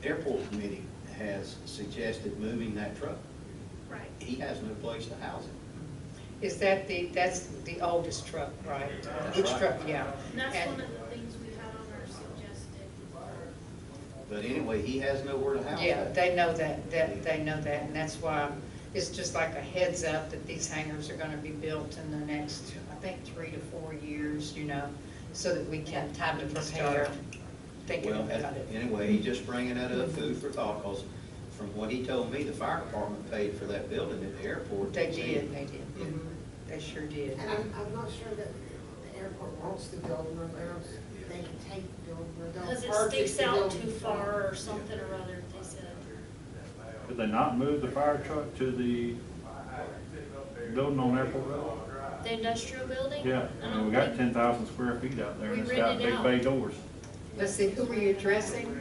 airport committee has suggested moving that truck. Right. He has no place to house it. Is that that's the oldest truck, right? That's Which right. truck, yeah. And that's And- one of the things we had on our suggested But anyway, he has nowhere to house Yeah, that. they know that, they know that, and that's why it's just like a heads up that these hangars are gonna be built in the next, I think, 3 to 4 years, you know, so that we can Have time to we can prepare. start thinking Well, about it. anyway, he's just bringing that up, food for thought, because from what he told me, the fire department paid for that building at the airport. They did, they did. Mhm. They sure did. And I'm not sure that the airport wants the building, or they can take the building, or they'll Because it purchase sticks the out building. too far or something or other, they said. Could they not move the fire truck to the building on Airport Road? The industrial building? Yeah, I I mean, don't we got think- 10,000 square feet out there, We and it's got rented big out. bay doors. Let's see, who were you addressing?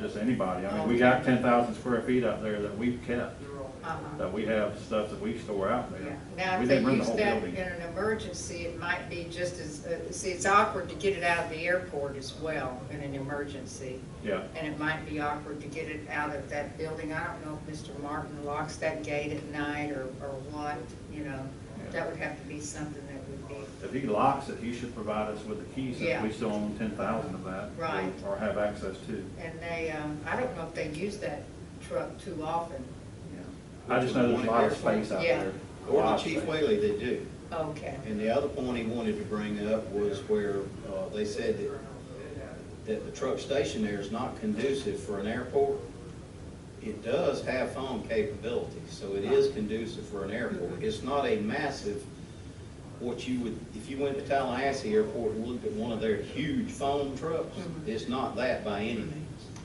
Just anybody, I mean, we got 10,000 square feet out there that we've kept, Uh-huh. that we have stuff that we store out Yeah. there. Now, We if they didn't run the use whole that in building. an emergency, it might be just as, see, it's awkward to get it out of the airport as well in an emergency. Yeah, And it might be awkward to get it out of that building. I don't know if Mr. Martin locks that gate at night or what, you know. That would have to be something that would be, if he locks it, he should provide us with the key, Yeah. since we still own 10,000 of that. Right. Or have access to. and they, I don't know if they use that truck too often. I just know there's a lot of space out Yeah. there. A According lot to of Chief space. Whaley, they do. Okay. And the other point he wanted to bring up was where they said that the truck station there is not conducive for an airport. It does have phone capability, so it is conducive for an airport. It's not a massive, what you would, if you went to Tallahassee Airport and looked at one of their huge phone trucks, it's not that by any means.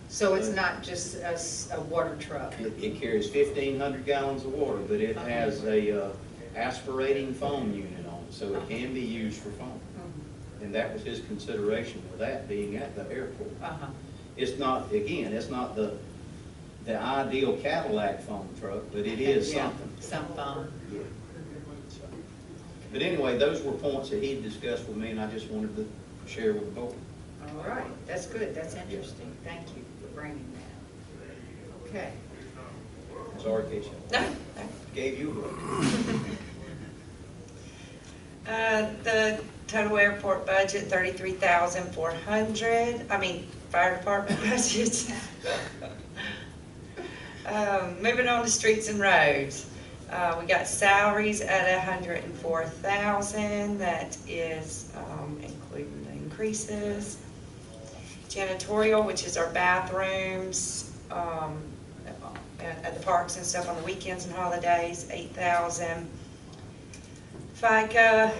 So it's not just a water truck? It carries 1,500 gallons of water, but it has a aspirating foam unit on it, so it can be used for foam. And that was his consideration with that being at the airport. Uh-huh. It's not, again, it's not the ideal Cadillac foam truck, but it is Yeah, something. some phone. Yeah. But anyway, those were points that he discussed with me, and I just wanted to share with the board. All right, that's good, that's interesting. Thank you for bringing that. Okay. Sorry, Keisha. No. Gave you a look. The total airport budget, 33,400, fire department budget. Moving on to streets and roads. We got salaries at 104,000, that is, including the increases. Janitorial, which is our bathrooms, at the parks and stuff on the weekends and holidays, 8,000. FICA,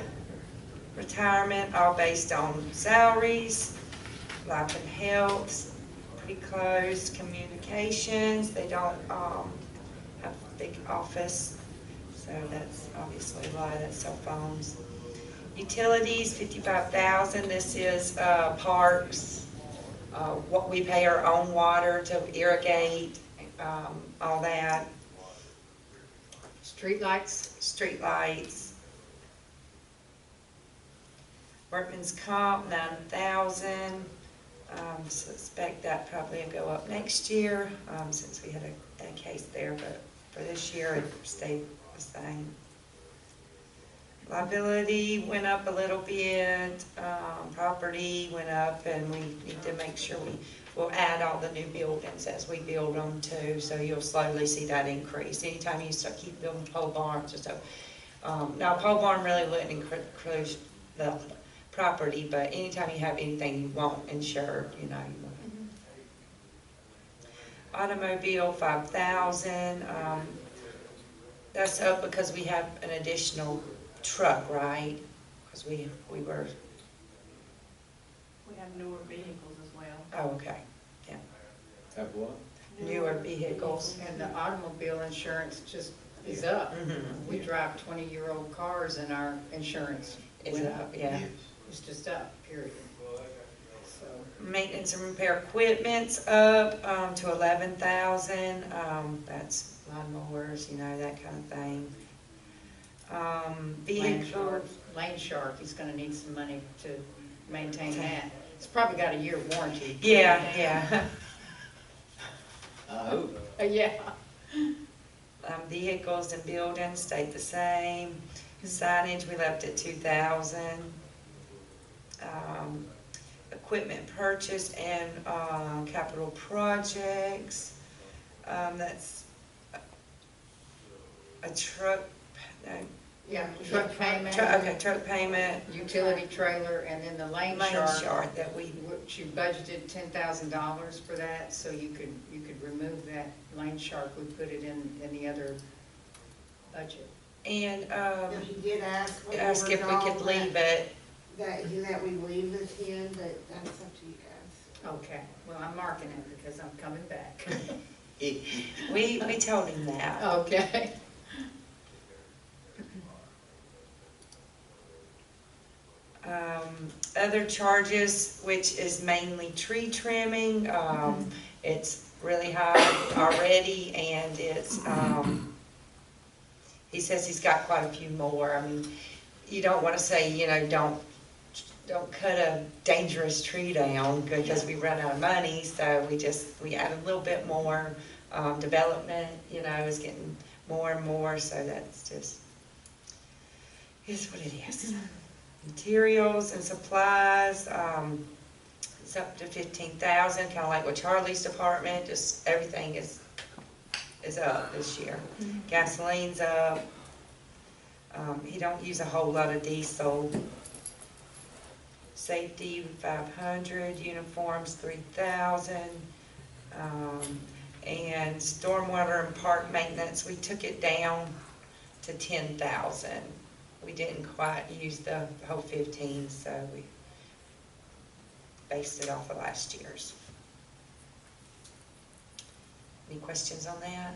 retirement, all based on salaries. Life and health, pretty close. Communications, they don't have a big office, so that's obviously why that's cell phones. Utilities, 55,000. This is parks. What we pay our own water to irrigate, all that. Streetlights? Streetlights. Workman's comp, 9,000. Suspect that probably will go up next year, since we had a case there, but for this year it stayed the same. Liability went up a little bit, property went up, and we need to make sure we'll add all the new buildings as we build them too, so you'll slowly see that increase. Anytime you start keep building pole barns or so. Now, pole barn really wouldn't include the property, but anytime you have anything you want insured, you know. Automobile, 5,000. That's up because we have an additional truck, right? Because we were, We have newer vehicles as well. oh, okay, yeah. Have what? Newer vehicles. And the automobile insurance just is up. We drive 20-year-old cars and our insurance Is went up, up. yeah. It's just up, period. So, Maintenance and repair equipment's up to 11,000. That's lawnmowers, you know, that kind of thing. Vehicle, Lane Shark, he's gonna need some money to maintain that. It's probably got a year warranty. yeah. I hope. Yeah. Vehicles and buildings stayed the same. Signage, we left at 2,000. equipment purchase and, capital projects. That's a truck, no, Yeah, truck payment. okay, truck payment, Utility trailer, and then the lane main chart. chart that we, Which you budgeted $10,000 for that, so you could remove that lane shark. We put it in the other budget. and, He did ask. what ask if we all could leave it. That we leave this in, but that's up to you guys. Okay, well, I'm marking it because I'm coming back. We told him that. Okay. Other charges, which is mainly tree trimming, it's really high already, and it's, he says he's got quite a few more. I mean, you don't wanna say, you know, don't cut a dangerous tree down because we run out of money, so we add a little bit more. Development, you know, is getting more and more, so that's just, is what it is. Materials and supplies, it's up to 15,000, kind of like with Charlie's department, just everything is up this year. Gasoline's up. He don't use a whole lot of diesel. Safety, 500, uniforms, 3,000. And stormwater and park maintenance, we took it down to 10,000. We didn't quite use the whole 15, so we based it off of last year's. Any questions on that?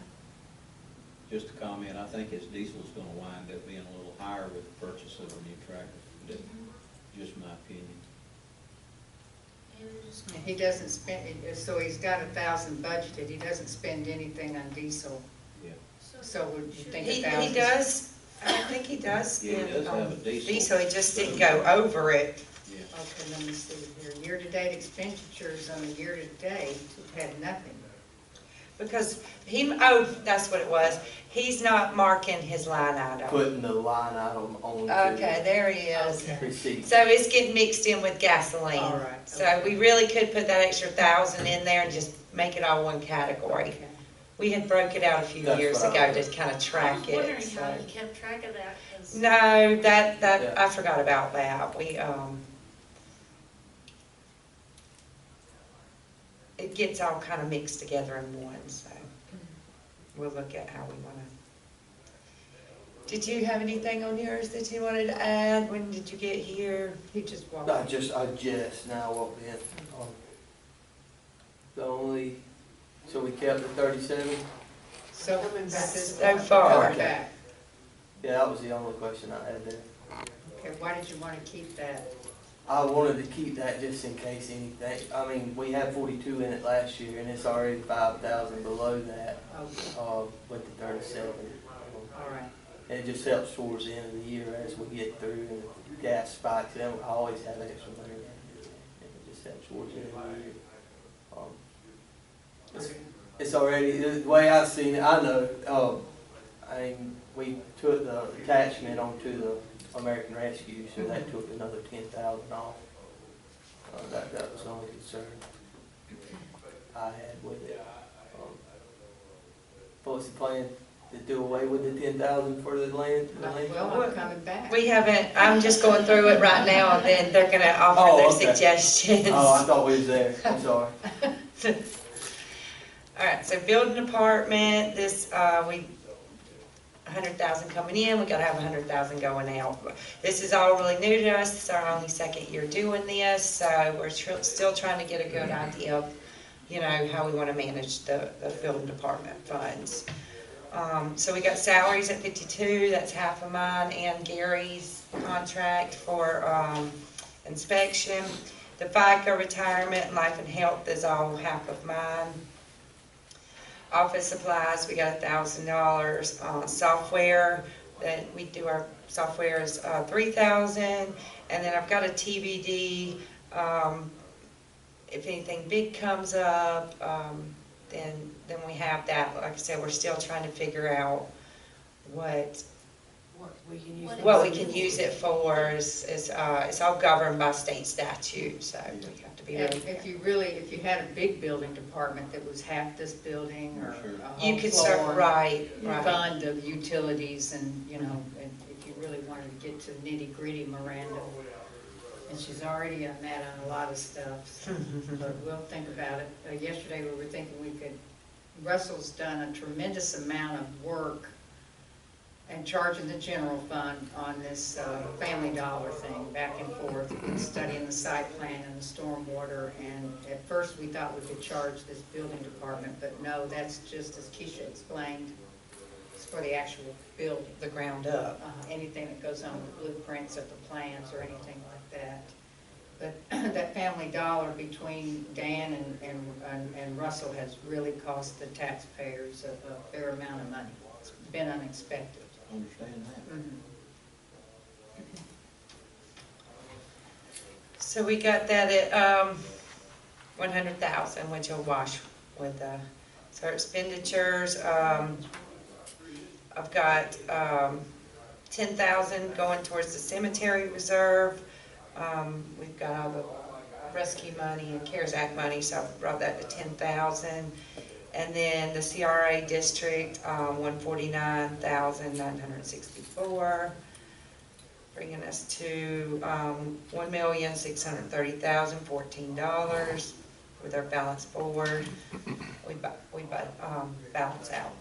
Just a comment, I think his diesel's gonna wind up being a little higher with the purchase of a new tractor. Just my opinion. And he doesn't spend, so he's got 1,000 budgeted, he doesn't spend anything on diesel. Yeah. So would you think He 1,000? does, I think he does Yeah, he spend does have on a diesel. diesel, he just didn't go over it. Yeah. Okay, let me see here. Year-to-date expenditures on a year-to-date had nothing. Because that's what it was. He's not marking his line item. Putting the line item on. Okay, there he is. Okay. Receipt. So it's getting mixed in with gasoline. All right, So okay. we really could put that extra 1,000 in there and just make it all one category. Okay. We had broke it out a few That's years what I ago to kind of I was track wondering it, how so. you kept track of that, 'cause No, that, Yeah. I forgot about that. It gets all kind of mixed together in one, so we'll look at how we wanna. Did you have anything on yours that you wanted to add? When did you get here? He just walked. I just now walked in. So we kept the 37? So Coming back. this is So far. coming back. Yeah, that was the only question I had there. Okay, why did you want to keep that? I wanted to keep that just in case anything, I mean, we had 42 in it last year, and it's already 5,000 below that, Okay, with the 37. all right. It just helps towards the end of the year as we get through and gas spikes, and I always have extra money. And it just helps towards the end of the year. It's already, the way I've seen it, I know, I mean, we took the attachment onto the American Rescue, so that took another 10,000 off. That was the only concern I had with it. What's the plan, to do away with the 10,000 for the land? Well, I'm coming back. We haven't, I'm just going through it right now, and then they're gonna offer their okay. suggestions. Oh, I thought we was there, I'm sorry. All right, so building department, this, 100,000 coming in, we gotta have 100,000 going out. This is all really new to us, it's our only second year doing this, so we're still trying to get a good idea of, you know, how we wanna manage the building department funds. So we got salaries at 52, that's half of mine, and Gary's contract for, inspection. The FICA retirement and life and health is all half of mine. Office supplies, we got $1,000. Software, that we do our software is $3,000. And then I've got a TBD. If anything big comes up, then we have that. Like I said, we're still trying to figure out what what we can use. What we can use it for is, it's all governed by state statute, so we have to be And really. if you had a big building department that was half this building or Sure. a You whole could floor, start, right. fund of utilities and, you know, and if you really wanted to get to nitty gritty, Miranda. And she's already on that on a lot of stuff, so, but we'll think about it. Yesterday, we were thinking Russell's done a tremendous amount of work and charging the general fund on this Family Dollar thing, back and forth, studying the site plan and the stormwater. And at first, we thought we could charge this building department, but no, that's just as Keisha explained, it's for the actual building. The ground up. Anything that goes on with blueprints of the plans or anything like that. But that Family Dollar between Dan and Russell has really cost the taxpayers a fair amount of money. It's been unexpected. Understand that. So we got that at 100,000, which will wash with so our expenditures. I've got 10,000 going towards the cemetery reserve. We've got all the rescue money and CARES Act money, so I've brought that to 10,000. And then the CRA district, 149,964, bringing us to $1,630,014 with our balance forward. We balance out.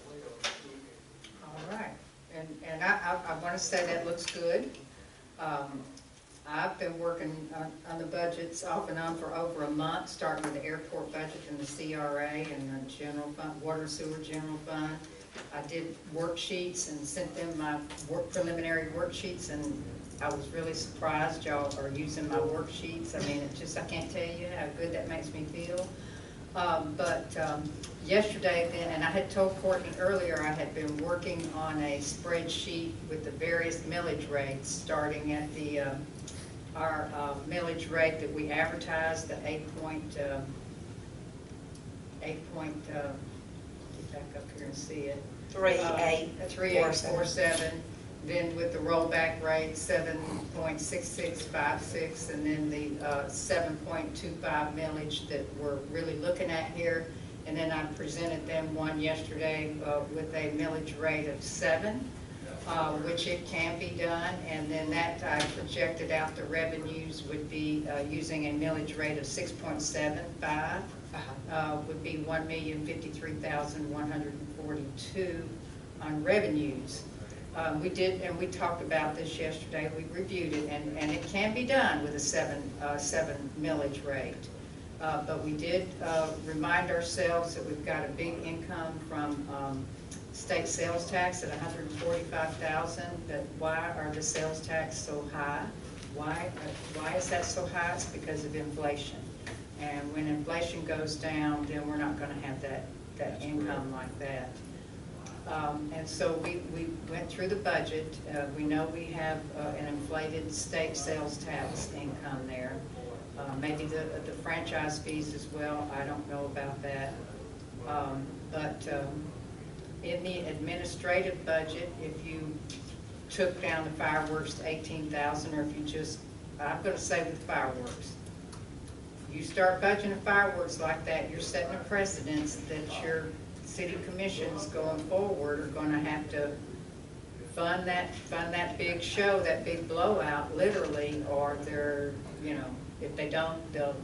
All right, and I want to say that looks good. I've been working on the budgets off and on for over a month, starting with the airport budget and the CRA and the general fund, water and sewer general fund. I did worksheets and sent them my preliminary worksheets, and I was really surprised y'all are using my worksheets. I mean, I can't tell you how good that makes me feel. Yesterday then, and I had told Courtney earlier, I had been working on a spreadsheet with the various millage rates, starting at the our millage rate that we advertised, the get back up here and see it. 3847. Then with the rollback rate, 7.6656, and then the 7.25 millage that we're really looking at here. And then I presented them one yesterday with a millage rate of 7. Which it can be done, and then that I projected out the revenues would be using a millage rate of 6.75, would be $1,053,142 on revenues. We did, and we talked about this yesterday. We reviewed it, and it can be done with a 7 millage rate. But we did remind ourselves that we've got a big income from state sales tax at $145,000, but why are the sales tax so high? Why is that so high? It's because of inflation. And when inflation goes down, then we're not going to have that income like that. And so we went through the budget. We know we have an inflated state sales tax income there. Maybe the franchise fees as well. I don't know about that. In the administrative budget, if you took down the fireworks to 18,000, or if you just, I'm going to say with fireworks, you start budgeting fireworks like that, you're setting a precedence that your city commissions going forward are going to have to fund that big show, that big blowout, literally, or they're, you know, if they don't, they'll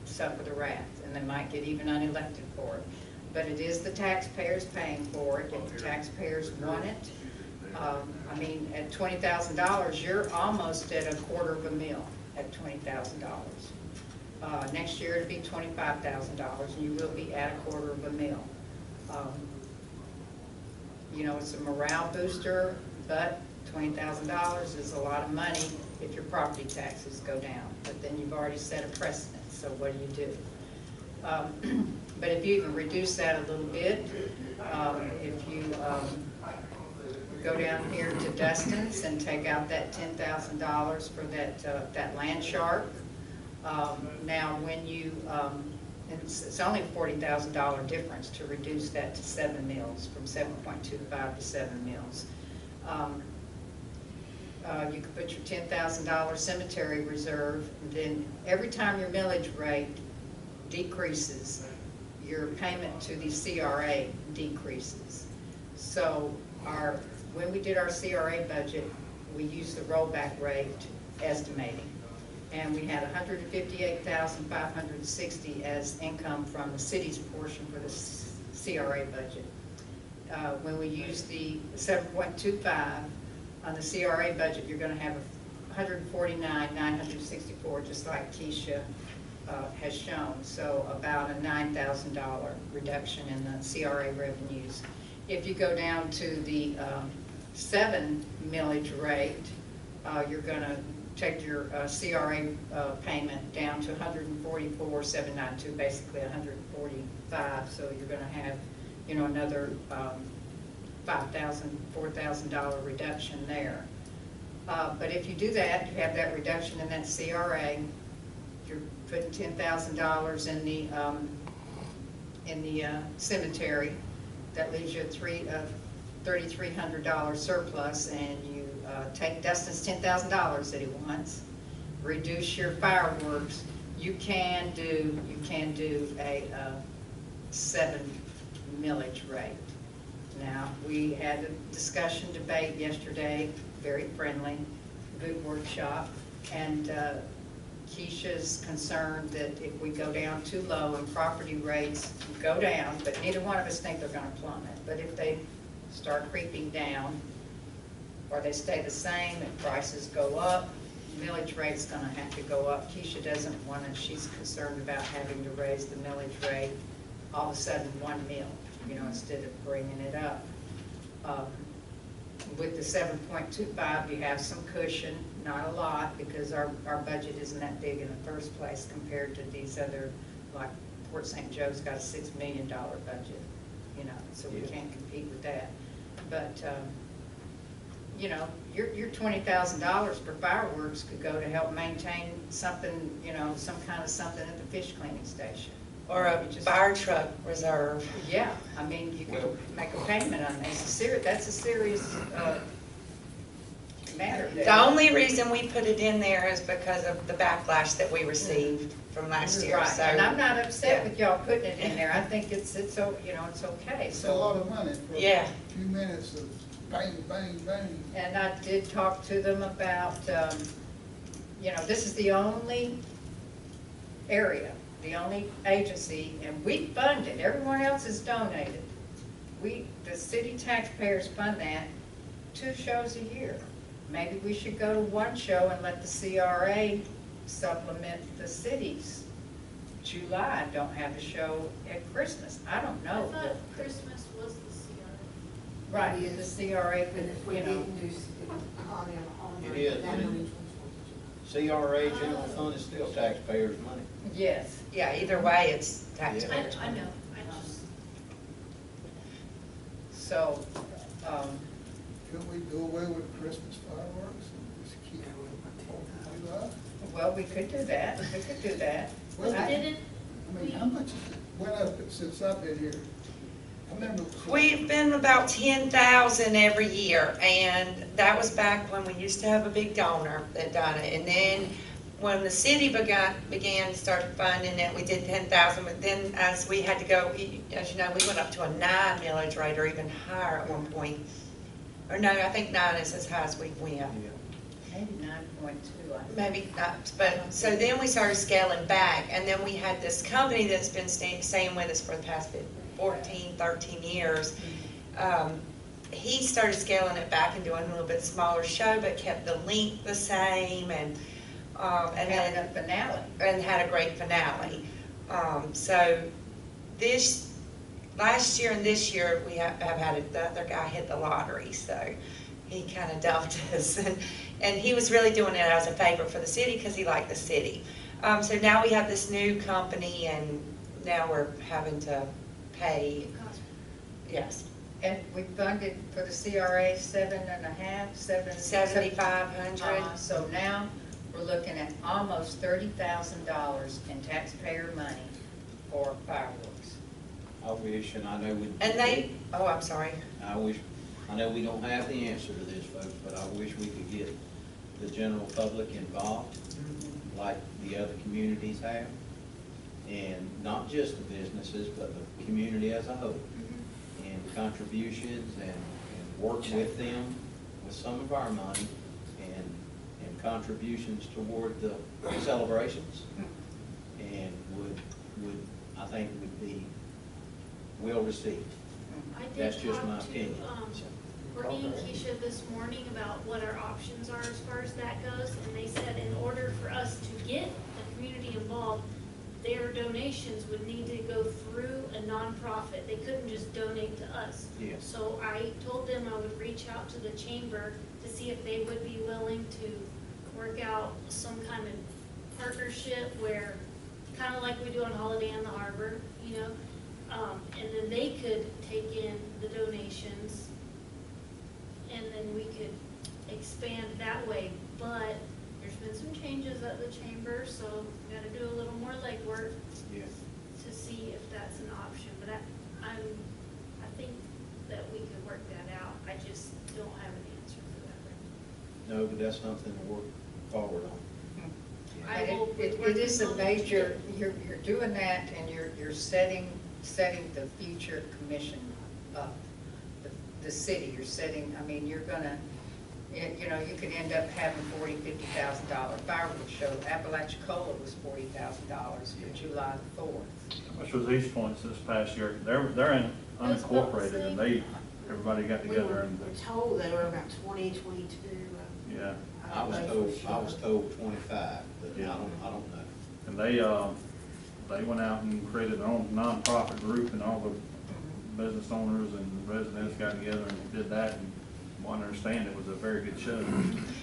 suffer the wrath, and they might get even unelected for it. But it is the taxpayers paying for it. If the taxpayers want it, I mean, at $20,000, you're almost at $250,000 at $20,000. Next year it'll be $25,000, and you will be at $250,000. You know, it's a morale booster, but $20,000 is a lot of money if your property taxes go down. But then you've already set a precedent, so what do you do? But if you can reduce that a little bit, if you go down here to Dustin's and take out that $10,000 for that land shark. Now, when you, it's only a $40,000 difference to reduce that to 7 mills, from 7.25 to 7 mills. you could put your $10,000 cemetery reserve, then every time your millage rate decreases, your payment to the CRA decreases. So when we did our CRA budget, we used the rollback rate estimating. And we had $158,560 as income from the city's portion for the CRA budget. When we use the 7.25 on the CRA budget, you're going to have $149,964, just like Keisha has shown. So about a $9,000 reduction in the CRA revenues. If you go down to the 7 millage rate, you're going to take your CRA payment down to $144,792, basically $145. So you're going to have, another $5,000, $4,000 reduction there. But if you do that, you have that reduction in that CRA. You're putting $10,000 in the cemetery. That leaves you a $3,300 surplus, and you take Dustin's $10,000 that he wants, reduce your fireworks. You can do a 7 millage rate. Now, we had a discussion, debate yesterday, very friendly, good workshop, and Keisha's concerned that if we go down too low and property rates go down, but neither one of us think they're going to plummet, but if they start creeping down or they stay the same and prices go up, millage rate's going to have to go up. Keisha doesn't want it. She's concerned about having to raise the millage rate all of a sudden 1 mil, instead of bringing it up. With the 7.25, you have some cushion, not a lot, because our budget isn't that big in the first place compared to these other, like Port St. Joe's got a $6 million budget, so we can't compete with that. But, your $20,000 for fireworks could go to help maintain something, some kind of something at the fish cleaning station. Or a fire truck reserve. Yeah, I mean, you could make a payment on that. That's a serious matter there. The only reason we put it in there is because of the backlash that we received from last year. Right, So, and I'm not upset with y'all putting it in there. I think it's okay. It's a lot of money for Yeah. a few minutes of bang, bang, bang. And I did talk to them about, this is the only area, the only agency, and we fund it. Everyone else is donated. The city taxpayers fund that 2 shows a year. Maybe we should go to 1 show and let the CRA supplement the cities. July don't have a show at Christmas. I don't I know. thought Christmas was the CRA. Right, the CRA And if we could, didn't do holiday on It is, that and money. CRA general fund is still taxpayers' money. yes. yeah, either way, it's taxpayers. I know, I just, So, Could we do away with Christmas fireworks and just keep it with July? well, we could do that. We could do that. Well, I didn't, I mean, how much has it went up since I've been here? I remember. We've been about 10,000 every year, and that was back when we used to have a big donor that done it. And then when the city began started funding it, we did 10,000. But then as we had to go, as you know, we went up to a 9 millage rate or even higher at one point. Or no, I think 9 is as high as we went. Maybe 9.2. Maybe not, but so then we started scaling back, and then we had this company that's been staying with us for the past 14, 13 years. He started scaling it back and doing a little bit smaller show, but kept the length the same, and had a finale. And had a great finale. So last year and this year, we have had the other guy hit the lottery, so he kind of dumped us. And he was really doing it as a favor for the city because he liked the city. So now we have this new company, and now we're having to pay. Yes. And we funded for the CRA 7,500. So now we're looking at almost $30,000 in taxpayer money for fireworks. I wish, and I know we. And I'm sorry. I know we don't have the answer to this, folks, but I wish we could get the general public involved, like the other communities have. And not just the businesses, but the community as a whole. And contributions and work with them with some of our money and contributions toward the celebrations. And would, I think would be well received. I did That's just my talk to, opinion. Courtney and Keisha this morning about what our options are as far as that goes, and they said in order for us to get the community involved, their donations would need to go through a nonprofit. They couldn't just donate to us. Yes. So I told them I would reach out to the chamber to see if they would be willing to work out some kind of partnership where, kind of like we do on Holiday in the Harbor, you know, and then they could take in the donations, and then we could expand that way. But there's been some changes at the chamber, so we got to do a little more legwork Yes. to see if that's an option. But I think that we could work that out. I just don't have an answer for that right No, but that's something to work forward on. now. And it is a major, you're doing that, and you're setting the future commission up. The city, you're setting, I mean, you're gonna, you know, you could end up having $40,000-$50,000 fireworks show. Apalachicola was $40,000 for July the 4th. Which was East Point's this past year. They're in unincorporated, and everybody got together and, We were told they were about 20, 22. yeah. I was told 25, but I don't know. And they went out and created their own nonprofit group, and all the business owners and residents got together and did that, and I understand it was a very good show.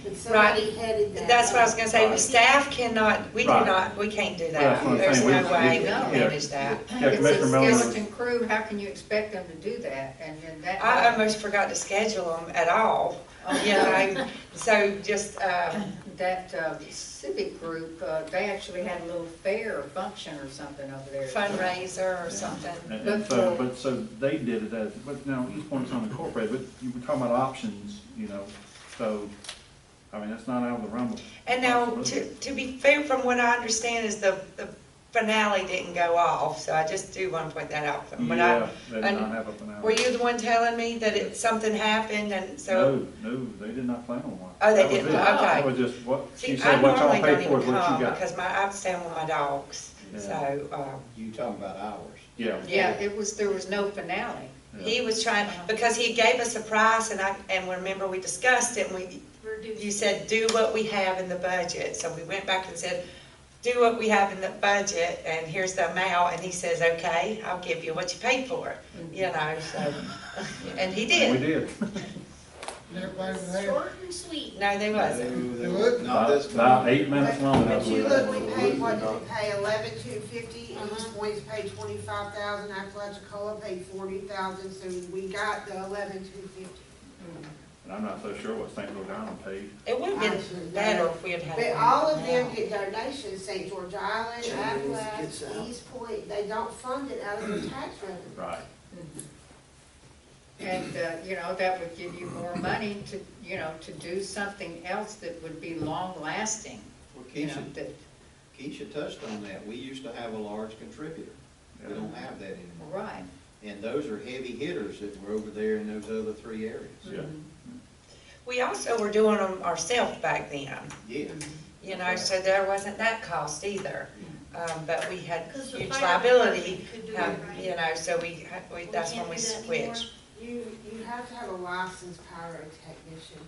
But somebody headed that. That's what I was gonna say, Right. staff cannot, we do Right. not, we can't do Well, that's that. what I'm There's saying. no way we can Yeah. manage that. Yeah, It's Commissioner a Miller was, skeleton crew, how can you expect them to do that? And then that. I almost forgot to schedule them at all, you know, so just, That civic group, they actually had a little fair or function or something over there. fundraiser or something. and so they did it as, but now East Point's unincorporated, but you were talking about options, you know, so, I mean, that's not out of the realm of And now, possibility. to be fair, from what I understand is the finale didn't go off, so I just do want to point that out. But Yeah, they did and not have a finale. were you the one telling me that something happened and so? No, they did not plan on one. Oh, they That was didn't? it. Okay. That was just what, See, she I said, what y'all normally don't paid for is even what you come got. because I'm staying with my dogs, Yeah. so, You talking about hours? Yeah. Yeah, there was no finale. he was trying, because he gave us a price and remember we discussed it and you said, do what we have in the budget. So we went back and said, do what we have in the budget and here's the amount. And he says, okay, I'll give you what you paid for it, you know, so, and he We did. did. Everybody was there. Short and sweet. No, they wasn't. Not this About 8 minutes long. But you look, we paid, what did we pay, 11,250, and East Point's paid 25,000, Apalachicola paid 40,000, so we got the 11,250. And I'm not so sure what St. Louis Island paid. It would have been better if we had had. But all of them get donations, St. George Island, Gets Appalachia, out. East Point, they don't fund it out of their tax revenue. Right. And, you know, that would give you more money to, you know, to do something else that would be long-lasting. Well, You know, Keisha touched on that. We used to have a large contributor. We don't have that anymore. Right. And those are heavy hitters that were over there in those other 3 areas. Yeah. We also were doing them ourselves back then, Yeah. you know, so there wasn't that cost either. But we had Because the huge fire liability, department could do it, right? you know, so that's when can't we do that anymore? switched. You have to have a licensed pyrotechnician.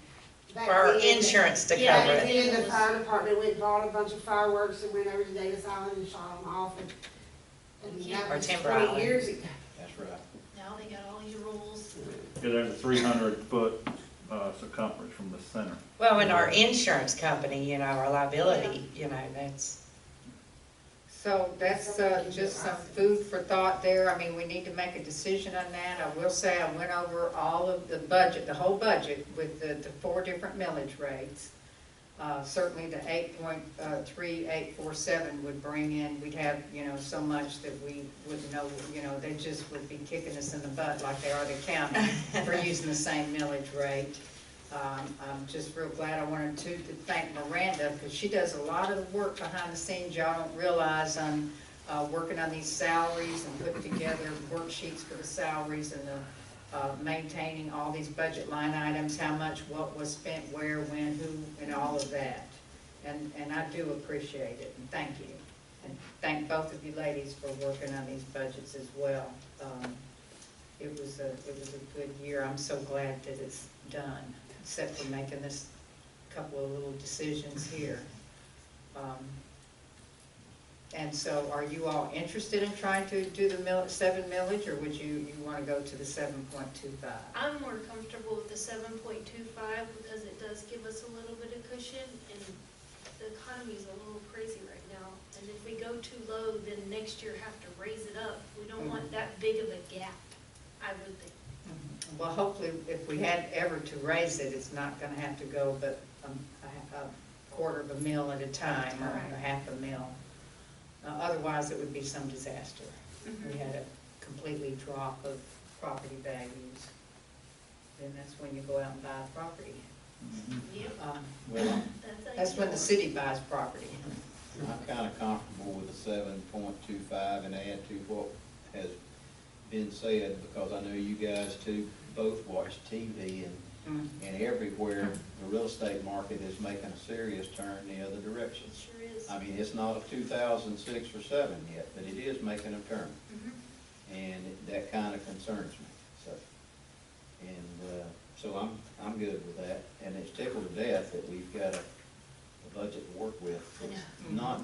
Back For our then, insurance to Yeah, cover Back it. then, the fire department went and bought a bunch of fireworks and went over to Davis Island and shot them off. And that Or was Timber 20 Island. years ago. That's right. Now they got all these rules. Yeah, there's a 300-foot circumference from the center. Well, in our insurance company, you know, our liability, you know, that's, So that's just some food for thought there. I mean, we need to make a decision on that. I will say I went over all of the budget, the whole budget with the 4 different millage rates. Certainly the 8.3847 would bring in, we'd have, you know, so much that we wouldn't know, you know, they just would be kicking us in the butt like they are the county for using the same millage rate. I'm just real glad. I wanted to thank Miranda, because she does a lot of the work behind the scenes. Y'all don't realize I'm working on these salaries and putting together worksheets for the salaries and the maintaining all these budget line items, how much, what was spent, where, when, who, and all of that. And I do appreciate it, and thank you. And thank both of you ladies for working on these budgets as well. It was a good year. I'm so glad that it's done, except for making this couple of little decisions here. And so are you all interested in trying to do the 7 millage, or would you want to go to the 7.25? I'm more comfortable with the 7.25 because it does give us a little bit of cushion, and the economy's a little crazy right now. And if we go too low, then next year have to raise it up. We don't want that big of a gap, I would think. Well, hopefully, if we had ever to raise it, it's not going to have to go but a quarter of a mil at a time, or a half a mil. Otherwise, it would be some disaster. We had a completely drop of property values. Then that's when you go out and buy property. Yep. Well, That's when the city buys property. I'm kind of comfortable with the 7.25 and add to what has been said, because I know you guys too both watch TV, and everywhere the real estate market is making a serious turn the other direction. It sure is. I mean, it's not a 2006 or 7 yet, but it is making a turn, and that kind of concerns me. So I'm good with that, and it's tickled to death that we've got a budget to work with. It's not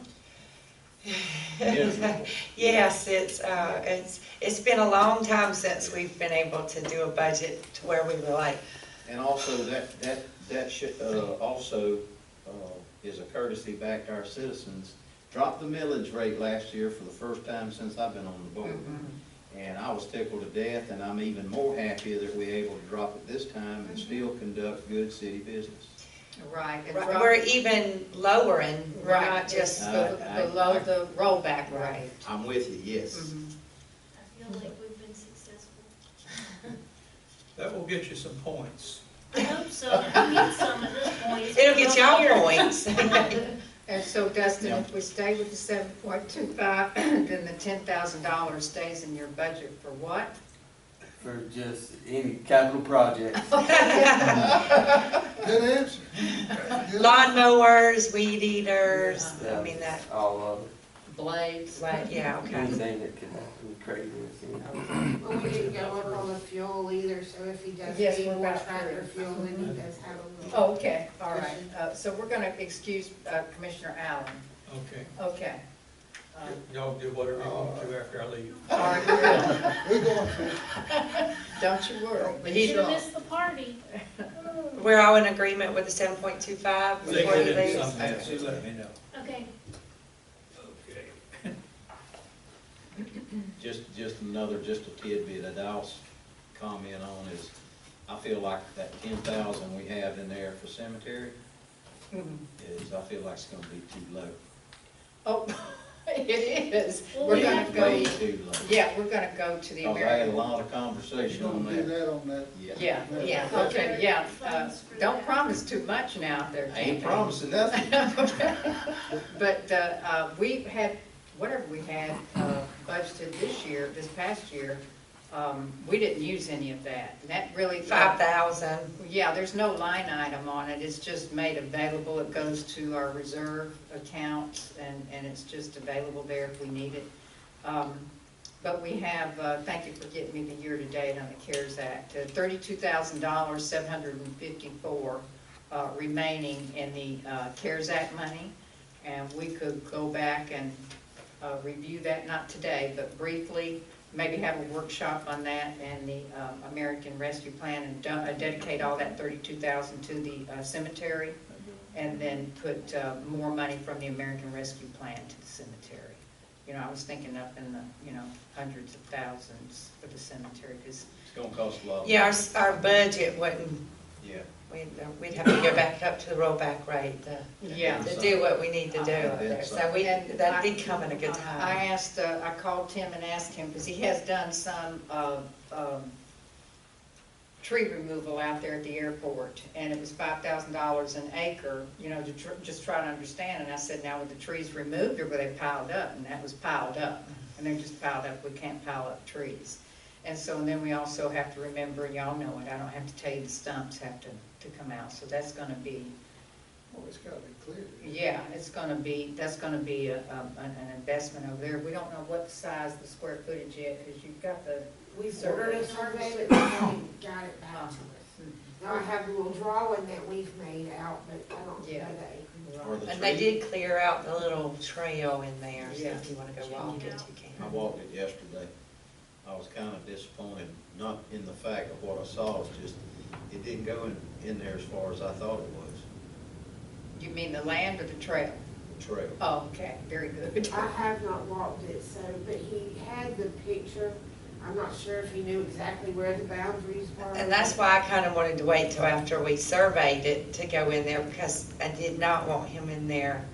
miserable. Yes, it's been a long time since we've been able to do a budget to where we were like. And also that should also is a courtesy back to our citizens. Dropped the millage rate last year for the first time since I've been on the board. And I was tickled to death, and I'm even more happy that we're able to drop it this time and still conduct good city business. Right. And We're even lowering, we're not just below the rollback rate. I'm with you, yes. I feel like we've been successful. That will get you some points. I hope so. We need some at this point. It'll get y'all points. And so, Dustin, if we stay with the 7.25, then the $10,000 stays in your budget for what? For just any capital projects. Good answer. Lawnmowers, weed eaters, I mean that, All of it. Blades? yeah, okay. Anything that can be craziness. Well, we didn't go up on the fuel either, so if he does Yes, need we're more about tractor through. fuel, then he does have a little. Oh, okay, all right. So we're going to excuse Commissioner Allen. Okay. Okay. Y'all do whatever you want to after I leave. All right, We're going to. don't you worry. But You he's should have wrong. missed the party. We're all in agreement with the 7.25 before you leave? Just let me know. Okay. Okay. Just a tidbit that I'll comment on is, I feel like that 10,000 we have in there for cemetery I feel like it's gonna be too low. Oh, it is. Well, We're we gonna have go, Way too low. yeah, we're gonna go to the Cause I had a American. lot of conversation Don't on do that. that on that. Yeah, okay, yeah. Don't promise too much now out there. I ain't campaign. promising nothing. But we had, whatever we had budgeted this past year, we didn't use any of that. And that really. 5,000. Yeah, there's no line item on it. It's just made available. It goes to our reserve account, and it's just available there if we need it. But we have, thank you for getting me the year-to-date on the CARES Act, $32,000, 754 remaining in the CARES Act money. And we could go back and review that, not today, but briefly, maybe have a workshop on that and the American Rescue Plan, and dedicate all that $32,000 to the cemetery, and then put more money from the American Rescue Plan to the cemetery. You know, I was thinking up in the, hundreds of thousands for the cemetery, because. It's gonna cost a lot. Yeah, our budget wouldn't, Yeah. we'd have to go back up to the rollback rate Yeah. to do what we need to do up there. So that'd be coming a good time. I asked, I called Tim and asked him, because he has done some tree removal out there at the airport, and it was $5,000 an acre, you know, to just try to understand. And I said, now with the trees removed, or were they piled up? And that was piled up, and they're just piled up. We can't pile up trees. And so, and then we also have to remember, and y'all know it, I don't have to tell you, the stumps have to come out. So that's gonna be, Oh, it's gotta be clear. yeah, it's gonna be, that's gonna be an investment over there. We don't know what size, the square footage yet, because you've got the. We've ordered a survey, but they haven't got it back to us. Now I have a little drawing that we've made out, but I don't know the Yeah. acreage. Or the And they tree. did clear out the little trail in there, so Yeah. if you wanna go walk it, you I can. walked it yesterday. I was kind of disappointed, not in the fact of what I saw, it's just, it didn't go in there as far as I thought it was, You mean the land or the trail? the trail. Oh, okay, very good. I have not walked it, so, but he had the picture. I'm not sure if he knew exactly where the boundaries were. And that's why I kinda wanted to wait till after we surveyed it to go in there, because I did not want him in there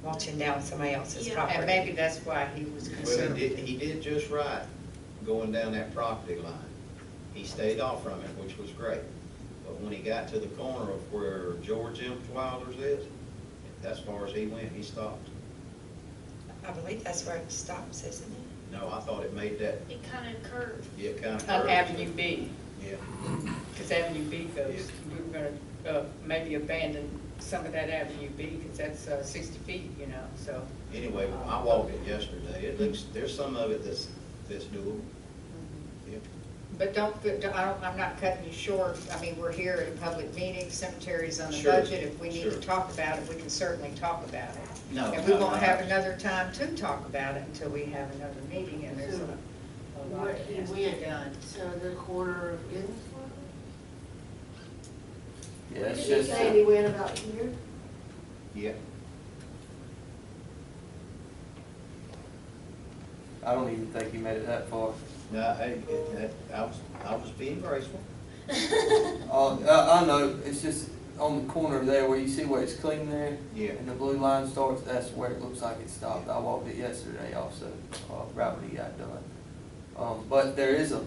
watching down somebody else's Yeah. property. And maybe that's why he was Well, concerned. he did just right, going down that property line. He stayed off from it, which was great. But when he got to the corner of where George M. Wilder's is, that's as far as he went, he stopped. I believe that's where it stops, isn't it? No, I thought it made that, It kind of curved. yeah, kind of. On Avenue B, Yeah, because Avenue B goes, we were gonna, maybe abandon some of that Avenue B, because that's 60 feet, you know, so. anyway, I walked it yesterday. It looks, there's some of it that's doable. Yeah. But I'm not cutting you short. I mean, we're here at a public meeting, cemetery's on the Sure, budget. If we need to sure. talk about it, we can certainly talk about it. No, And we no, won't no. have another time to talk about it until we have another meeting, and there's a lot What that he has to be went done. to the corner of Innsbruck? Yeah, it's Did he just, say he went about here? Yeah. I don't even think he made it that far. No, I was being graceful. I know, it's just on the corner there where you see where it's clean there. Yeah. And the blue line starts, that's where it looks like it stopped. I walked it yesterday also, right when he got done. But there is a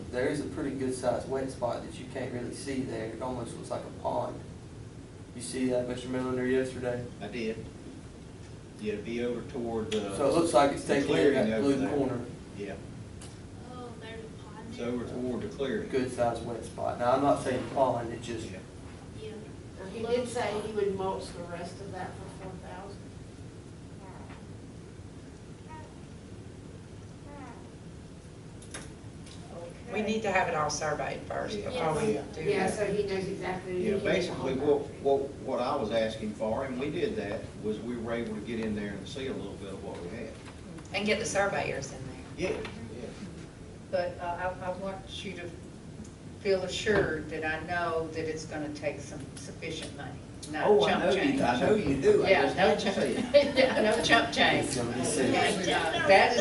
pretty good sized wet spot that you can't really see there. It almost looks like a pond. You see that, Mr. Millender, yesterday? I did. Yeah, be over toward the. So it looks like it's the taking care of clearing that over blue there. corner. Yeah, Oh, there's a pond it's there. over toward the clearing. Good sized wet spot. Now, I'm not saying pond, it just, Yeah. Yeah. Now, he did say he would mulch the rest of that for 4,000. We need to have it all surveyed first before we Yeah. do Yeah, that. so he knows exactly. Yeah, he can get the basically, whole what I was asking for, and we did that, was we were able to get in there and see a little bit of what we had. And get the surveyors in there. Yeah, yeah. But I want you to feel assured that I know that it's gonna take some sufficient money, not Oh, I chump know change. you, I know you do. I Yeah, just no hate to chump, say it. yeah, no chump change. it's gonna be serious. And that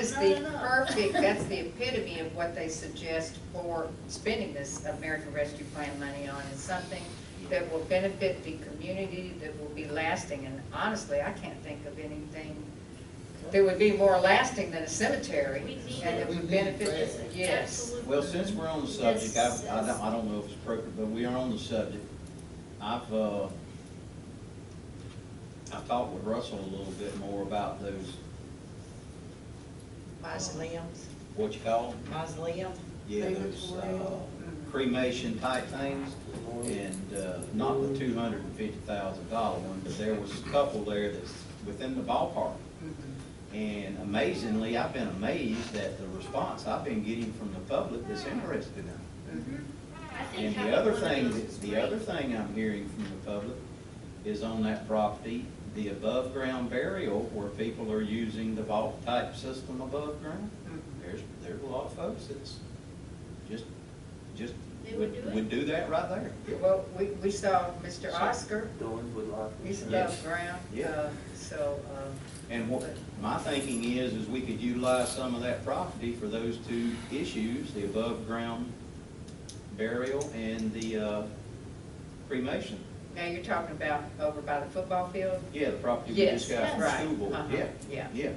is the perfect, that's the epitome of what they suggest for spending this American Rescue Plan money on, is something that will benefit the community, that will be lasting. And honestly, I can't think of anything that would be more lasting than a cemetery, We need and it. that would benefit, yes. Absolutely. Well, since we're on the subject, Yes, I don't know if it's appropriate, but we are on the subject. I've talked with Russell a little bit more about those, Mausoleums, what you call them? mausoleum. Yeah, those cremation type things, and not the $250,000 one, but there was a couple there that's within the ballpark. And amazingly, I've been amazed at the response I've been getting from the public that's interested in it. I think And having the other one of thing, those is the great. other thing I'm hearing from the public is on that property, the above-ground burial, where people are using the vault type system above ground. There's a lot of folks that's just They would do it. would do that right there. Well, we saw Mr. Oscar, Doors would lock. he's Yes. above ground, Yeah. so, And what, my thinking is we could utilize some of that property for those two issues, the above-ground burial and the cremation. now you're talking about over by the football field? Yeah, the property we Yes, just got from the right. school board, Uh-huh. yeah, Yeah. yeah.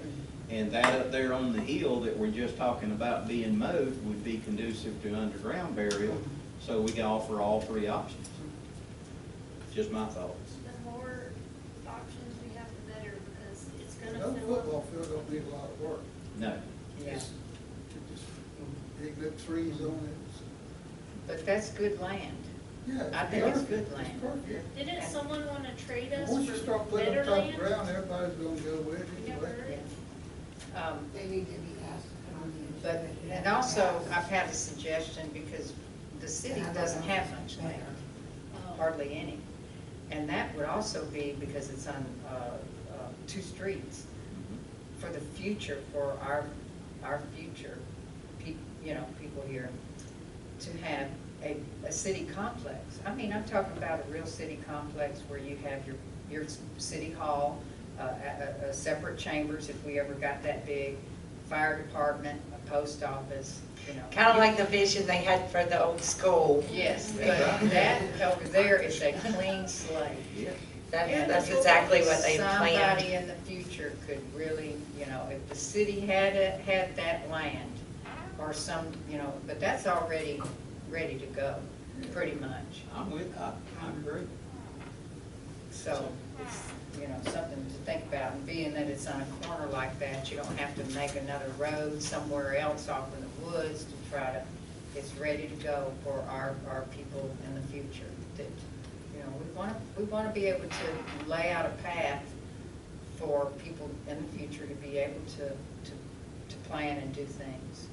And that up there on the hill that we're just talking about being mowed would be conducive to underground burial. So we can offer all three options. Just my thoughts. The more options we have, the better, because it's gonna No fill up. football field don't need a lot of work. No. Yeah. Just dig up trees on it. But that's good land. Yeah. I think it's good perfect. land. It's perfect. Didn't someone wanna trade us Once you for start putting better up top of land? the ground, everybody's gonna go with it We never anyway. heard. They need to be asked to put on the But, agenda. and also, I've had a suggestion, because the city doesn't have much land, hardly any. And that would also be, because it's on, two streets, for the future, for our future, people here, to have a city complex. I mean, I'm talking about a real city complex where you have your city hall, separate chambers if we ever got that big, fire department, a post office, Kind of like the vision they had for the old school. Yes, but that over there is a clean slate. That's exactly what they Somebody planned. in the future could really, if the city had that land, or some, but that's already ready to go, pretty much. I agree. So it's, something to think about, and being that it's on a corner like that, you don't have to make another road somewhere else off in the woods to try to, it's ready to go for our people in the future. That, we want to be able to lay out a path for people in the future to be able to plan and do things.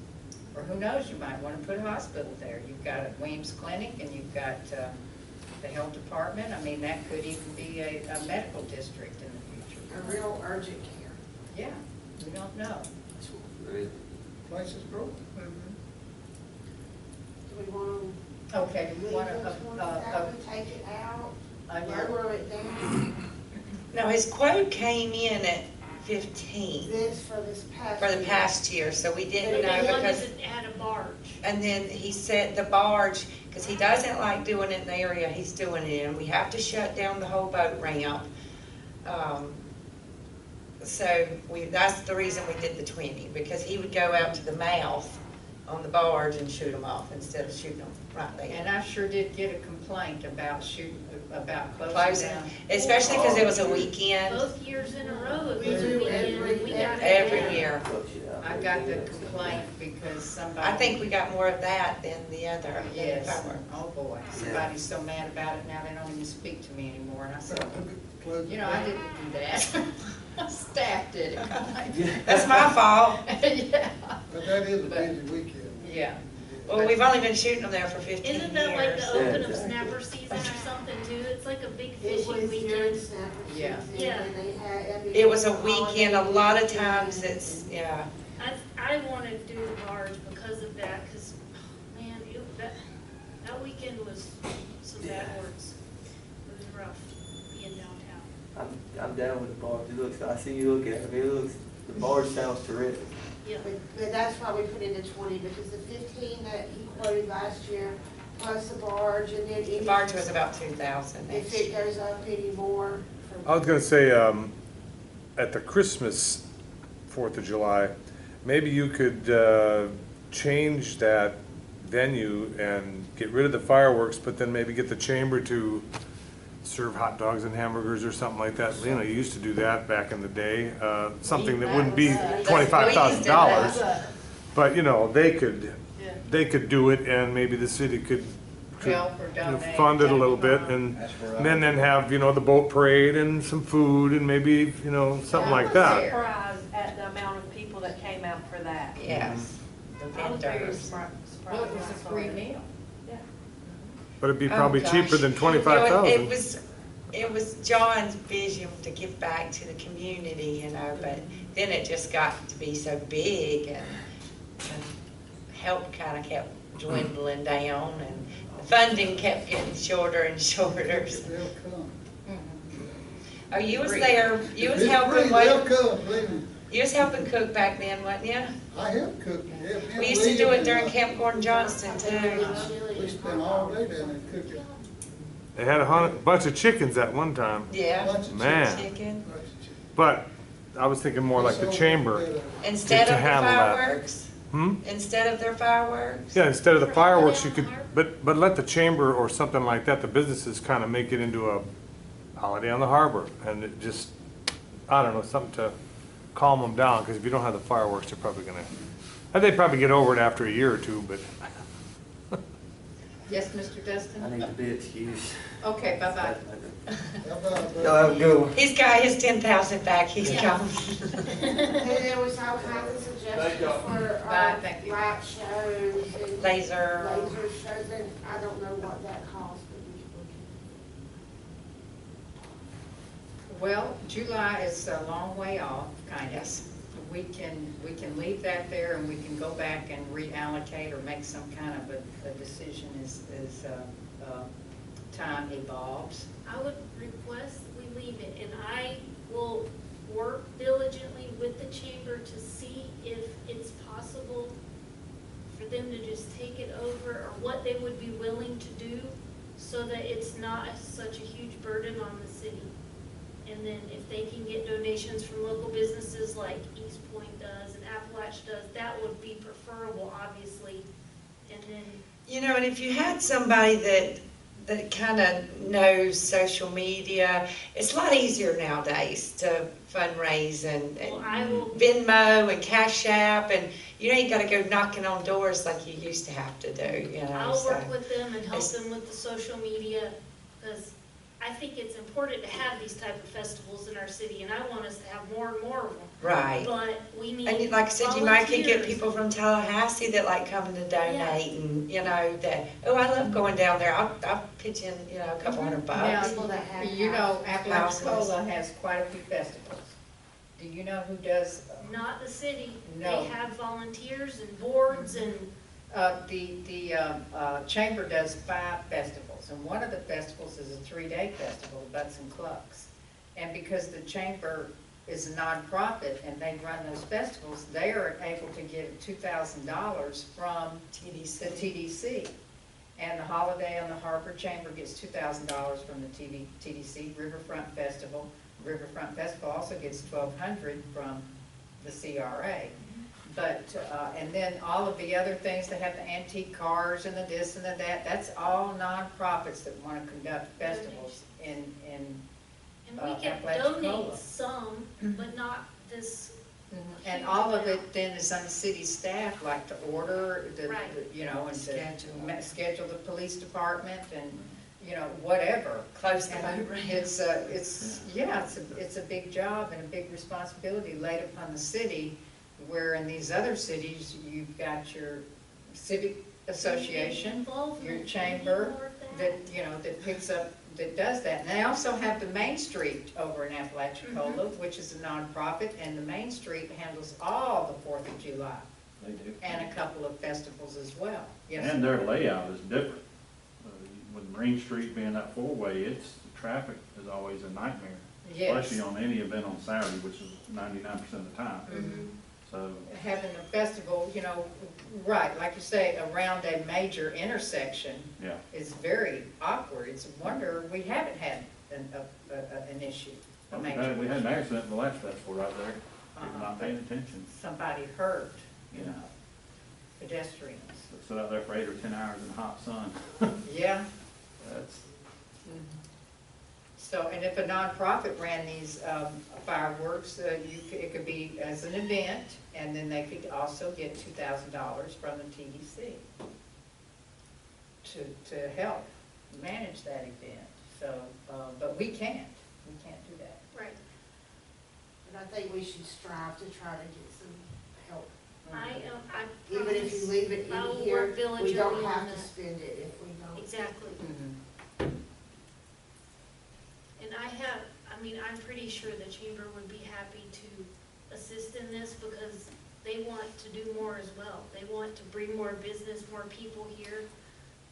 Or who knows, you might want to put a hospital there. You've got a Weems Clinic, and you've got the health department. I mean, that could even be a medical district in the future. A real urgent care. Yeah, we don't know. Places grow. Do we want Okay, to we leave want this one out, take it out, lower it down? No, his quote came in at 15 This for this past. for the year. past year, so we But didn't they know wanted because, to add a barge. and then he said the barge, because he doesn't like doing it in the area he's doing it in. We have to shut down the whole boat ramp. So that's the reason we did the 20, because he would go out to the mouth on the barge and shoot them off instead of shooting them right there. And I sure did get a complaint about closing Closing, down. especially because it was a weekend, Both years in a row, it We was a do weekend, we got it. every year. I got the complaint because somebody. I think we got more of that than the other. Yes, fireworks. oh boy, somebody's so mad about it now, they don't even speak to me anymore, and I said, Close it I down. didn't do that. Staff did it. That's my fault. Yeah. But that is a busy weekend. Yeah. Well, we've only been shooting them there for 15 years. Isn't that like the open of Yeah. snapper season or something too? It's like a big It fishing was during weekend. snapper Yeah. season, Yeah. and they had, I mean, It was a weekend, a lot of holiday times weekend. it's, yeah. I want to do the barge because of that, because, man, that weekend was some bad words. It was rough being downtown. I'm down with the barge. It looks, I see you looking at me. It looks, the barge sounds terrific. Yeah. But that's why we put in the 20, because the 15 that he quoted last year, plus the barge, and then any. The barge was about 2,000 If next it year. goes up any more. I was gonna say, at the Christmas 4th of July, maybe you could change that venue and get rid of the fireworks, but then maybe get the chamber to serve hot dogs and hamburgers or something like that. You used to do that back in the day, something that wouldn't be $25,000. But, they could do it, and maybe the city could Help or donate. fund it a little bit, and then have, the boat parade and some food, and maybe, something like that. Surprised at the amount of people that came out for that. Yes. The I was very vendors. surprised. Well, it was a free meal. Yeah. But it'd be Oh, probably gosh. cheaper than It $25,000. was John's vision to give back to the community, but then it just got to be so big, and help kind of kept dwindling down, and the funding kept getting shorter and shorter. So. They'll come. Oh, you was there, you was If it's helping, free, they'll what, come, believe me. you was helping cook back then, wasn't you? I help cook. Yeah, We used to do it during Camp. Camp Gordon Johnston too. We spent all day down there cooking. They had a bunch of chickens at one time. Yeah. Bunch of Man. Chicken. Bunch of chicken. But I was thinking more like the chamber. Instead to of the handle that. fireworks? Hmm? Instead of their fireworks? Yeah, instead of the For fireworks, you holiday could, on the but let the chamber or something like that, the businesses kind of make it into a holiday on the harbor. And it just, I don't know, something to calm them down, because if you don't have the fireworks, they're probably gonna, and they'd probably get over it after a year or two, but. Yes, Mr. Dustin? I need to be excused. Okay, bye-bye. Y'all have a good one. He's got his 10,000 back, he's Yeah. gone. And there was all kinds of suggestions for, Bye, thank you. light shows and Laser. laser shows, and I don't know what that costs, but we could look Well, July is a long way off, kind of. We can leave that there and we can go back and reallocate or make some kind of a decision as time evolves. I would request we leave it, and I will work diligently with the chamber to see if it's possible for them to just take it over, or what they would be willing to do, so that it's not such a huge burden on the city. And then if they can get donations from local businesses like East Point does and Appalachia does, that would be preferable, obviously. And then, You know, and if you had somebody that kind of knows social media, it's a lot easier nowadays to fundraise and well, I will, Venmo and Cash App, and you ain't gotta go knocking on doors like you used to have to do, you know. I'll so. work with them and help it's- them with the social media, because I think it's important to have these type of festivals in our city, and I want us to have more and more of them. Right. But we need And like I said, you might could get volunteers. people from Tallahassee that like coming to donate, and, you know, that, oh, I love going down there, I'll pitch in, you know, a couple $100 bucks. People that have You know, houses. Apalachicola has quite a few festivals. Do you know who does? Not the city. No. They have volunteers and boards and, The chamber does 5 festivals, and one of the festivals is a 3-day festival, Butts and Clucks. And because the chamber is a nonprofit and they run those festivals, they are able to get $2,000 from the TDC. And the Holiday on the Harbor Chamber gets $2,000 from the TDC. Riverfront Festival also gets $1,200 from the CRA. But, and then all of the other things, they have the antique cars and the this and the that, that's all nonprofits that want to conduct festivals in and we can Apalachicola. donate some, but not this. And all of it then is on the city staff, like to order, Right. you know, and Schedule. to schedule the police department and, you know, whatever. Close the And boat ramp. it's a big job and a big responsibility laid upon the city, where in these other cities, you've got your civic association, Involvement. your We chamber, need more of that, you know, that picks up, that does that. And they also have the Main Street over in Apalachicola, which is a nonprofit, and the Main Street handles all the 4th of July, They do. and a couple of festivals as well. Yes, And their layout is different. With Marine Street being that 4-way, the traffic is always a nightmare. Yes. Especially on any event on Saturday, which is 99% of the time. Mhm. So, Having a festival, you know, right, like you say, around a major intersection yeah. is very awkward. It's a wonder we haven't had an issue, a We major had an issue. accident in the last festival right there. People not paying attention. Somebody hurt, you Yeah. know, pedestrians. Sit out there for 8 or 10 hours in the hot sun. Yeah. That's, So, and if a nonprofit ran these fireworks, it could be as an event, and then they could also get $2,000 from the TDC to help manage that event. So, but we can't do that. Right. But I think we should strive to try to get some help. I Even if you leave it I will in here, work we diligently don't on have to that. spend it if we don't. Exactly. And I'm pretty sure the chamber would be happy to assist in this, because they want to do more as well. They want to bring more business, more people here.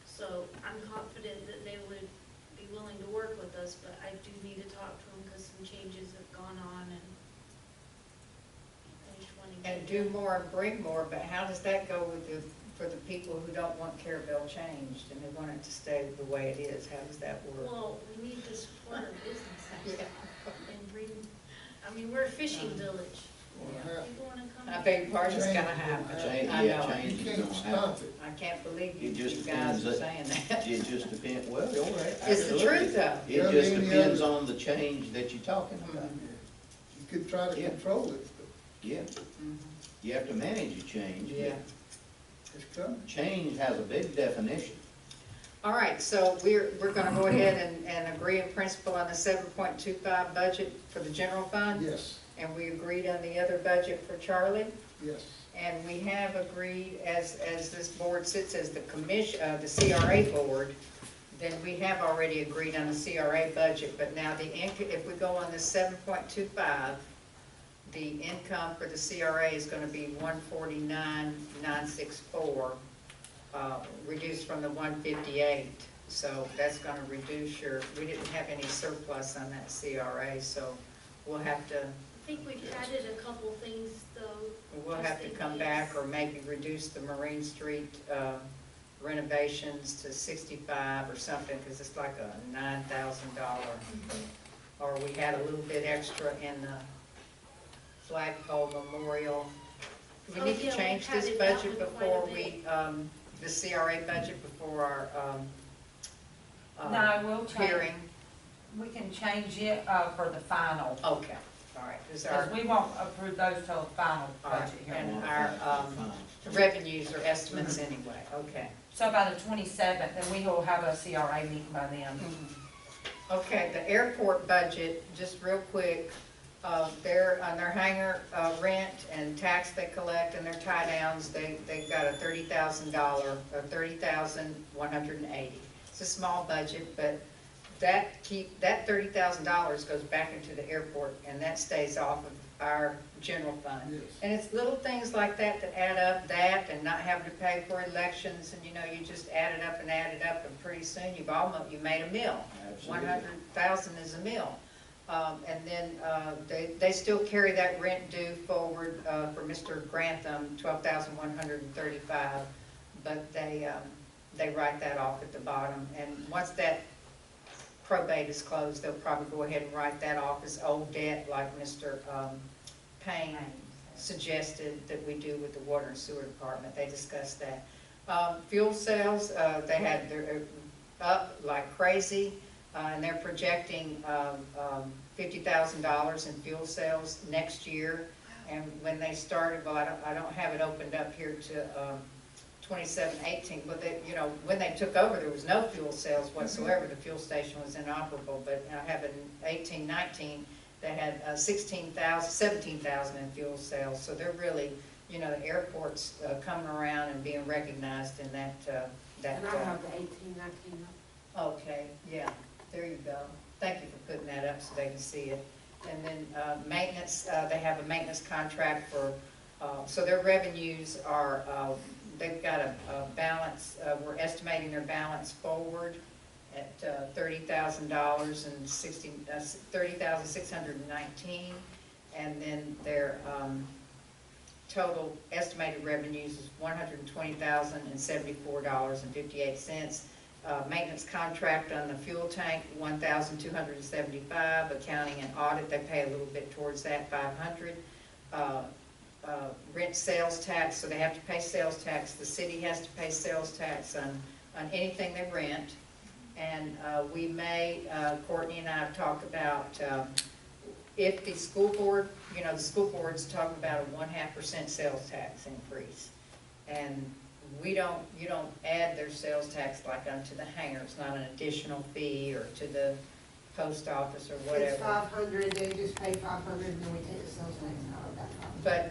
So I'm confident that they would be willing to work with us, but I do need to talk to them because some changes have gone on, and I just want to And get do more and bring more, but how does that go for the people who don't want Carrabelle changed and they want it to stay the way it is? How does that work? Well, we need to support our businesses Yeah. and bring I mean, we're a fishing village. Well, People wanna come. I beg your pardon, it's gonna happen. I Yeah, know. change You is can't gonna stop happen. it. I can't believe It you just guys depends, are saying that. it just depends, well, you're right. It's the truth, though. It just depends on the change that you're talking about. You could try to Yeah. control it, but Yeah, you have to manage a change. but Yeah. it's coming. Change has a big definition. All right, so we're gonna go ahead and agree in principle on the 7.25 budget for the general fund? Yes, And we agreed on the other budget for Charlie? yes. And we have agreed, as this board sits as the the CRA board, then we have already agreed on the CRA budget, but now if we go on the 7.25, the income for the CRA is gonna be 149,964, reduced from the 158. So that's gonna reduce we didn't have any surplus on that CRA, so we'll have to, I think we've added a couple things though. we'll have to come back or maybe reduce the Marine Street renovations to 65 or something, because it's like a $9,000. Or we had a little bit extra in the flagpole memorial. We Oh, need to yeah, we change this padded that budget one quite before a we, the CRA budget before our No, we'll change, hearing. we can change it, for the final, Okay, all right, because our, because we won't approve those till the final all right, budget and hearing. our revenues are estimates anyway, okay. So by the 27th, then we will have a CRA meeting by then. Okay, the airport budget, just real quick, on their hangar rent and tax they collect and their tie downs, they've got a $30,000, or $30,180. It's a small budget, but that $30,000 goes back into the airport, and that stays off of our general fund. Yes. And it's little things like that that add up, and not having to pay for elections, and you just add it up, and pretty soon you made a mill. Absolutely. 100,000 is a mill. And then they still carry that rent due forward for Mr. Grantham, $12,135, but they write that off at the bottom. And once that probate is closed, they'll probably go ahead and write that off as old debt, like Mr. Payne suggested that we do with the water and sewer department. They discussed that. Fuel sales, they're up like crazy. And they're projecting $50,000 in fuel sales next year. And when they started, well, I don't have it opened up here to 27-18, but when they took over, there was no fuel sales whatsoever. The fuel station was inoperable. But I have in 18-19, they had 17,000 in fuel sales. So they're really, the airport's coming around and being recognized in that. And I have the 18-19. Okay, yeah. There you go. Thank you for putting that up so they can see it. And then maintenance, they have a maintenance contract for, so their revenues are, they've got a balance, we're estimating their balance forward at $30,000 and $30,619. And then their total estimated revenues is $120,074.58. Maintenance contract on the fuel tank, $1,275. Accounting and audit, they pay a little bit towards that, $500. Rent sales tax, so they have to pay sales tax. The city has to pay sales tax on anything they rent. And we may, Courtney and I have talked about if the school board, the school board's talking about a 0.5% sales tax increase. And you don't add their sales tax like onto the hangar. It's not an additional fee, or to the post office or whatever. It's 500, they just pay 500 and then we take the sales tax out of that 500. But